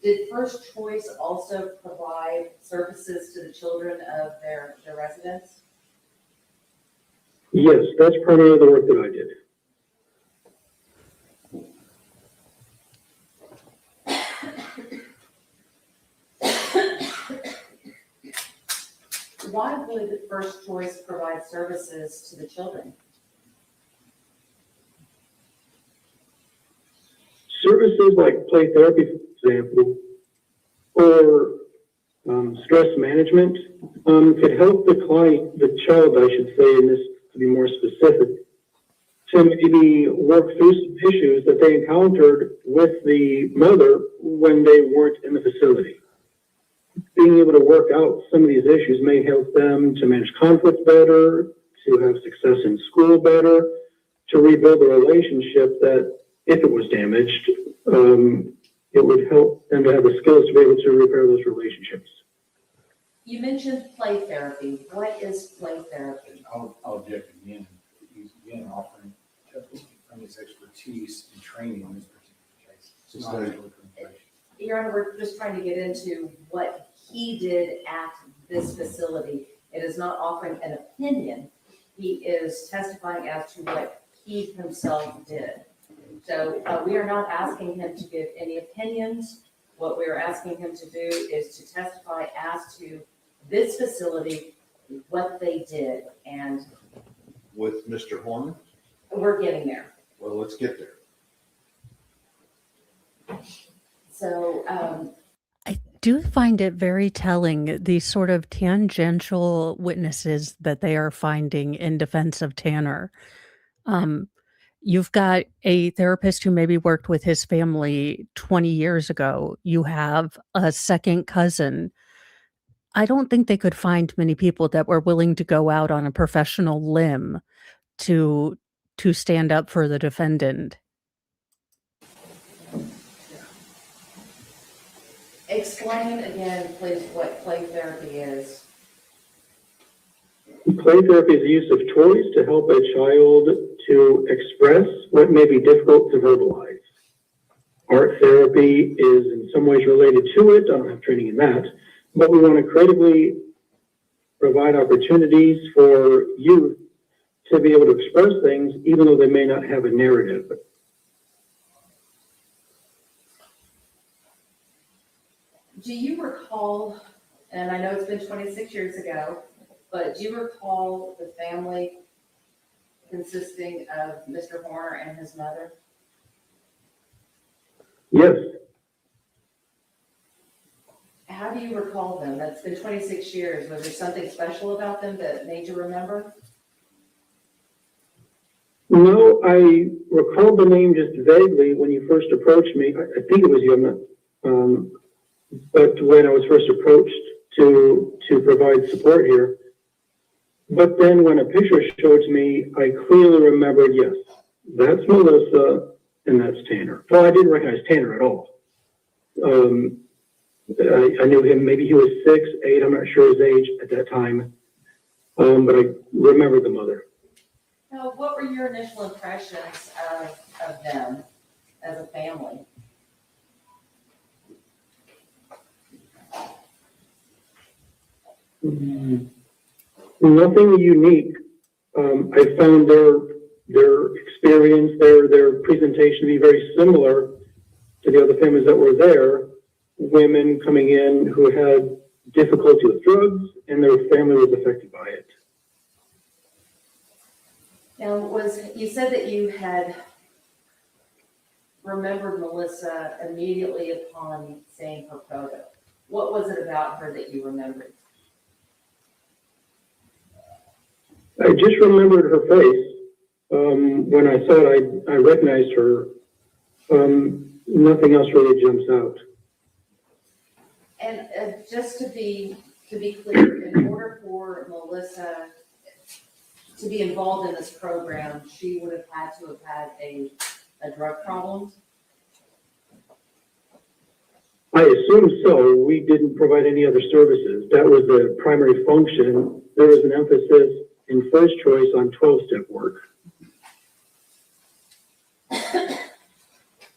Did First Choice also provide services to the children of their residents? Yes, that's primarily the work that I did. Why would First Choice provide services to the children? Services like play therapy, for example, or stress management could help the client, the child, I should say, in this to be more specific, to maybe work through some issues that they encountered with the mother when they weren't in the facility. Being able to work out some of these issues may help them to manage conflict better, to have success in school better, to rebuild a relationship that, if it was damaged, it would help them to have the skills to be able to repair those relationships. You mentioned play therapy. What is play therapy? I'll object again. He's again offering from his expertise and training in this particular case. It's not actual information. Your Honor, we're just trying to get into what he did at this facility. It is not offering an opinion. He is testifying as to what he himself did. So we are not asking him to give any opinions. What we are asking him to do is to testify as to this facility, what they did, and With Mr. Horner? we're getting there. Well, let's get there. So I do find it very telling, these sort of tangential witnesses that they are finding in defense of Tanner. You've got a therapist who maybe worked with his family 20 years ago. You have a second cousin. I don't think they could find many people that were willing to go out on a professional limb to stand up for the defendant. explain again, please, what play therapy is. Play therapy is the use of toys to help a child to express what may be difficult to verbalize. Art therapy is in some ways related to it. I don't have training in that, but we want to creatively provide opportunities for youth to be able to express things even though they may not have a narrative. Do you recall, and I know it's been 26 years ago, but do you recall the family consisting of Mr. Horner and his mother? Yes. How do you recall them? That's been 26 years. Was there something special about them that made you remember? No, I recall the name just vaguely when you first approached me. I think it was you, but when I was first approached to provide support here. But then when a picture showed to me, I clearly remembered, yes, that's Melissa and that's Tanner. Well, I didn't recognize Tanner at all. I knew him, maybe he was 6, 8, I'm not sure his age at that time. But I remember the mother. Now, what were your initial impressions of them as a family? Nothing unique. I found their experience, their presentation to be very similar to the other families that were there. Women coming in who had difficulty with drugs, and their family was affected by it. Now, you said that you had remembered Melissa immediately upon seeing her photo. What was it about her that you remembered? I just remembered her face. When I saw it, I recognized her. Nothing else really jumps out. And just to be clear, in order for Melissa to be involved in this program, she would have had a drug problem? I assume so. We didn't provide any other services. That was the primary function. There was an emphasis in first choice on 12-step work.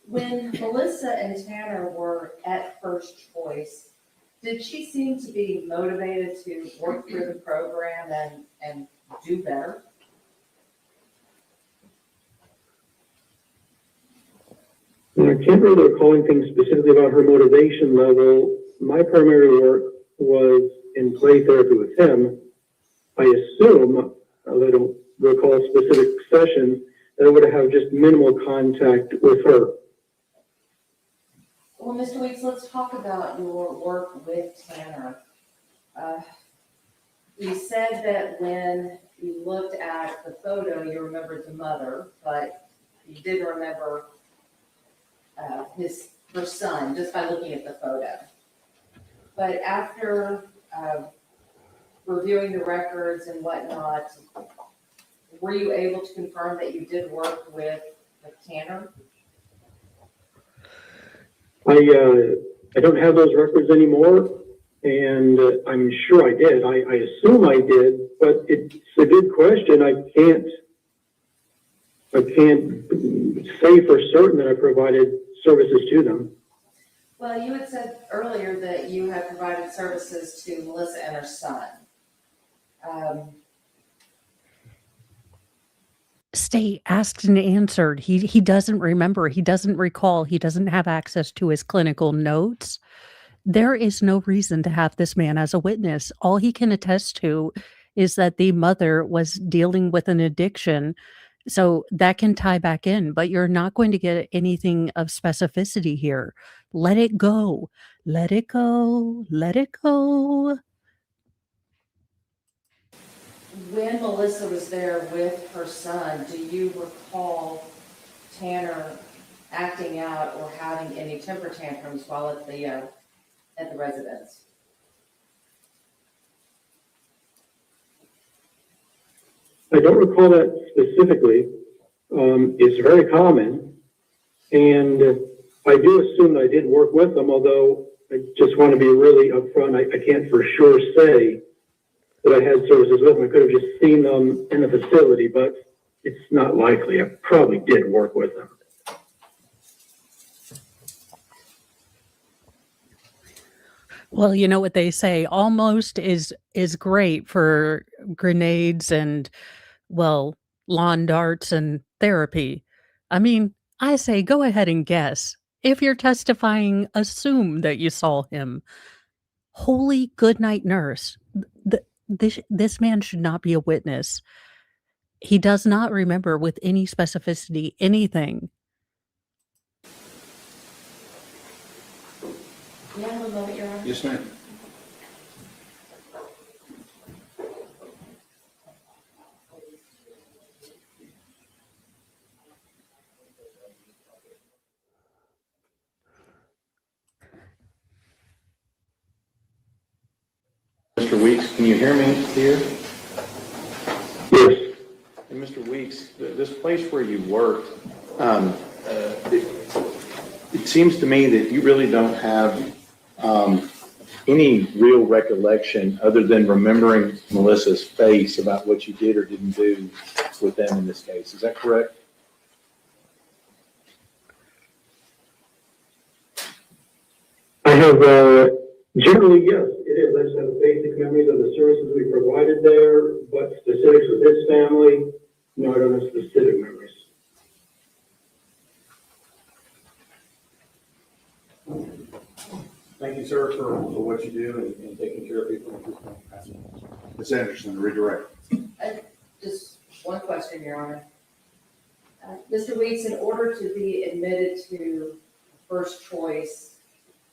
When Melissa and Tanner were at First Choice, did she seem to be motivated to work through the program and do better? I can't really recall anything specifically about her motivation level. My primary work was in play therapy with him. I assume, although I don't recall specific sessions, that I would have just minimal contact with her. Well, Mr. Weeks, let's talk about your work with Tanner. You said that when you looked at the photo, you remembered the mother, but you didn't remember her son, just by looking at the photo. But after reviewing the records and whatnot, were you able to confirm that you did work with Tanner? I don't have those records anymore, and I'm sure I did. I assume I did, but it's a good question. I can't say for certain that I provided services to them. Well, you had said earlier that you had provided services to Melissa and her son. Stay asked and answered. He doesn't remember. He doesn't recall. He doesn't have access to his clinical notes. There is no reason to have this man as a witness. All he can attest to is that the mother was dealing with an addiction. So that can tie back in, but you're not going to get anything of specificity here. Let it go. Let it go. Let it go. When Melissa was there with her son, do you recall Tanner acting out or having any temper tantrums while at the residence? I don't recall that specifically. It's very common, and I do assume that I did work with them, although I just want to be really upfront. I can't for sure say that I had services with them. I could have just seen them in the facility, but it's not likely. I probably did work with them. Well, you know what they say, almost is great for grenades and, well, lawn darts and therapy. I mean, I say go ahead and guess. If you're testifying, assume that you saw him. Holy goodnight nurse. This man should not be a witness. He does not remember with any specificity anything. Yeah, one moment, Your Honor. Yes, ma'am. Mr. Weeks, can you hear me here? Yes. And Mr. Weeks, this place where you worked, it seems to me that you really don't have any real recollection other than remembering Melissa's face about what you did or didn't do with them in this case. Is that correct? I have, generally, yes, it is. I just have basic memories of the services we provided there, but specifics with this family, no, I don't have specific memories. Thank you, sir, for what you do and taking care of people in this capacity. Ms. Anderson, redirect. Just one question, Your Honor. Mr. Weeks, in order to be admitted to First Choice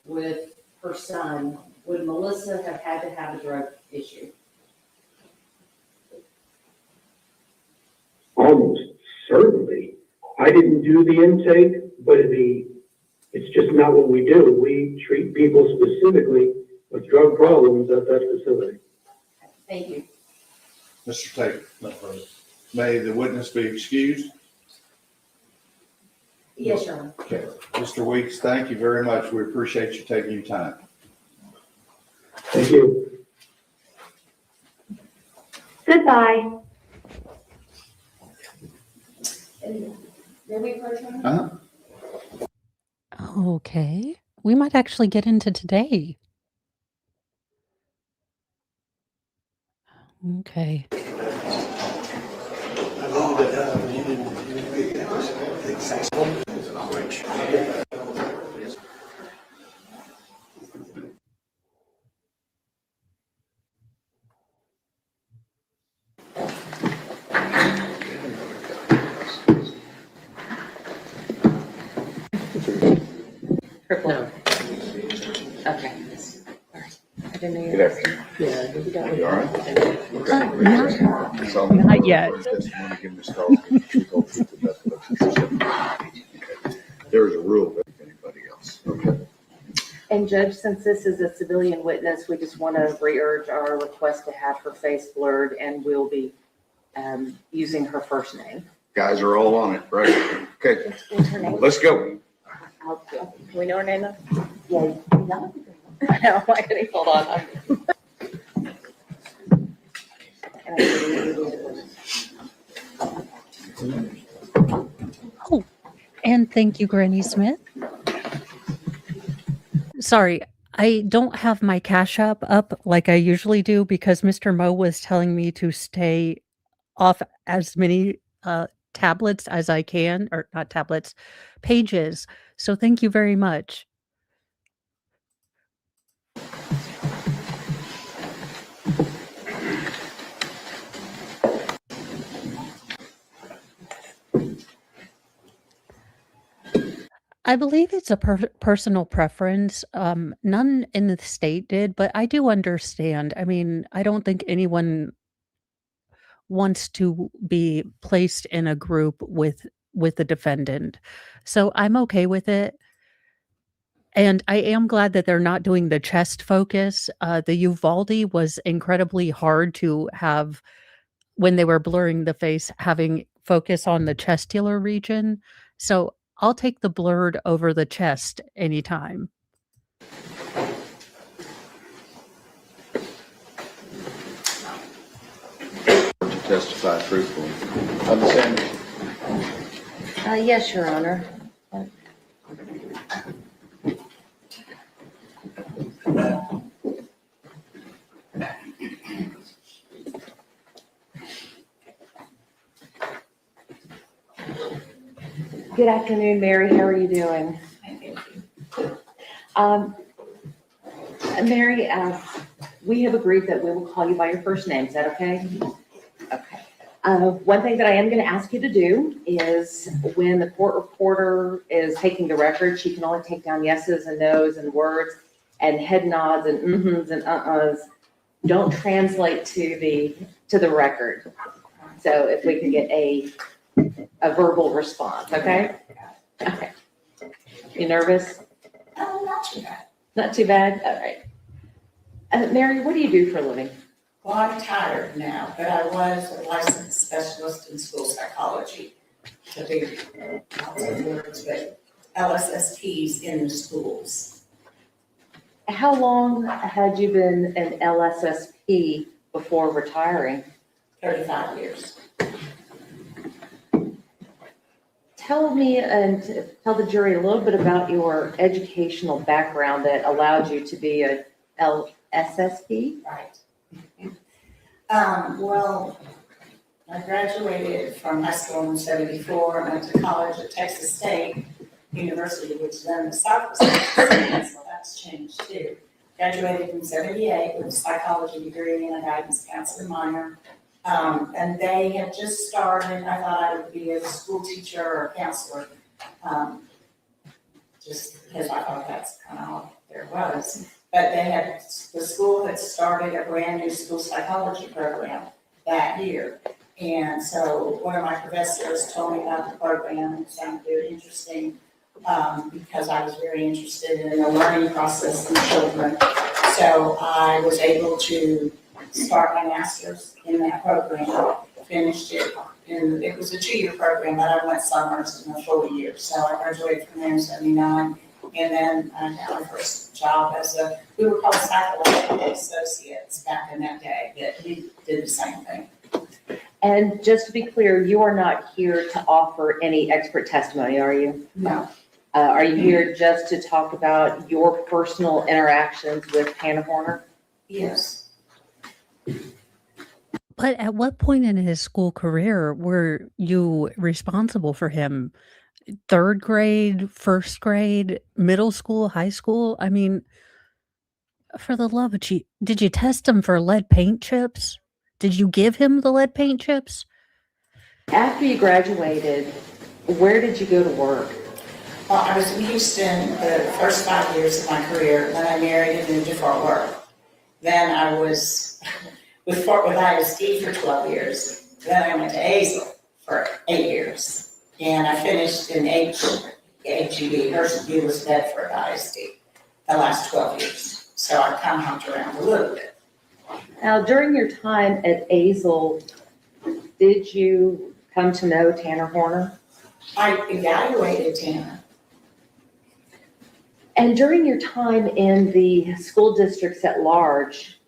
with her son, would Melissa have had to have a drug issue? Almost certainly. I didn't do the intake, but it's just not what we do. We treat people specifically with drug problems at that facility. Thank you. Mr. Taylor, no further. May the witness be excused? Yes, Your Honor. Okay. Mr. Weeks, thank you very much. We appreciate you taking your time. Thank you. Goodbye. Uh-huh. Okay. We might actually get into today. Okay. No. Okay. I didn't know you Good were. afternoon. Yeah. You all right? Not yet. There is a rule that anybody else. Okay. And Judge, since this is a civilian witness, we just want to re-urge our request to have her face blurred, and we'll be using her first name. Guys are all on it, right? Okay, What's her name? let's go. Can we know her name now? Yeah. No. I know, I couldn't, hold on. Oh, and thank you, Granny Smith. Sorry, I don't have my Cash App up like I usually do because Mr. Mo was telling me to stay off as many tablets as I can, or not tablets, pages. So thank you very much. I believe it's a personal preference. None in the state did, but I do understand. I mean, I don't think anyone wants to be placed in a group with the defendant. So I'm okay with it. And I am glad that they're not doing the chest focus. The Uvalde was incredibly hard to have when they were blurring the face, having focus on the chesticular region. So I'll take the blurred over the chest anytime. To testify truthfully. Understand? Yes, Your Honor. Good afternoon, Mary. How are you doing? Mary, we have agreed that we will call you by your first name. Is that okay? Okay. One thing that I am going to ask you to do is when the court reporter is taking the record, she can only take down yeses and nos and words and head nods and mm-hms and uh-uhs. Don't translate to the record. So if we can get a verbal response, okay? Okay. You nervous? Not too bad. Not too bad? All right. Mary, what do you do for a living? Well, I'm tired now, but I was a licensed specialist in school psychology. To be lots of words, but LSSPs in the schools. How long had you been an LSSP before retiring? 35 years. Tell me and tell the jury a little bit about your educational background that allowed you to be a LSSP. Right. Well, I graduated from high school in 74, went to college at Texas State University, which then the South was Texas, so that's changed too. Graduated in 78 with a psychology degree and a guidance counselor minor. And they had just started, I thought I would be a school teacher or a counselor, just because I thought that's kind of all there was. But the school had started a brand new school psychology program that year. And so one of my professors told me about the program. It sounded very interesting because I was very interested in the learning process in children. So I was able to start my master's in that program finished it, and it was a 2-year program, but I went summers in a full year. So I graduated from there in 79, and then I got my first job we were called psychological associates back in that day, but we did the same thing. And just to be clear, you are not here to offer any expert testimony, are you? No, Are you here just to talk about your personal interactions with Hannah Horner? yes. But at what point in his school career were you responsible for him? 3rd grade, 1st grade, middle school, high school? I mean, for the love of did you test him for lead paint chips? Did you give him the lead paint chips? After you graduated, where did you go to work? Well, I was in Houston the first 5 years of my career. Then I married and moved to Fort Worth. Then I was with ISD for 12 years. Then I went to Azle for 8 years. And I finished in HEB, Hershey was Bedford ISD, the last 12 years. So I kind of hopped around a little bit. Now, during your time at Azle, did you come to know Tanner Horner? I evaluated Tanner. And during your time in the school districts at large,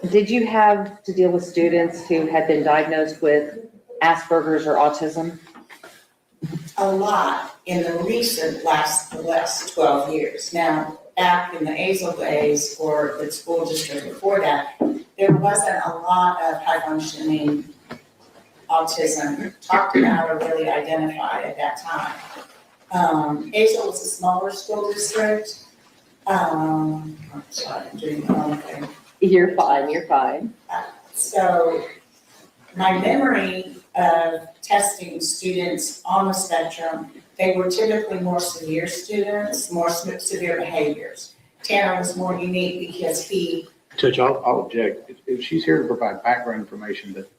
did you have to deal with students who had been diagnosed with Asperger's or autism? A lot in the last 12 years. Now, back in the Azle days or the school district before that, there wasn't a lot of high functioning autism talked about or really identified at that time. Azle was a smaller school district. I'm sorry, I'm doing the wrong thing. You're fine. So my memory of testing students on the spectrum, they were typically more severe students, more severe behaviors. Tanner was more unique because Judge, I'll object. If she's here to provide background information, that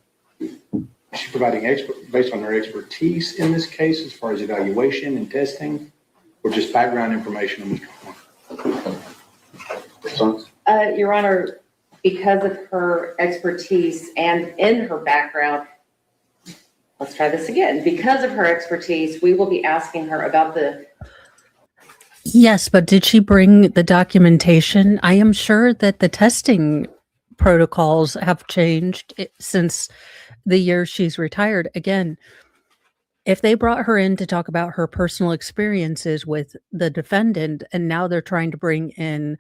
she's providing based on her expertise in this case, as far as evaluation and testing, or just background information on Mr. Horner? Your Honor, because of her expertise and in her background, let's try this again. Because of her expertise, we will be asking her about the. Yes, but did she bring the documentation? I am sure that the testing protocols have changed since the year she's retired. Again, if they brought her in to talk about her personal experiences with the defendant, and now they're trying to bring in,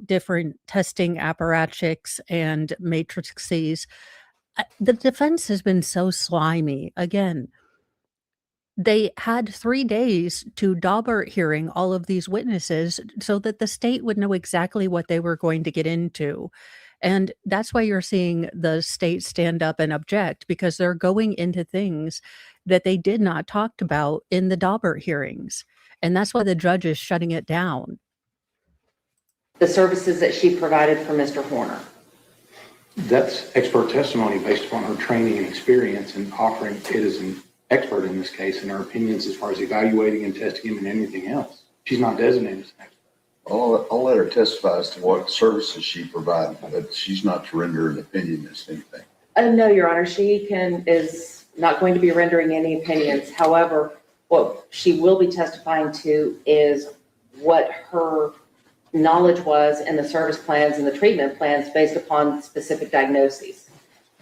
different testing apparatchiks and matrices, the defense has been so slimy. Again, they had 3 days to Daubert hearing all of these witnesses so that the state would know exactly what they were going to get into. And that's why you're seeing the state stand up and object, because they're going into things that they did not talk about in the Daubert hearings. And that's why the judge is shutting it down. The services that she provided for Mr. Horner. That's expert testimony based upon her training and experience and offering it as an expert in this case and her opinions as far as evaluating and testing him and anything else. She's not designated as an expert. I'll let her testify as to what services she provided, but she's not to render an opinion as to anything. No, Your Honor, she is not going to be rendering any opinions. However, what she will be testifying to is what her knowledge was in the service plans and the treatment plans based upon specific diagnoses.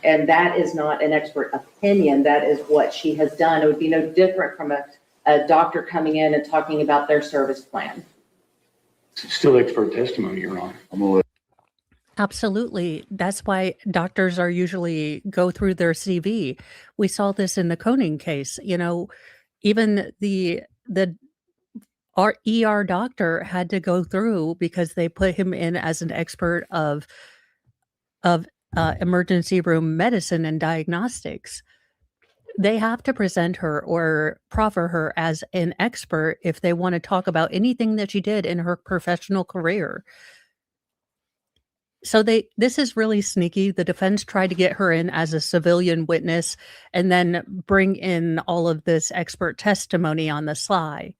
And that is not an expert opinion. That is what she has done. It would be no different from a doctor coming in and talking about their service plan. It's still expert testimony, Your Honor. I'm gonna let Absolutely. That's why doctors are usually go through their CV. We saw this in the Koenig case. Even our ER doctor had to go through because they put him in as an expert of emergency room medicine and diagnostics. They have to present her or proffer her as an expert if they want to talk about anything that she did in her professional career. So this is really sneaky. The defense tried to get her in as a civilian witness and then bring in all of this expert testimony on the sly.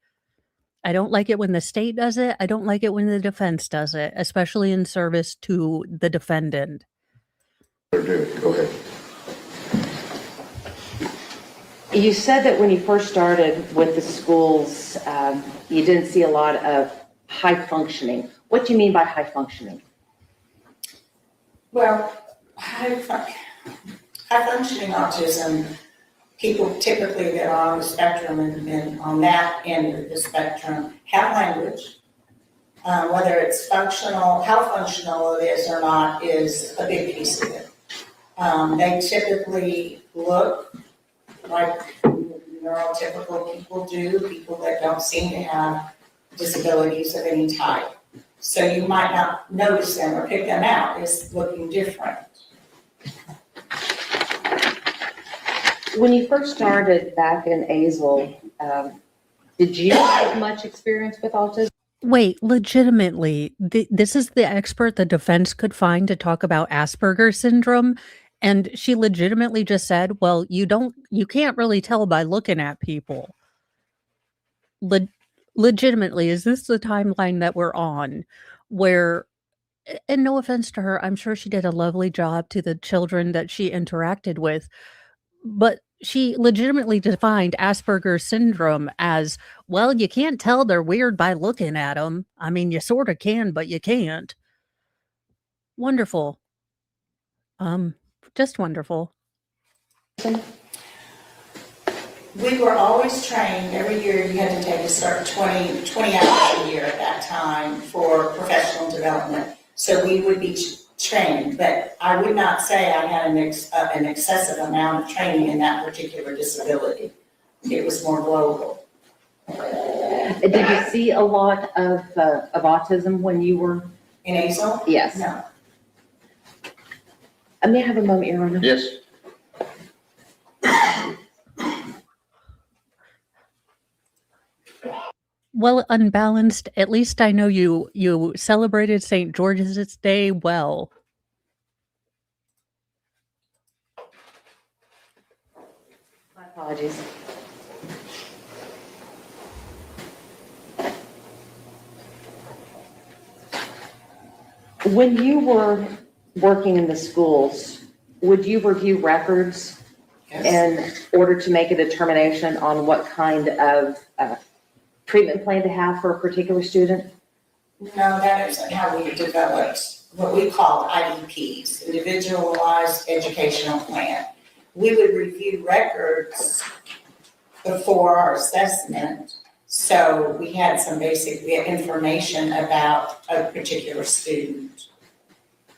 I don't like it when the state does it. I don't like it when the defense does it, especially in service to the defendant. her do it. Go ahead. You said that when you first started with the schools, you didn't see a lot of high functioning. What do you mean by high functioning? Well, high-functioning autism, people typically that are on the spectrum and on that end of the spectrum have language. Whether it's functional, how functional it is or not is a big piece of it. They typically look like neurotypical people do, people that don't seem to have disabilities of any type. So you might not notice them or pick them out as looking different. When you first started back in Azle, did you have much experience with autism? Wait, legitimately, this is the expert the defense could find to talk about Asperger's syndrome, and she legitimately just said, "Well, you can't really tell by looking at people." Legitimately, is this the timeline that we're on where, and no offense to her, I'm sure she did a lovely job to the children that she interacted with, but she legitimately defined Asperger's syndrome as, well, you can't tell they're weird by looking at them. I mean, you sort of can, but you can't. Wonderful. Just wonderful. We were always trained, every year you had to take a certain 20 hours a year at that time for professional development. So we would be trained, but I would not say I had an excessive amount of training in that particular disability. It was more global. Did you see a lot of autism when you were? In Azle? Yes. No. May I have a moment, Your Honor? Yes. Well, unbalanced. At least I know you celebrated St. George's Day well. My apologies. When you were working in the schools, would you review records in order to make a determination on what kind of treatment plan to have for a particular student? No, that isn't how we developed what we call IEPs, Individualized Educational Plan. We would review records before our assessment, so we had some basic information about a particular student.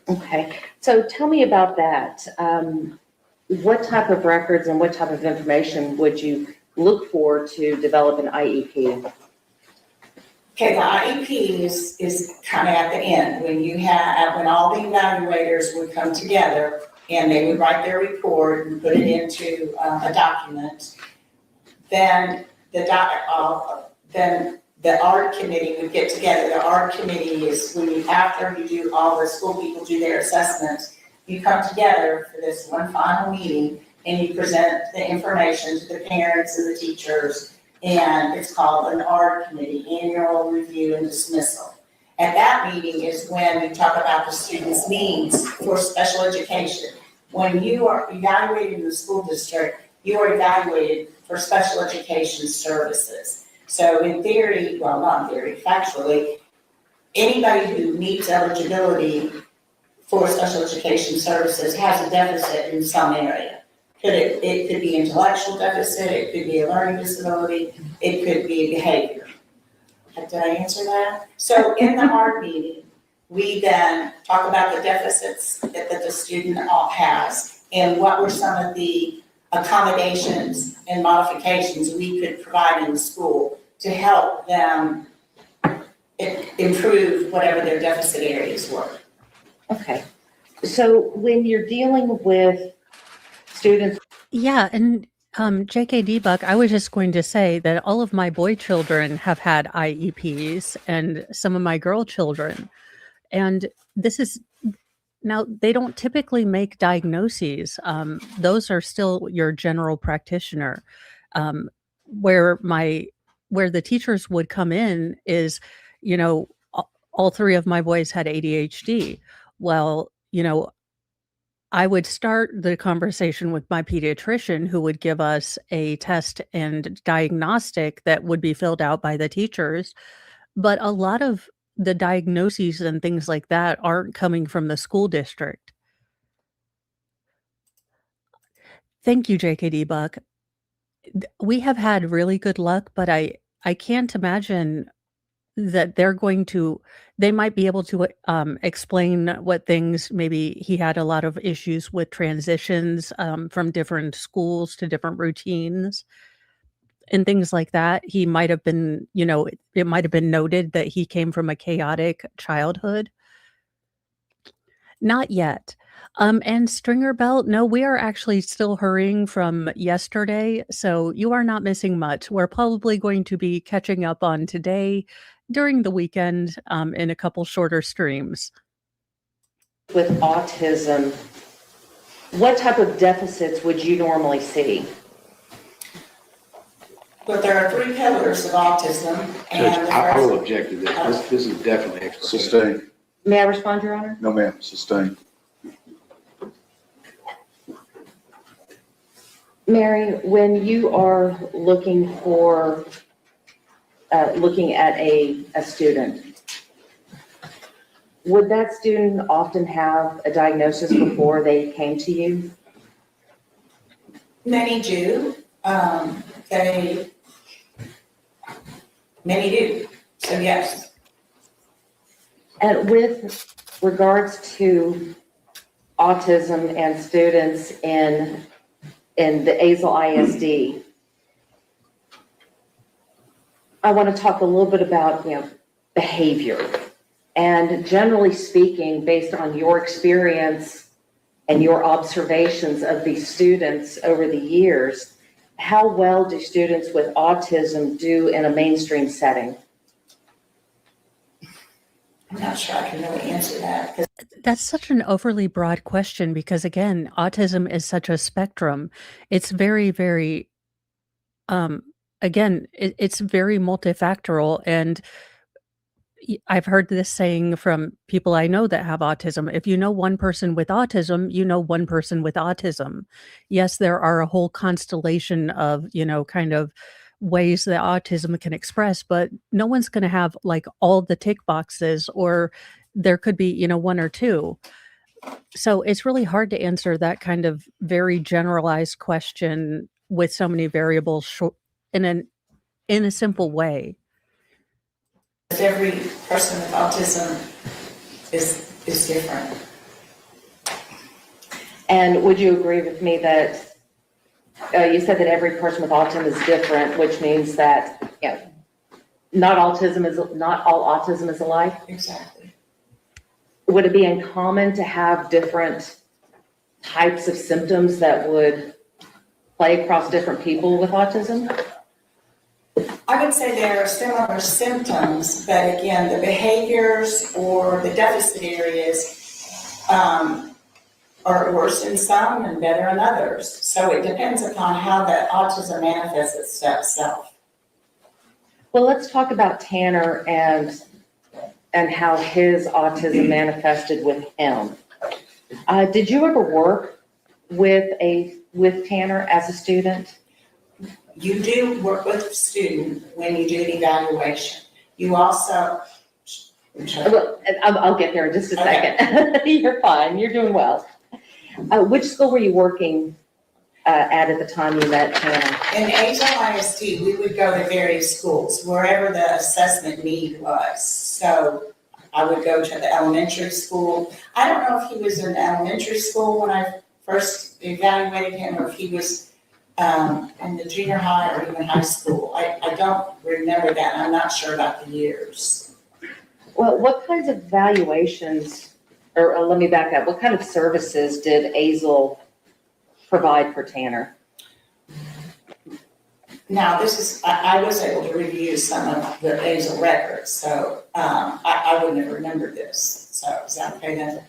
Okay, so tell me about that. What type of records and what type of information would you look for to develop an IEP? Okay, the IEP is kind of at the end, when all the evaluators would come together and they would write their report and put it into a document. Then the art committee would get together. The art committee is after you do all the school people do their assessments, you come together for this one final meeting and you present the information to the parents and the teachers. And it's called an art committee, annual review and dismissal. At that meeting is when we talk about the students' needs for special education. When you are evaluated in the school district, you are evaluated for special education services. So in theory, well, not in theory, factually, anybody who meets eligibility for special education services has a deficit in some area. It could be intellectual deficit, it could be a learning disability, it could be behavior. Did I answer that? So in the art meeting, we then talk about the deficits that the student has and what were some of the accommodations and modifications we could provide in the school to help them improve whatever their deficit areas were. Okay, so when you're dealing with students. Yeah, and JKD Buck, I was just going to say that all of my boy children have had IEPs and some of my girl children. And this is now, they don't typically make diagnoses. Those are still your general practitioner. Where the teachers would come in is, all three of my boys had ADHD. Well, I would start the conversation with my pediatrician, who would give us a test and diagnostic that would be filled out by the teachers. But a lot of the diagnoses and things like that aren't coming from the school district. Thank you, JKD Buck. We have had really good luck, but I can't imagine that they might be able to, explain what things maybe he had a lot of issues with transitions, from different schools to different routines and things like that. He might have been, it might have been noted that he came from a chaotic childhood. Not yet. And Stringer Belt, no, we are actually still hurrying from yesterday, so you are not missing much. We're probably going to be catching up on today during the weekend, in a couple shorter streams. With autism, what type of deficits would you normally see? But there are 3 pillars of autism, and Judge, the I first, will object to this. This is definitely extra. Sustain. May I respond, Your Honor? No, ma'am, sustain. Mary, when you are looking for, looking at a student, would that student often have a diagnosis before they came to you? many do, many do, so yes. And with regards to autism and students in the Azle ISD, I want to talk a little bit about, behavior. And generally speaking, based on your experience and your observations of these students over the years, how well do students with autism do in a mainstream setting? I'm not sure I can really answer that, because That's such an overly broad question because, again, autism is such a spectrum. It's very, very, again, it's very multifactorial. And I've heard this saying from people I know that have autism. If you know one person with autism, you know one person with autism. Yes, there are a whole constellation of, kind of ways that autism can express, but no one's going to have like all the tick boxes, or there could be, one or two. So it's really hard to answer that kind of very generalized question with so many variables in a simple way. every person with autism is different. And would you agree with me that you said that every person with autism is different, which means that not all autism is alike? Exactly. Would it be uncommon to have different types of symptoms that would play across different people with autism? I would say there are similar symptoms, but again, the behaviors or the deficit areas are worse in some and better in others. So it depends upon how the autism manifests itself. Well, let's talk about Tanner and how his autism manifested with him. Did you ever work with Tanner as a student? You do work with a student when you do an evaluation. You also, Well, I'll get there in just a second. You're fine. You're doing well. Which school were you working at the time you met Tanner? in Azle ISD, we would go to various schools, wherever the assessment need was. So I would go to the elementary school. I don't know if he was in elementary school when I first evaluated him, or if he was in the junior high or even high school. I don't remember that. I'm not sure about the years. Well, what kinds of evaluations, or let me back up, what kind of services did Azle provide for Tanner? Now, I was able to review some of the Azle records, so I wouldn't have remembered this. So is that okay then?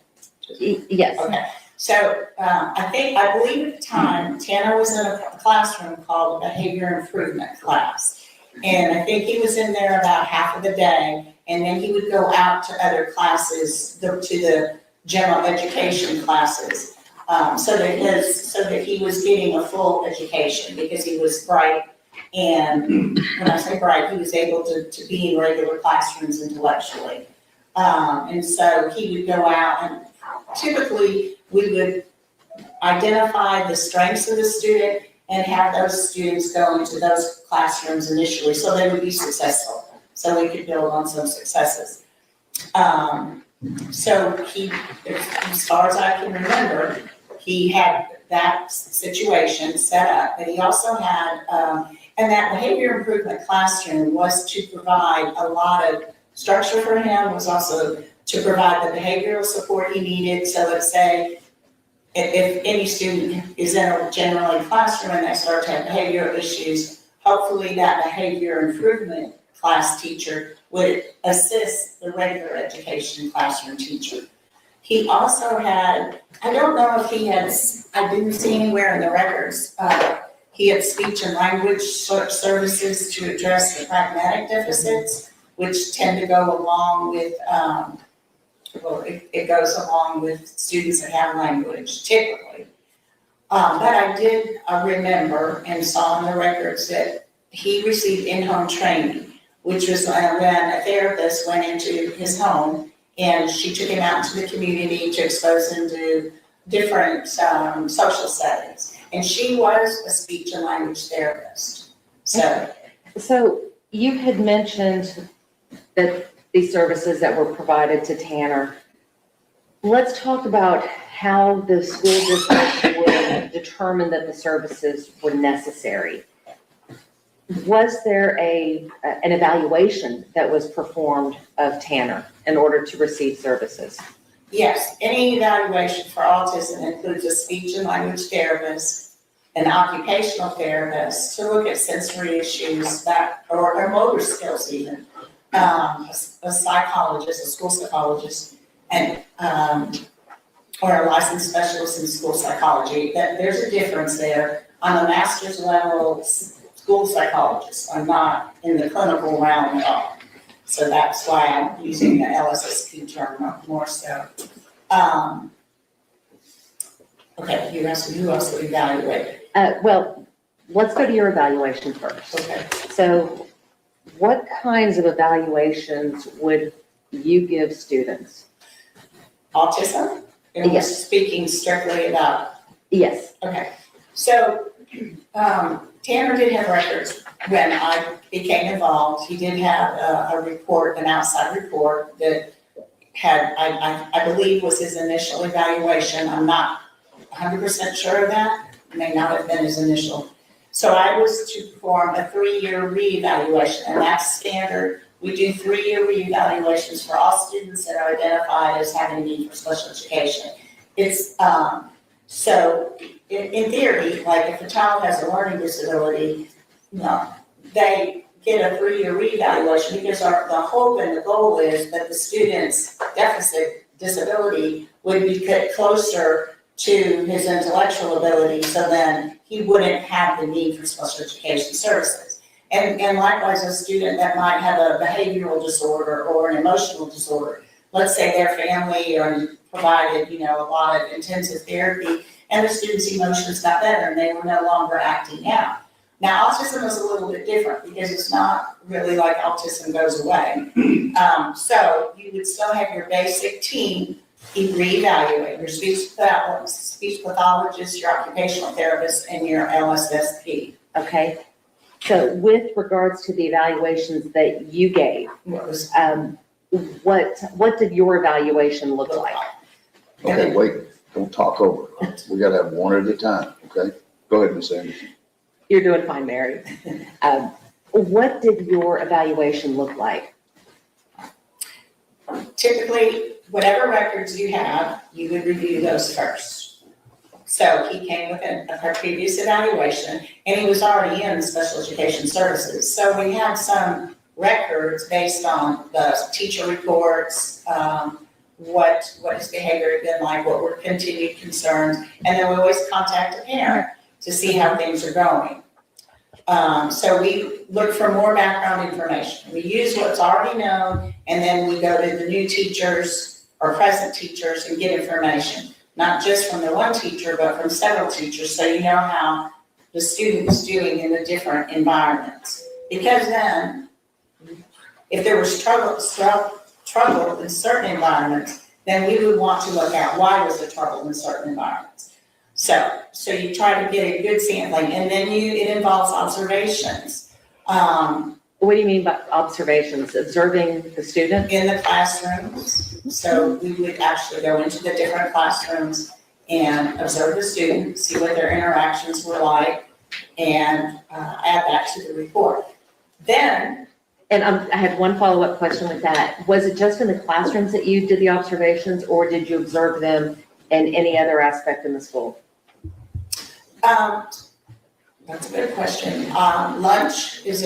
Yes. Okay. So I believe at the time, Tanner was in a classroom called a behavior improvement class. And I think he was in there about half of the day, and then he would go out to other classes, to the general education classes. so that he was getting a full education because he was bright. And when I say bright, he was able to be in regular classrooms intellectually. And so he would go out, and typically we would identify the strengths of the student and have those students go into those classrooms initially so they would be successful. So we could build on some successes. So he, as far as I can remember, he had that situation set up, but he also had, and that behavior improvement classroom was to provide a lot of structure for him, was also to provide the behavioral support he needed. So let's say if any student is in a general ed classroom and they start to have behavioral issues, hopefully that behavior improvement class teacher would assist the regular education classroom teacher. He also had, I don't know if he had, I didn't see anywhere in the records, he had speech and language services to address the pragmatic deficits, which tend to go along with, it goes along with students that have language typically. But I did remember and saw in the records that he received in-home training, which was when a therapist went into his home and she took him out into the community to expose him to different social settings. And she was a speech and language therapist. So you had mentioned that these services that were provided to Tanner. Let's talk about how the school district would determine that the services were necessary. Was there an evaluation that was performed of Tanner in order to receive services? Yes, any evaluation for autism includes a speech and language therapist, an occupational therapist to look at sensory issues or motor skills even, a psychologist, a school psychologist, and or a licensed specialist in school psychology. There's a difference there. I'm a master's level school psychologist. I'm not in the clinical realm at all. So that's why I'm using the LSSP term more so. Okay, you asked me who else would evaluate. Well, let's go to your evaluation first. Okay. So what kinds of evaluations would you give students? Autism? And we're speaking strictly about. Yes. Okay. So Tanner did have records when I became involved. He did have a report, an outside report that had, I believe was his initial evaluation. I'm not 100% sure of that. It may not have been his initial. So I was to perform a 3-year reevaluation, and that's standard. We do 3-year reevaluations for all students that are identified as having a need for special education. It's so in theory, like if a child has a learning disability, they get a 3-year reevaluation because the hope and the goal is that the student's deficit disability would be cut closer to his intellectual ability, so then he wouldn't have the need for special education services. And likewise, a student that might have a behavioral disorder or an emotional disorder, let's say their family provided, a lot of intensive therapy, and the student's emotions got better and they were no longer acting out. Now, autism is a little bit different because it's not really like autism goes away. So you would still have your basic team reevaluate, your speech pathologist, your occupational therapist, and your LSSP. Okay. So with regards to the evaluations that you gave, what did your evaluation look like? Okay, wait, don't talk over. We gotta have one at a time, okay? Go ahead, Ms. Anderson. You're doing fine, Mary. What did your evaluation look like? Typically, whatever records you have, you would review those first. So he came with a previous evaluation, and he was already in special education services. So we have some records based on the teacher reports, what his behavior had been like, what were continued concerns, and then we always contact a parent to see how things are going. So we look for more background information. We use what's already known, and then we go to the new teachers or present teachers and get information. not just from the one teacher, but from several teachers, so you know how the student is doing in the different environments. Because then, if there was trouble in certain environments, then we would want to look at why was there trouble in certain environments. So you try to get a good sampling, and then it involves observations. What do you mean by observations? Observing the student? In the classrooms. So we would actually go into the different classrooms and observe the students, see what their interactions were like, and add that to the report. Then, And I had one follow-up question with that. Was it just in the classrooms that you did the observations, or did you observe them in any other aspect in the school? That's a good question. Lunch is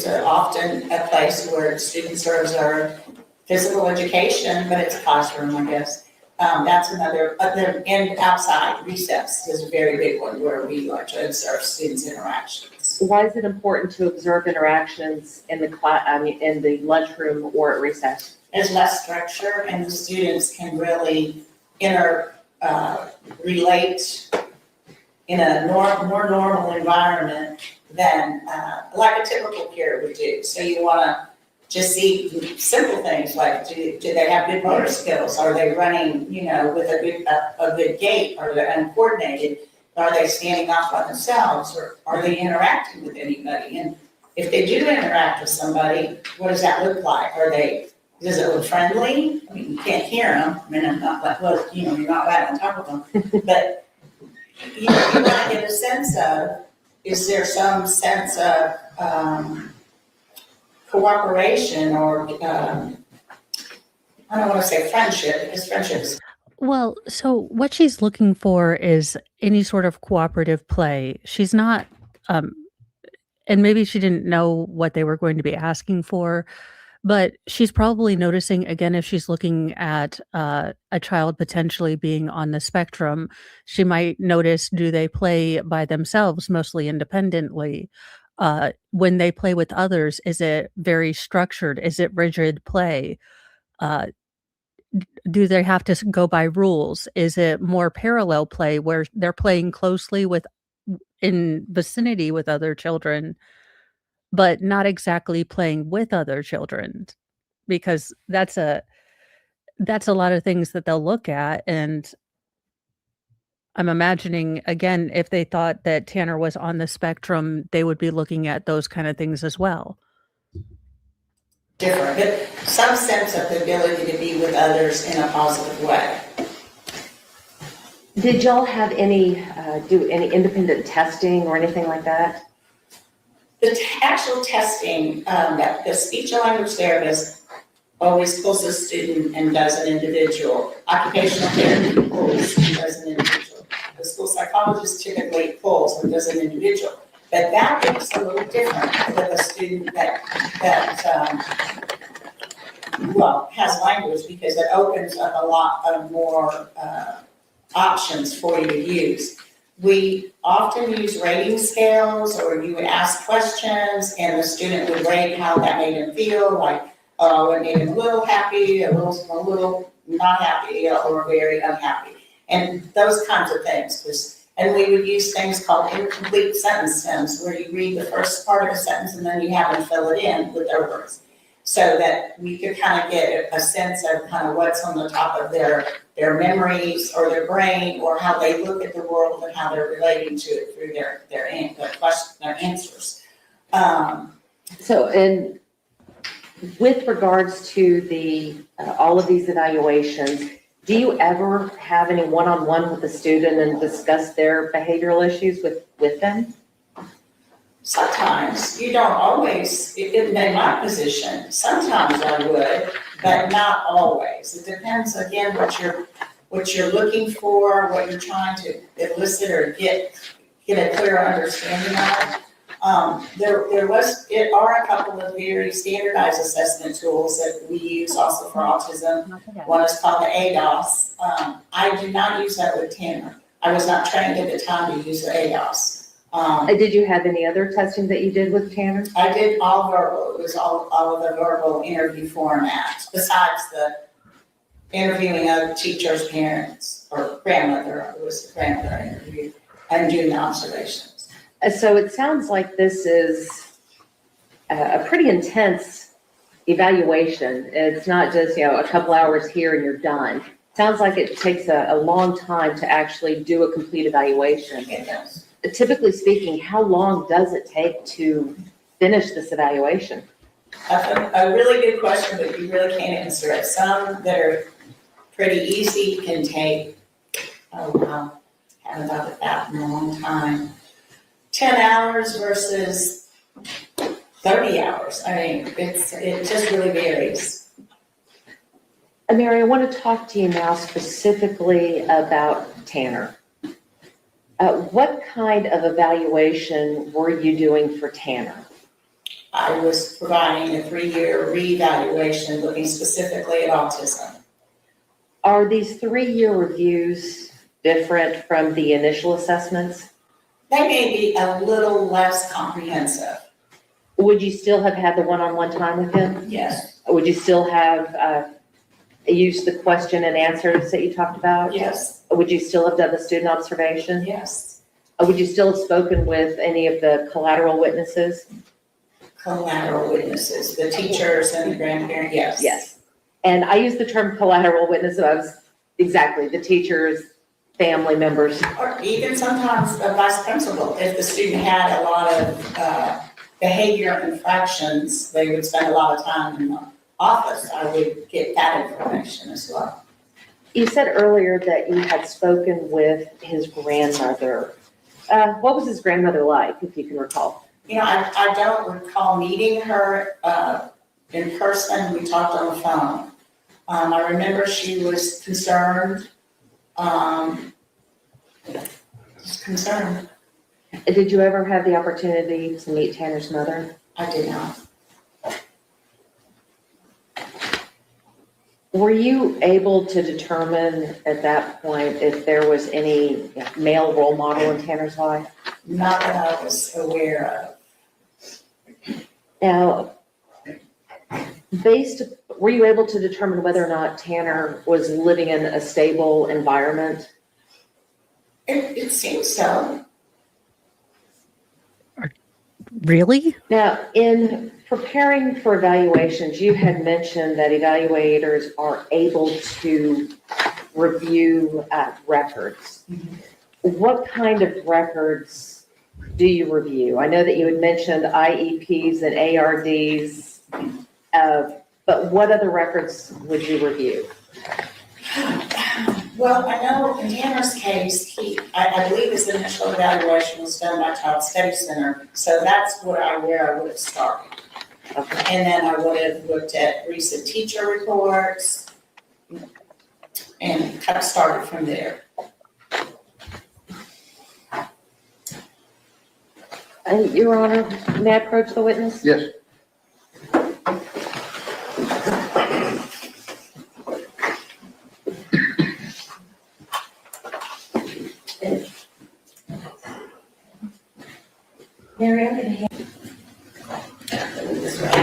often a place where students are observed. Physical education, but it's a classroom, I guess. That's another, and outside recess is a very big one where we like to observe students' interactions. Why is it important to observe interactions in in the lunchroom or at recess? There's less structure, and the students can really relate in a more normal environment than like a typical peer would do. So you want to just see simple things like, do they have good motor skills? Are they running, with a good gait? Are they uncoordinated? Are they standing off by themselves, or are they interacting with anybody? And if they do interact with somebody, what does that look like? Does it look friendly? I mean, you can't hear them. I mean, I'm not like, well, you're not right on top of them, but you want to get a sense of, is there some sense of cooperation or, I don't want to say friendship, because friendship is. Well, so what she's looking for is any sort of cooperative play. She's not, and maybe she didn't know what they were going to be asking for, but she's probably noticing, again, if she's looking at a child potentially being on the spectrum, she might notice, do they play by themselves, mostly independently? When they play with others, is it very structured? Is it rigid play? Do they have to go by rules? Is it more parallel play where they're playing closely in vicinity with other children, but not exactly playing with other children? Because that's a lot of things that they'll look at, and I'm imagining, again, if they thought that Tanner was on the spectrum, they would be looking at those kind of things as well. Different, but some sense of the ability to be with others in a positive way. Did y'all have do any independent testing or anything like that? The actual testing, that the speech and language therapist always pulls a student and does an individual. Occupational therapy pulls and does an individual. The school psychologist typically pulls and does an individual. But that looks a little different with a student that has language, because it opens up a lot of more options for you to use. We often use rating scales, or you would ask questions and the student would rate how that made him feel, like, it made him a little happy, a little not happy, or very unhappy. And those kinds of things. And we would use things called incomplete sentence stems, where you read the first part of a sentence and then you have them fill it in with their words, so that we could kind of get a sense of kind of what's on the top of their memories or their brain, or how they look at the world and how they're relating to it through their answers. So, and with regards to the all of these evaluations, do you ever have any one-on-one with the student and discuss their behavioral issues with them? Sometimes, you don't always, in my position, sometimes I would, but not always. It depends, again, what you're looking for, what you're trying to elicit or get a clearer understanding of. There are a couple of very standardized assessment tools that we use also for autism. One is called the ADOS. I do not use that with Tanner. I was not trained at the time to use the ADOS. Did you have any other testing that you did with Tanner? I did all verbal. It was all of the verbal interview formats, besides the interviewing of teachers, parents. or grandmother, it was the grandmother I interviewed, and doing the observations. So it sounds like this is a pretty intense evaluation. It's not just, a couple hours here and you're done. Sounds like it takes a long time to actually do a complete evaluation. It does. Typically speaking, how long does it take to finish this evaluation? That's a really good question, but you really can't answer it. Some that are pretty easy can take, oh wow, haven't thought of that in a long time. 10 hours versus 30 hours. I mean, it just really varies. Mary, I want to talk to you now specifically about Tanner. What kind of evaluation were you doing for Tanner? I was providing a 3-year reevaluation looking specifically at autism. Are these 3-year reviews different from the initial assessments? They may be a little less comprehensive. Would you still have had the one-on-one time with him? Yes, Would you still have used the question and answers that you talked about? yes, Would you still have done the student observation? yes. Would you still have spoken with any of the collateral witnesses? Collateral witnesses, the teachers and the grandparents, yes. Yes. And I use the term collateral witness, so I was exactly the teachers, family members. Or even sometimes a vice principal, if the student had a lot of behavior infractions, they would spend a lot of time in the office. I would get that information as well. You said earlier that you had spoken with his grandmother. What was his grandmother like, if you can recall? I don't recall meeting her in person. We talked on the phone. I remember she was concerned. Just concerned. Did you ever have the opportunity to meet Tanner's mother? I did not. Were you able to determine at that point if there was any male role model in Tanner's life? Not that I was aware of. Now, were you able to determine whether or not Tanner was living in a stable environment? It seems so. Really? Now, in preparing for evaluations, you had mentioned that evaluators are able to review records. What kind of records do you review? I know that you had mentioned IEPs and ARDs, but what other records would you review? Well, I know in Tanner's case, I believe his initial evaluation was done by Child Study Center, so that's where I would have started. Okay. And then I would have looked at recent teacher reports and kind of started from there. Your Honor, may I approach the witness? Yes. Mary, I'm going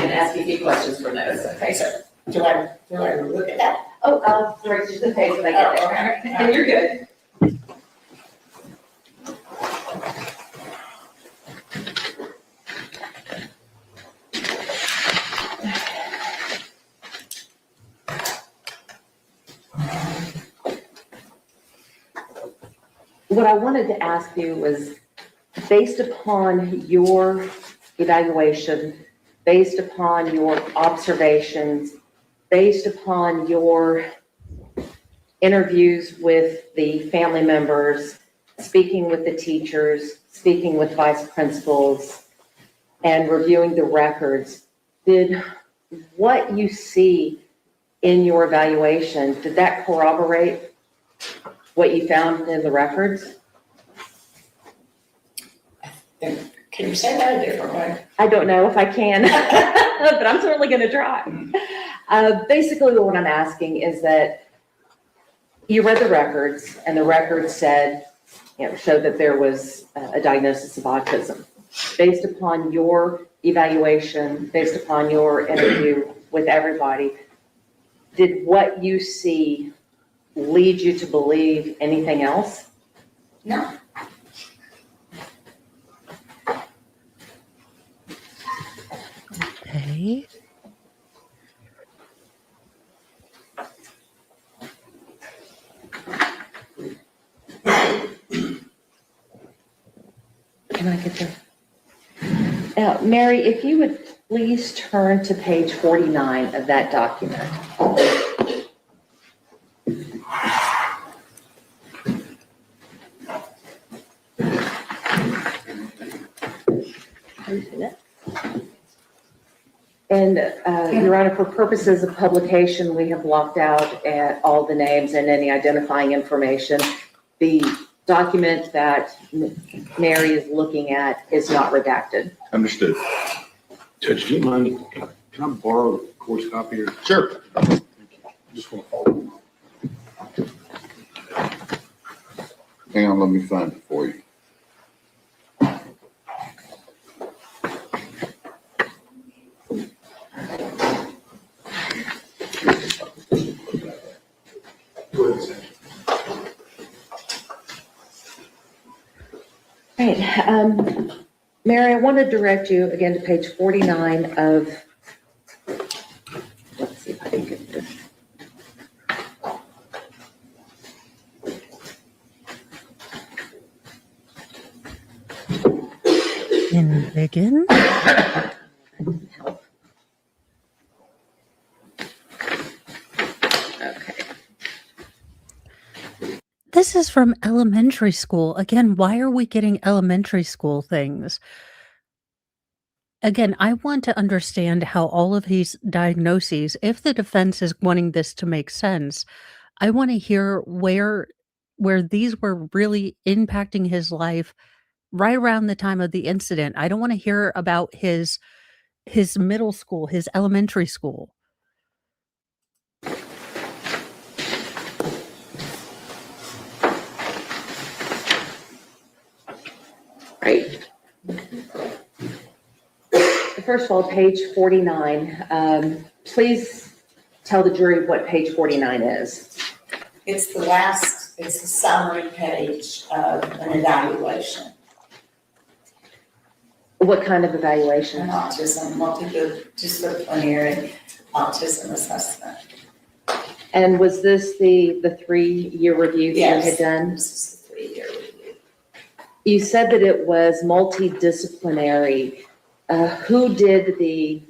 to ask you a few questions for those. Okay, so do I look at that? Oh, I'll direct you to the page when I get there. Okay. And you're good. What I wanted to ask you was, based upon your evaluation, based upon your observations, based upon your interviews with the family members, speaking with the teachers, speaking with vice principals, and reviewing the records, did what you see in your evaluation, did that corroborate what you found in the records? Can you say that a different way? I don't know if I can, but I'm certainly going to try. Basically, what I'm asking is that you read the records, and the records said, showed that there was a diagnosis of autism. Based upon your evaluation, based upon your interview with everybody, did what you see lead you to believe anything else? No, Okay. Can I get the? Mary, if you would please turn to page 49 of that document. And Your Honor, for purposes of publication, we have blocked out all the names and any identifying information. The document that Mary is looking at is not redacted. Understood. Judge, do you mind, can I borrow the course copy here? Sure. Just want to follow. Hang on, let me find it for you. Right. Mary, I want to direct you again to page 49 of, let's see if I can get this. In begin. Help. Okay. This is from elementary school. Again, why are we getting elementary school things? Again, I want to understand how all of these diagnoses, if the defense is wanting this to make sense, I want to hear where these were really impacting his life right around the time of the incident. I don't want to hear about his middle school, his elementary school. Right. First of all, page 49. Please tell the jury what page 49 is. it's the summary page of an evaluation, What kind of evaluation? an autism, multidisciplinary autism assessment. And was this the 3-year review that you Yes. had done? This is a 3-year review. You said that it was multidisciplinary. Who did the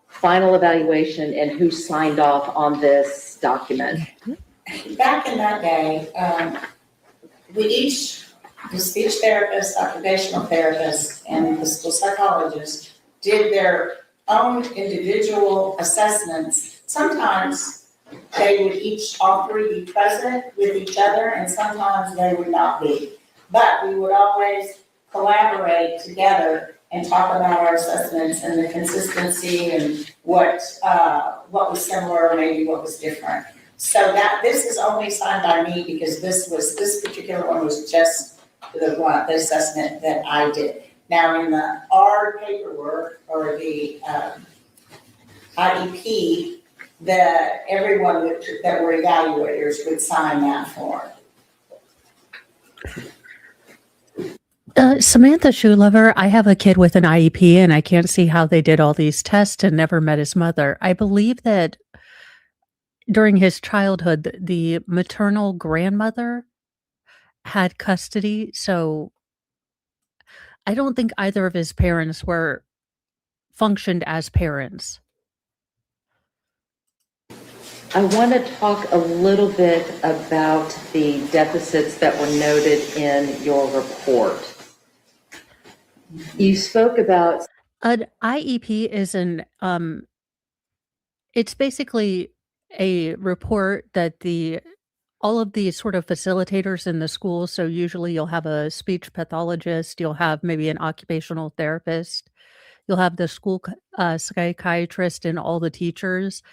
final evaluation and who signed off on this document? Back in that day, the speech therapist, occupational therapist, and the school psychologist did their own individual assessments. Sometimes they would all three be present with each other, and sometimes they would not be. But we would always collaborate together and talk about our assessments and the consistency and what was similar, maybe what was different. So this is only signed by me because this particular one was just the assessment that I did. Now in the R paperwork or the IEP, everyone that were evaluators would sign that form. Samantha Shoelover, I have a kid with an IEP and I can't see how they did all these tests and never met his mother. I believe that during his childhood, the maternal grandmother had custody, so I don't think either of his parents functioned as parents. I want to talk a little bit about the deficits that were noted in your report. You spoke about An IEP is it's basically a report that all of the sort of facilitators in the school, so usually you'll have a speech pathologist, you'll have maybe an occupational therapist, you'll have the school psychiatrist and all the teachers,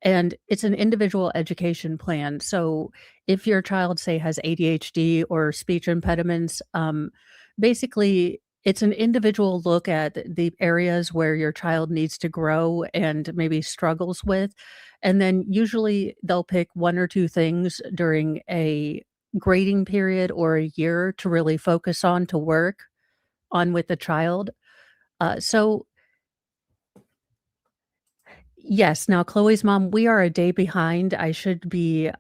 and it's an individual education plan. So if your child, say, has ADHD or speech impediments, basically it's an individual look at the areas where your child needs to grow and maybe struggles with, and then usually they'll pick 1 or 2 things during a grading period or a year to really focus on to work on with the child. So yes, now Chloe's mom, we are a day behind. I should be,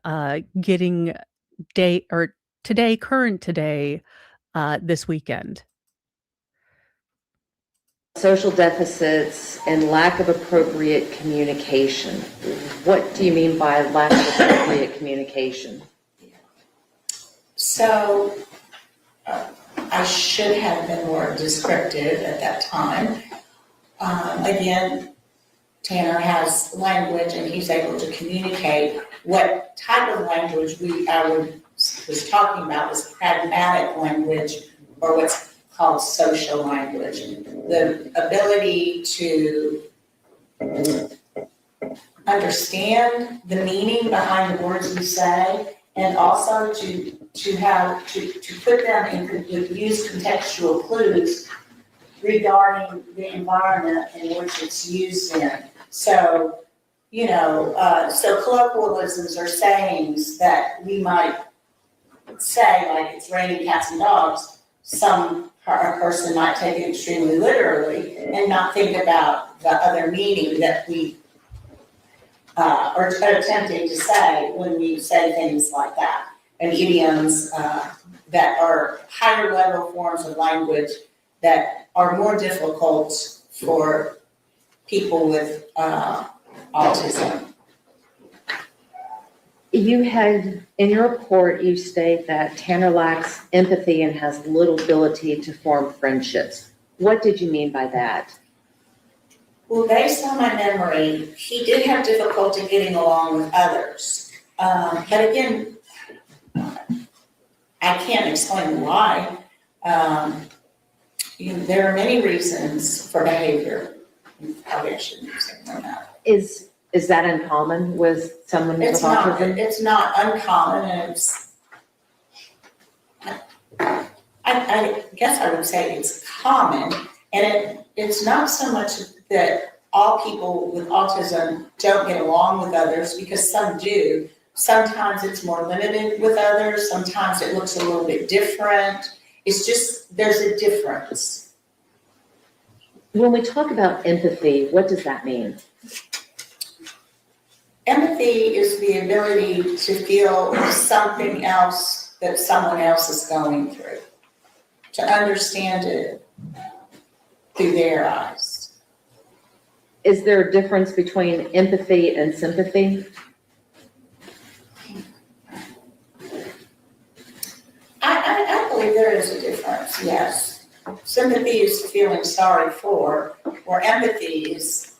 getting day or today current today, this weekend. Social deficits and lack of appropriate communication. What do you mean by lack of appropriate communication? So I should have been more descriptive at that time. Again, Tanner has language and he's able to communicate. What type of language was talking about was pragmatic language, or what's called social language. The ability to understand the meaning behind the words you say, and also to put them in, use contextual clues regarding the environment in which it's used in. So, so colloquialisms or sayings that we might say, like it's raining cats and dogs, a person might take it extremely literally and not think about the other meaning that we are attempting to say when we say things like that. And idioms that are higher level forms of language that are more difficult for people with autism. You had, in your report, you state that Tanner lacks empathy and has little ability to form friendships. What did you mean by that? Well, based on my memory, he did have difficulty getting along with others. But again, I can't explain why. There are many reasons for behavior. Probably I shouldn't be saying that. Is that uncommon with someone with autism? It's not uncommon, and I guess I would say it's common, and it's not so much that all people with autism don't get along with others, because some do. Sometimes it's more limited with others, sometimes it looks a little bit different. It's just, there's a difference. When we talk about empathy, what does that mean? Empathy is the ability to feel something else that someone else is going through, to understand it through their eyes. Is there a difference between empathy and sympathy? I believe there is a difference, yes. Sympathy is feeling sorry for, or empathy is.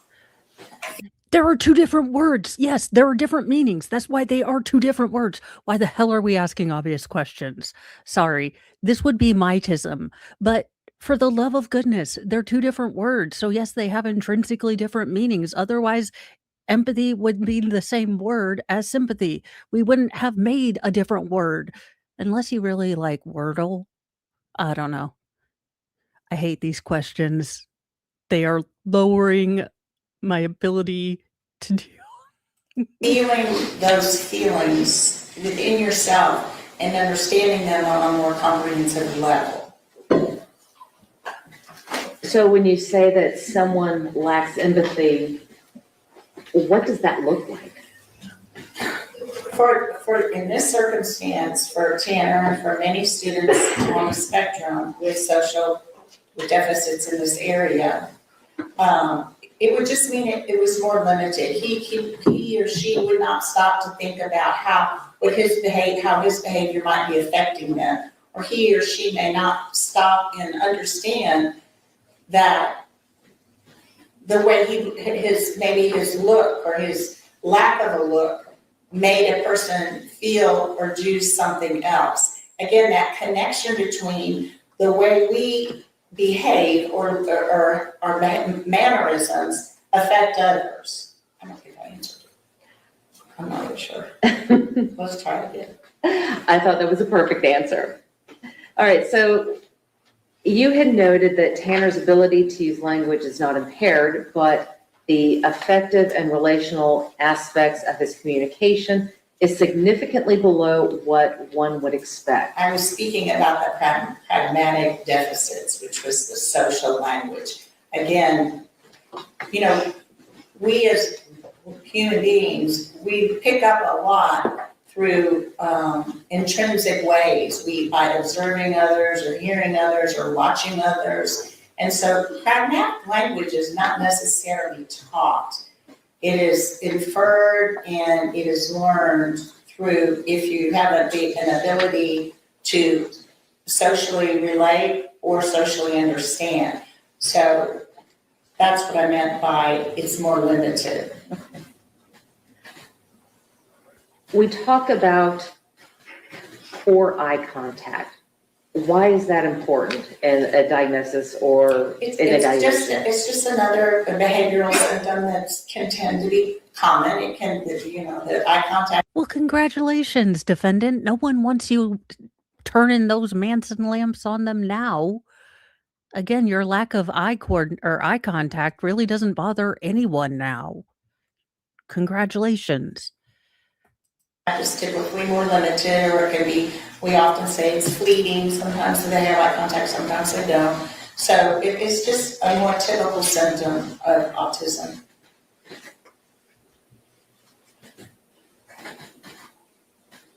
There are 2 different words. Yes, there are different meanings. That's why they are 2 different words. Why the hell are we asking obvious questions? Sorry, this would be mightism, but for the love of goodness, they're 2 different words. So yes, they have intrinsically different meanings. Otherwise, empathy would be the same word as sympathy. We wouldn't have made a different word unless you really like Wordle. I don't know. I hate these questions. They are lowering my ability to deal. Feeling those feelings within yourself and understanding them on a more comprehensive level. So when you say that someone lacks empathy, what does that look like? For in this circumstance, for Tanner and for many students on the spectrum with deficits in this area, it would just mean it was more limited. He or she would not stop to think about how his behavior might be affecting them, or he or she may not stop and understand that the way his look or his lack of a look made a person feel or do something else. Again, that connection between the way we behave or our mannerisms affect others. I don't think I answered it. I'm not really sure. Let's try it again. I thought that was a perfect answer. All right, so You had noted that Tanner's ability to use language is not impaired, but the affective and relational aspects of his communication is significantly below what one would expect. I was speaking about the pragmatic deficits, which was the social language. Again, you know, we as human beings, we pick up a lot through intrinsic ways. By observing others or hearing others or watching others. And so pragmatic language is not necessarily taught. It is inferred and it is learned through, if you have an ability to socially relate or socially understand. So that's what I meant by it's more limited. We talk about poor eye contact. Why is that important in a diagnosis or in a evaluation? It's just another behavioral symptom that can tend to be common. It can, you know, the eye contact. Well, congratulations, defendant. No one wants you turning those Manson lamps on them now. Again, your lack of eye contact really doesn't bother anyone now. Congratulations. Is typically more limited, or it can be, we often say it's fleeting. Sometimes they have eye contact, sometimes they don't. So it's just a more typical symptom of autism.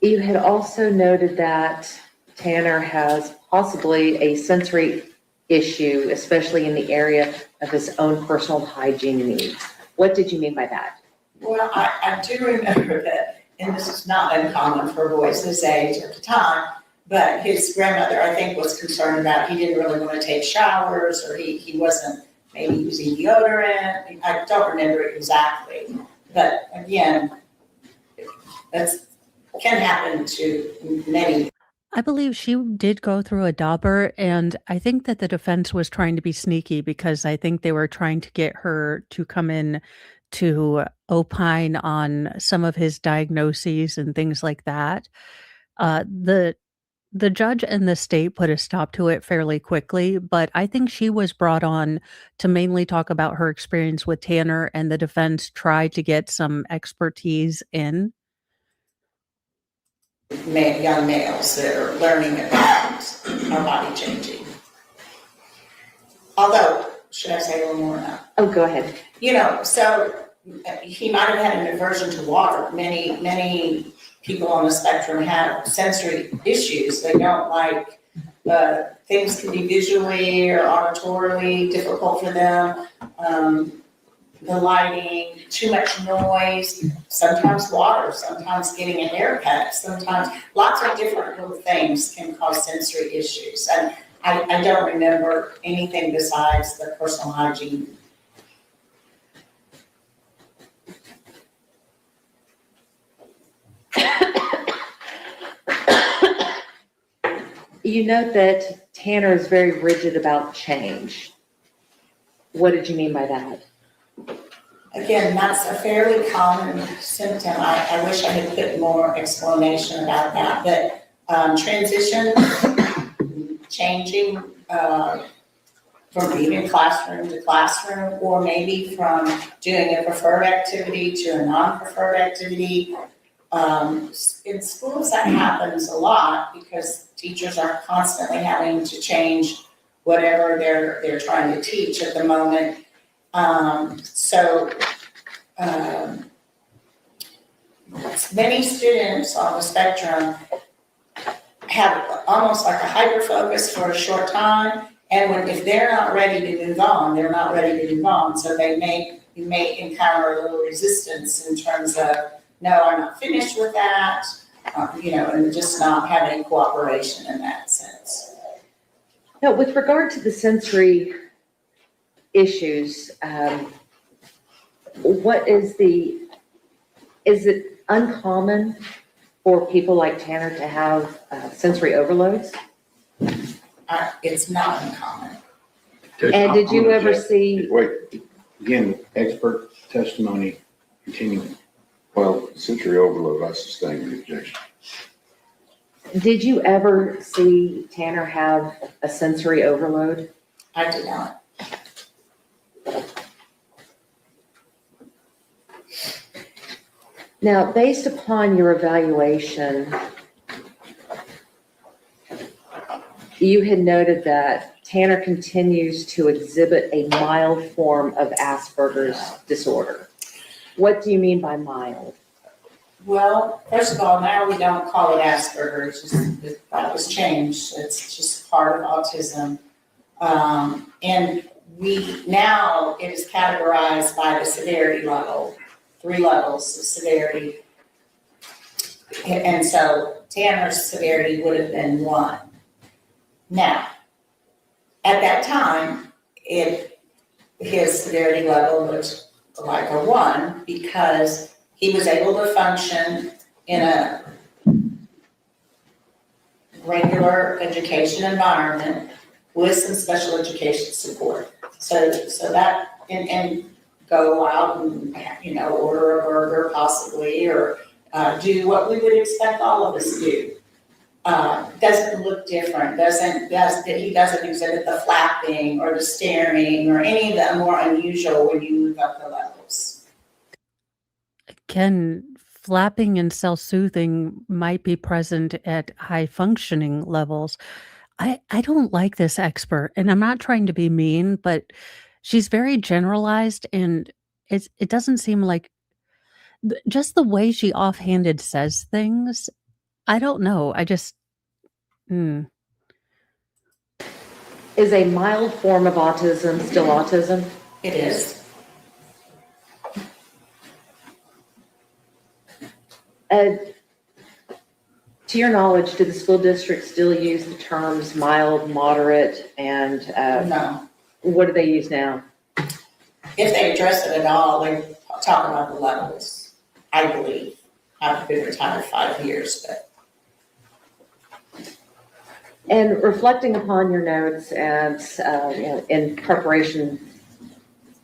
You had also noted that Tanner has possibly a sensory issue, especially in the area of his own personal hygiene needs. What did you mean by that? Well, I do remember that, and this is not uncommon for boys his age at the time, but his grandmother, I think, was concerned about he didn't really want to take showers, or he wasn't maybe using deodorant. I don't remember exactly, but again, that's can happen to many. I believe she did go through a dauber, and I think that the defense was trying to be sneaky because I think they were trying to get her to come in to opine on some of his diagnoses and things like that. The judge and the state put a stop to it fairly quickly, but I think she was brought on to mainly talk about her experience with Tanner, and the defense tried to get some expertise in. Young males that are learning about our body changing. Although, should I say a little more now? Oh, go ahead. You know, so he might have had an aversion to water. Many people on the spectrum have sensory issues. They don't like things can be visually or auditorily difficult for them. The lighting, too much noise, sometimes water, sometimes getting a haircut, sometimes lots of different little things can cause sensory issues. And I don't remember anything besides the personal hygiene. You note that Tanner is very rigid about change. What did you mean by that? Again, that's a fairly common symptom. I wish I had put more explanation about that, but transition, changing from even classroom to classroom, or maybe from doing a preferred activity to a non-preferred activity. In schools, that happens a lot because teachers are constantly having to change whatever they're trying to teach at the moment. Many students on the spectrum have almost like a hyper focus for a short time, and if they're not ready to move on, they're not ready to move on. So you may encounter a little resistance in terms of, no, I'm not finished with that, and just not having cooperation in that sense. Now, with regard to the sensory issues, is it uncommon for people like Tanner to have sensory overloads? It's not uncommon. And did you ever see? Wait, again, expert testimony continuing. Well, sensory overload, I sustain the objection. Did you ever see Tanner have a sensory overload? I did not. Now, based upon your evaluation, you had noted that Tanner continues to exhibit a mild form of Asperger's disorder. What do you mean by mild? Well, first of all, now we don't call it Asperger's, that was changed, it's just part of autism. And now it is categorized by the severity level, 3 levels of severity. And so Tanner's severity would have been 1. Now, at that time, his severity level looked like a 1 because he was able to function in a regular education environment with some special education support. So that, and go out and, order a burger possibly, or do what we would expect all of us do. Doesn't look different, he doesn't exhibit the flapping or the staring or any of the more unusual when you move up the levels. Again, flapping and self-soothing might be present at high functioning levels. I don't like this expert, and I'm not trying to be mean, but she's very generalized, and it doesn't seem like just the way she offhanded says things. I don't know. I just, mm. Is a mild form of autism still autism? It is. To your knowledge, do the school districts still use the terms mild, moderate, and No. what do they use now? If they address it at all, they talk about the levels, I believe. I've been retired 5 years, but. And reflecting upon your notes and in preparation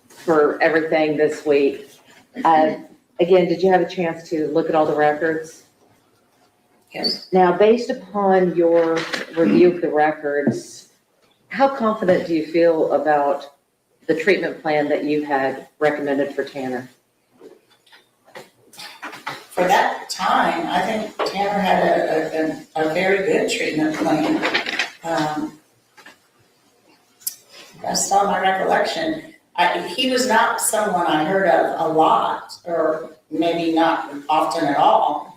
for everything this week, again, did you have a chance to look at all the records? Yes. Now, based upon your review of the records, how confident do you feel about the treatment plan that you had recommended for Tanner? For that time, I think Tanner had a very good treatment plan. That's all my recollection. He was not someone I heard of a lot, or maybe not often at all.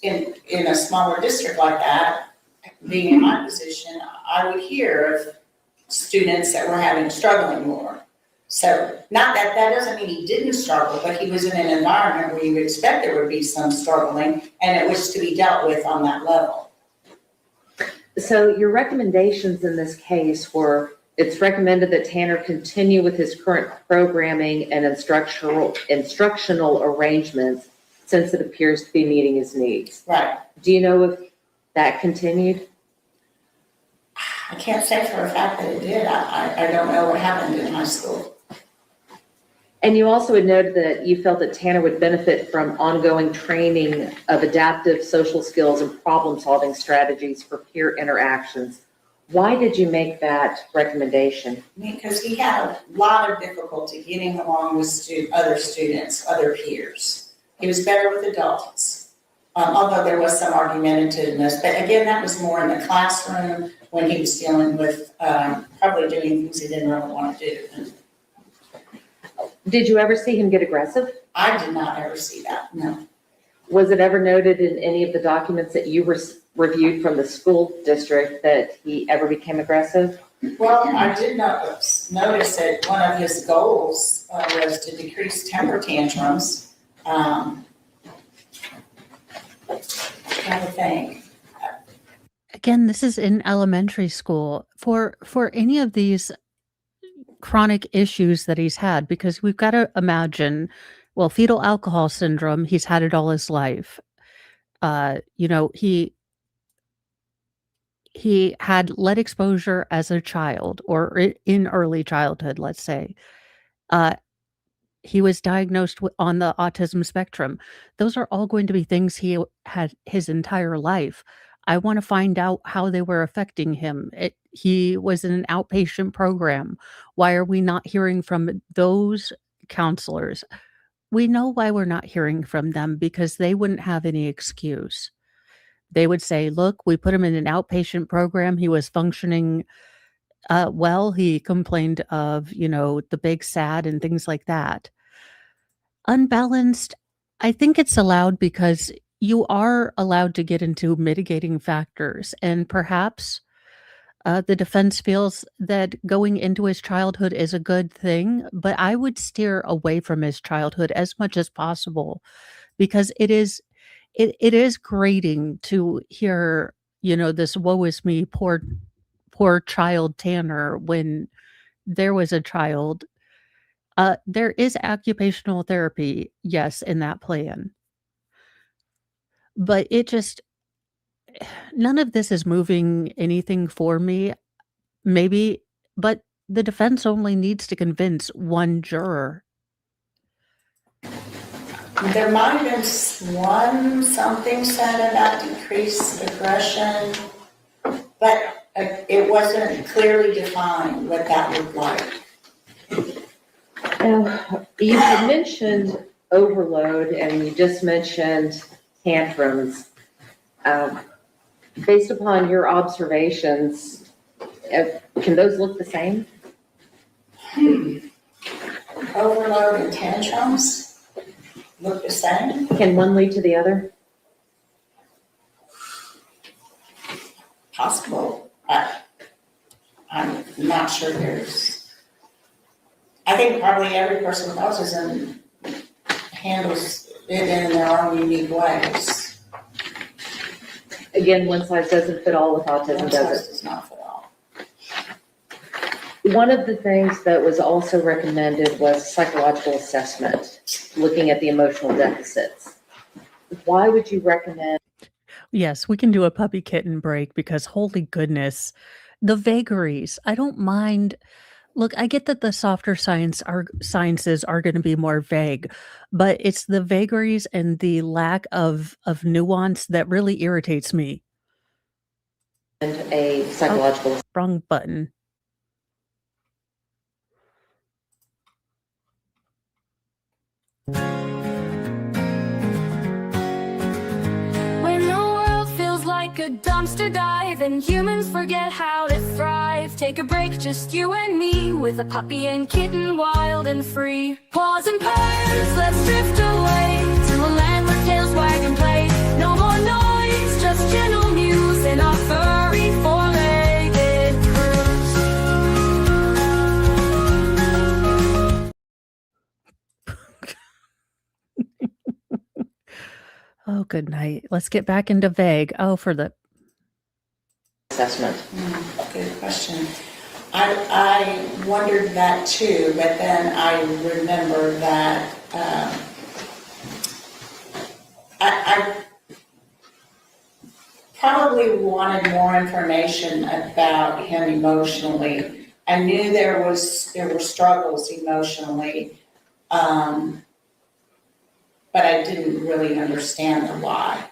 In a smaller district like that, being in my position, I would hear of students that were struggling more. So not that doesn't mean he didn't struggle, but he was in an environment where you would expect there would be some struggling, and it was to be dealt with on that level. So your recommendations in this case were, it's recommended that Tanner continue with his current programming and instructional arrangements since it appears to be meeting his needs. Right. Do you know if that continued? I can't say for a fact that it did. I don't know what happened in high school. And you also had noted that you felt that Tanner would benefit from ongoing training of adaptive social skills and problem-solving strategies for peer interactions. Why did you make that recommendation? Because he had a lot of difficulty getting along with other students, other peers. He was better with adults, although there was some argumentativeness. But again, that was more in the classroom when he was dealing with probably doing things he didn't really want to do. Did you ever see him get aggressive? I did not ever see that, no. Was it ever noted in any of the documents that you reviewed from the school district that he ever became aggressive? Well, I did notice that one of his goals was to decrease temper tantrums. Trying to think. Again, this is in elementary school. For any of these chronic issues that he's had, because we've got to imagine, well, fetal alcohol syndrome, he's had it all his life. He had lead exposure as a child, or in early childhood, let's say. He was diagnosed on the autism spectrum. Those are all going to be things he had his entire life. I want to find out how they were affecting him. He was in an outpatient program. Why are we not hearing from those counselors? We know why we're not hearing from them because they wouldn't have any excuse. They would say, "Look, we put him in an outpatient program. He was functioning well. He complained of, the big sad and things like that." Unbalanced, I think it's allowed because you are allowed to get into mitigating factors, and perhaps the defense feels that going into his childhood is a good thing, but I would steer away from his childhood as much as possible because it is grating to hear, this woe is me, poor child Tanner when there was a child. There is occupational therapy, yes, in that plan, but it just none of this is moving anything for me. Maybe, but the defense only needs to convince one juror. There might have been something said about decreased aggression, but it wasn't clearly defined what that looked like. Now, you had mentioned overload and you just mentioned tantrums. Based upon your observations, can those look the same? Overload and tantrums look the same? Can one lead to the other? Possible. I'm not sure I think probably every person with autism handles it in their own unique ways. Again, one size doesn't fit all with autism, One does size it? does not fit all. One of the things that was also recommended was psychological assessment, looking at the emotional deficits. Why would you recommend? Yes, we can do a puppy kitten break because holy goodness, the vagaries. I don't mind. Look, I get that the softer sciences are going to be more vague, but it's the vagaries and the lack of nuance that really irritates me. And a psychological. Wrong button. When the world feels like a dumpster dive and humans forget how to thrive, take a break, just you and me, with a puppy and kitten, wild and free. Paws and purrs, let's drift away to a land where tails wag and play. No more noise, just gentle muse in our furry four-legged cruise. Oh, good night. Let's get back into vague. Oh, for the Assessment. Good question. I wondered that too, but then I remembered that I probably wanted more information about him emotionally. I knew there were struggles emotionally, but I didn't really understand the why.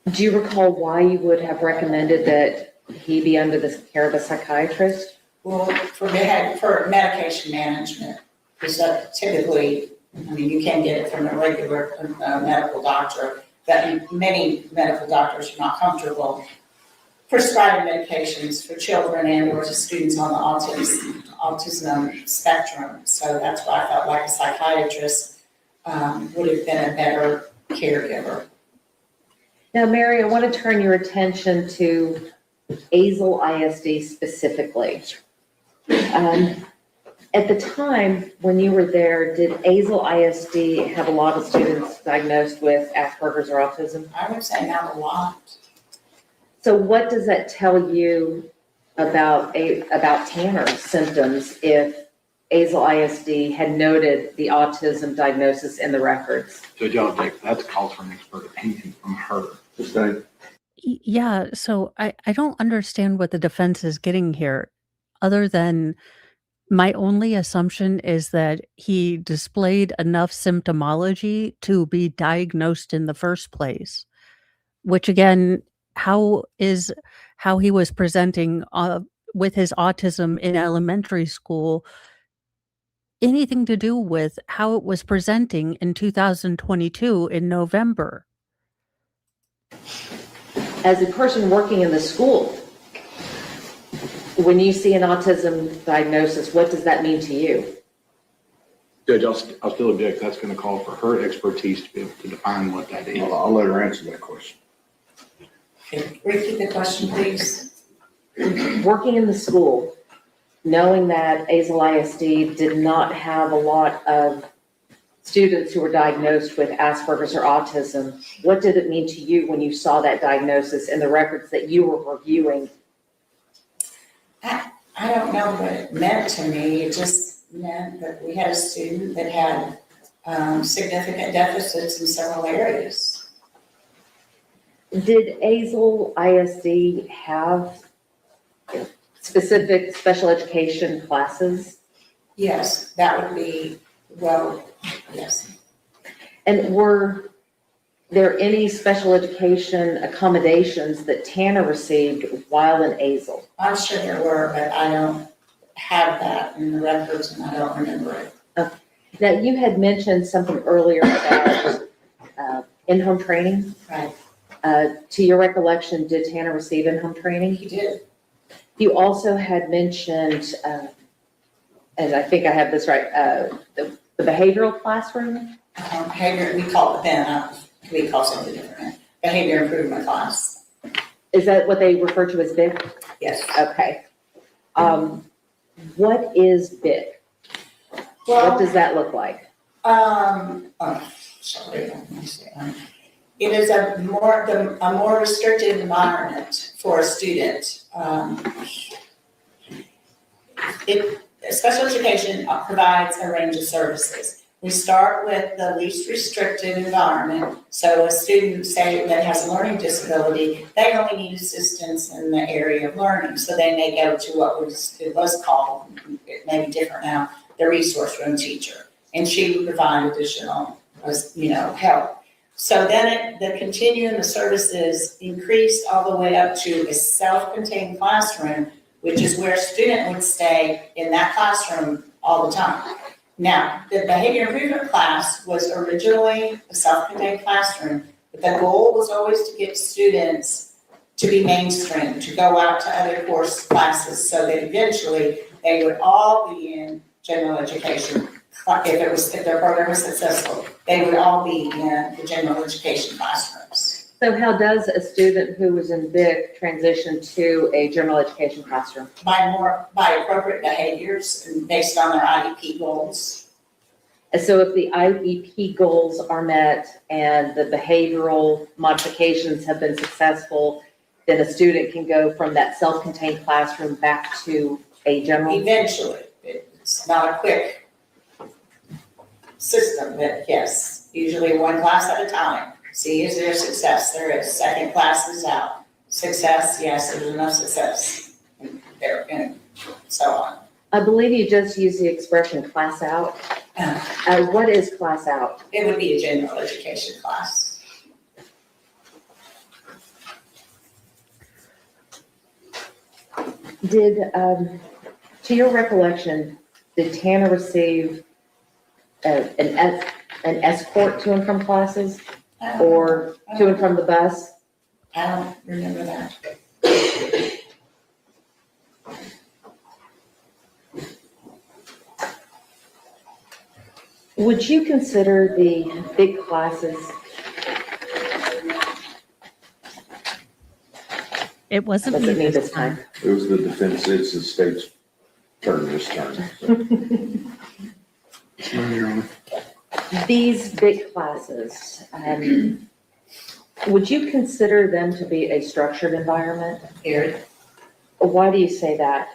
Do you recall why you would have recommended that he be under the care of a psychiatrist? Well, for medication management, because typically, you can get it from a regular medical doctor, but many medical doctors are not comfortable prescribing medications for children and or to students on the autism spectrum. So that's why I felt like a psychiatrist would have been a better caregiver. Now, Mary, I want to turn your attention to Azle ISD specifically. At the time when you were there, did Azle ISD have a lot of students diagnosed with Asperger's or autism? I would say not a lot. So what does that tell you about Tanner's symptoms if Azle ISD had noted the autism diagnosis in the records? So John, that's a call for an expert opinion from her. Yeah, so I don't understand what the defense is getting here, other than my only assumption is that he displayed enough symptomology to be diagnosed in the first place. which again, how he was presenting with his autism in elementary school anything to do with how it was presenting in 2022 in November? As a person working in the school, when you see an autism diagnosis, what does that mean to you? Judge, I'll still object. That's going to call for her expertise to be able to define what that is. I'll let her answer that question. Repeat the question, please. Working in the school, knowing that Azle ISD did not have a lot of students who were diagnosed with Asperger's or autism, what did it mean to you when you saw that diagnosis in the records that you were reviewing? I don't know what it meant to me. It just meant that we had a student that had significant deficits in several areas. Did Azle ISD have specific special education classes? Yes, that would be, well, yes. And were there any special education accommodations that Tanner received while in Azle? I'm sure there were, but I don't have that in the records and I don't remember it. Okay. Now, you had mentioned something earlier about in-home training. Right. To your recollection, did Tanner receive in-home training? He did. You also had mentioned, and I think I have this right, the behavioral classroom? Behavior, we call it then, we call something different. Behavior improvement class. Is that what they refer to as BIC? Yes. Okay. What is BIC? Well, what does that look like? Sorry, let me see. It is a more restricted environment for a student. Special education provides a range of services. We start with the least restricted environment. So a student, say, that has a learning disability, they only need assistance in the area of learning. So they may go to what it was called, it may be different now, the resource room teacher. And she would provide additional, help. So then the continuum of services increased all the way up to a self-contained classroom, which is where a student would stay in that classroom all the time. Now, the behavior improvement class was originally a self-contained classroom, but the goal was always to get students to be mainstream, to go out to other course classes so that eventually they would all be in general education. If their program was successful, they would all be in the general education classrooms. So how does a student who was in BIC transition to a general education classroom? By appropriate behaviors and based on their IEP goals. And so if the IEP goals are met and the behavioral modifications have been successful, then a student can go from that self-contained classroom back to a general? Eventually. It's not a quick system, but yes, usually one class at a time. See, is there success? There is. Second class is out. Success, yes, there's enough success. There, and so on. I believe you just used the expression class out. What is class out? It would be a general education class. Did, to your recollection, did Tanner receive an escort to and from classes or to and from the bus? I don't remember that. Would you consider the big classes? It wasn't What's it me mean this time. It was the defense, it's the state's turn this time. So. These big classes, would you consider them to be a structured environment? Here. Why do you say that?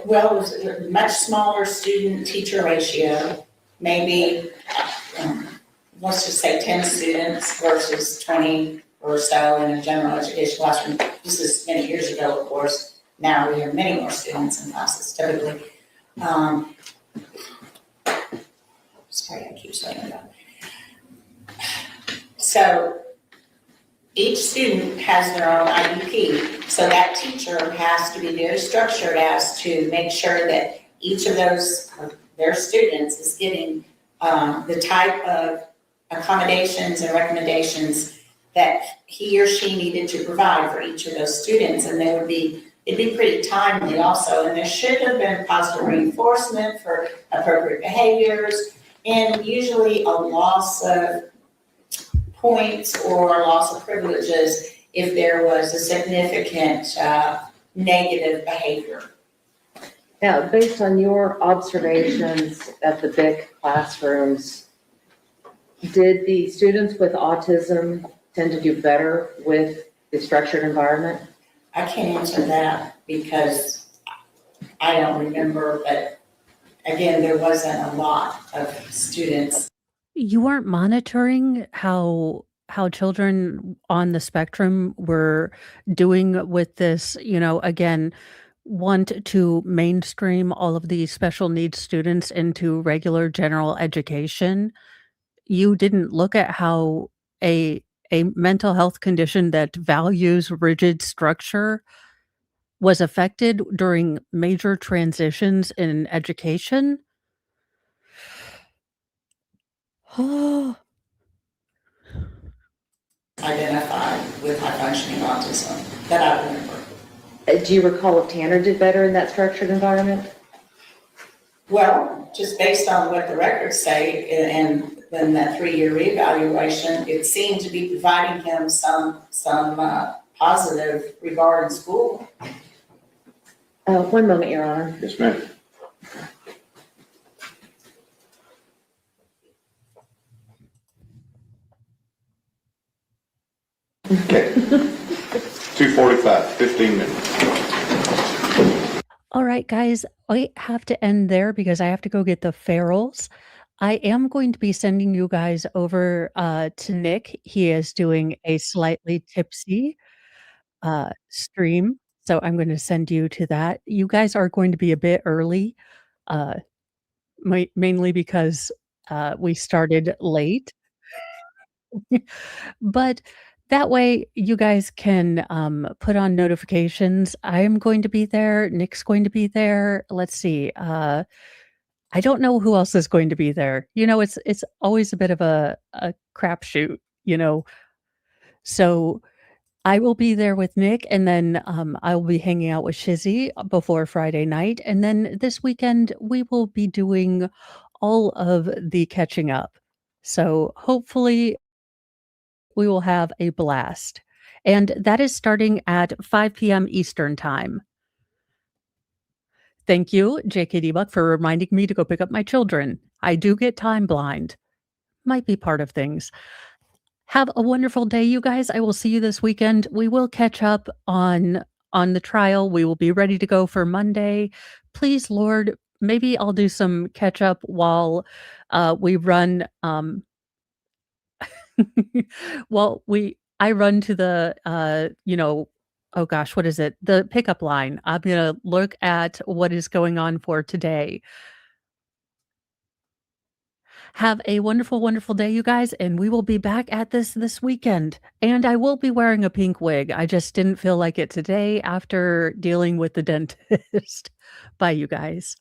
Well, it was a much smaller student-teacher ratio, maybe, let's just say 10 students versus 20 or so in a general education classroom. This is many years ago, of course. Now we have many more students in classes typically. Sorry, I keep saying that. So each student has their own IEP, so that teacher has to be very structured as to make sure that each of those, their students is getting the type of accommodations and recommendations that he or she needed to provide for each of those students, and it'd be pretty timely also, and there should have been positive reinforcement for appropriate behaviors, and usually a loss of points or loss of privileges if there was a significant negative behavior. Now, based on your observations at the BIC classrooms, did the students with autism tend to do better with the structured environment? I can't answer that because I don't remember, but again, there wasn't a lot of students. You weren't monitoring how children on the spectrum were doing with this, again, want to mainstream all of these special needs students into regular general education. You didn't look at how a mental health condition that values rigid structure was affected during major transitions in education? Identified with high functioning autism that I remember. Do you recall if Tanner did better in that structured environment? Well, just based on what the records say and then that 3-year reevaluation, it seemed to be providing him some positive regard in school. One moment, Your Honor. Yes, ma'am. Okay. 2:45, 15 minutes. All right, guys, I have to end there because I have to go get the ferals. I am going to be sending you guys over to Nick. He is doing a slightly tipsy stream. So I'm going to send you to that. You guys are going to be a bit early, uh, mainly because we started late. But that way you guys can put on notifications. I'm going to be there. Nick's going to be there. Let's see. I don't know who else is going to be there. It's always a bit of a crapshoot, you know. So I will be there with Nick, and then I will be hanging out with Shizzy before Friday night, and then this weekend we will be doing all of the catching up. So hopefully we will have a blast. And that is starting at 5 p.m. Eastern Time. Thank you, JKD Buck, for reminding me to go pick up my children. I do get time blind. Might be part of things. Have a wonderful day, you guys. I will see you this weekend. We will catch up on the trial. We will be ready to go for Monday. Please, Lord, maybe I'll do some catch up while we run well, I run to the, oh gosh, what is it? The pickup line. I'm gonna look at what is going on for today. Have a wonderful, wonderful day, you guys, and we will be back at this weekend. And I will be wearing a pink wig. I just didn't feel like it today after dealing with the dentist. Bye, you guys.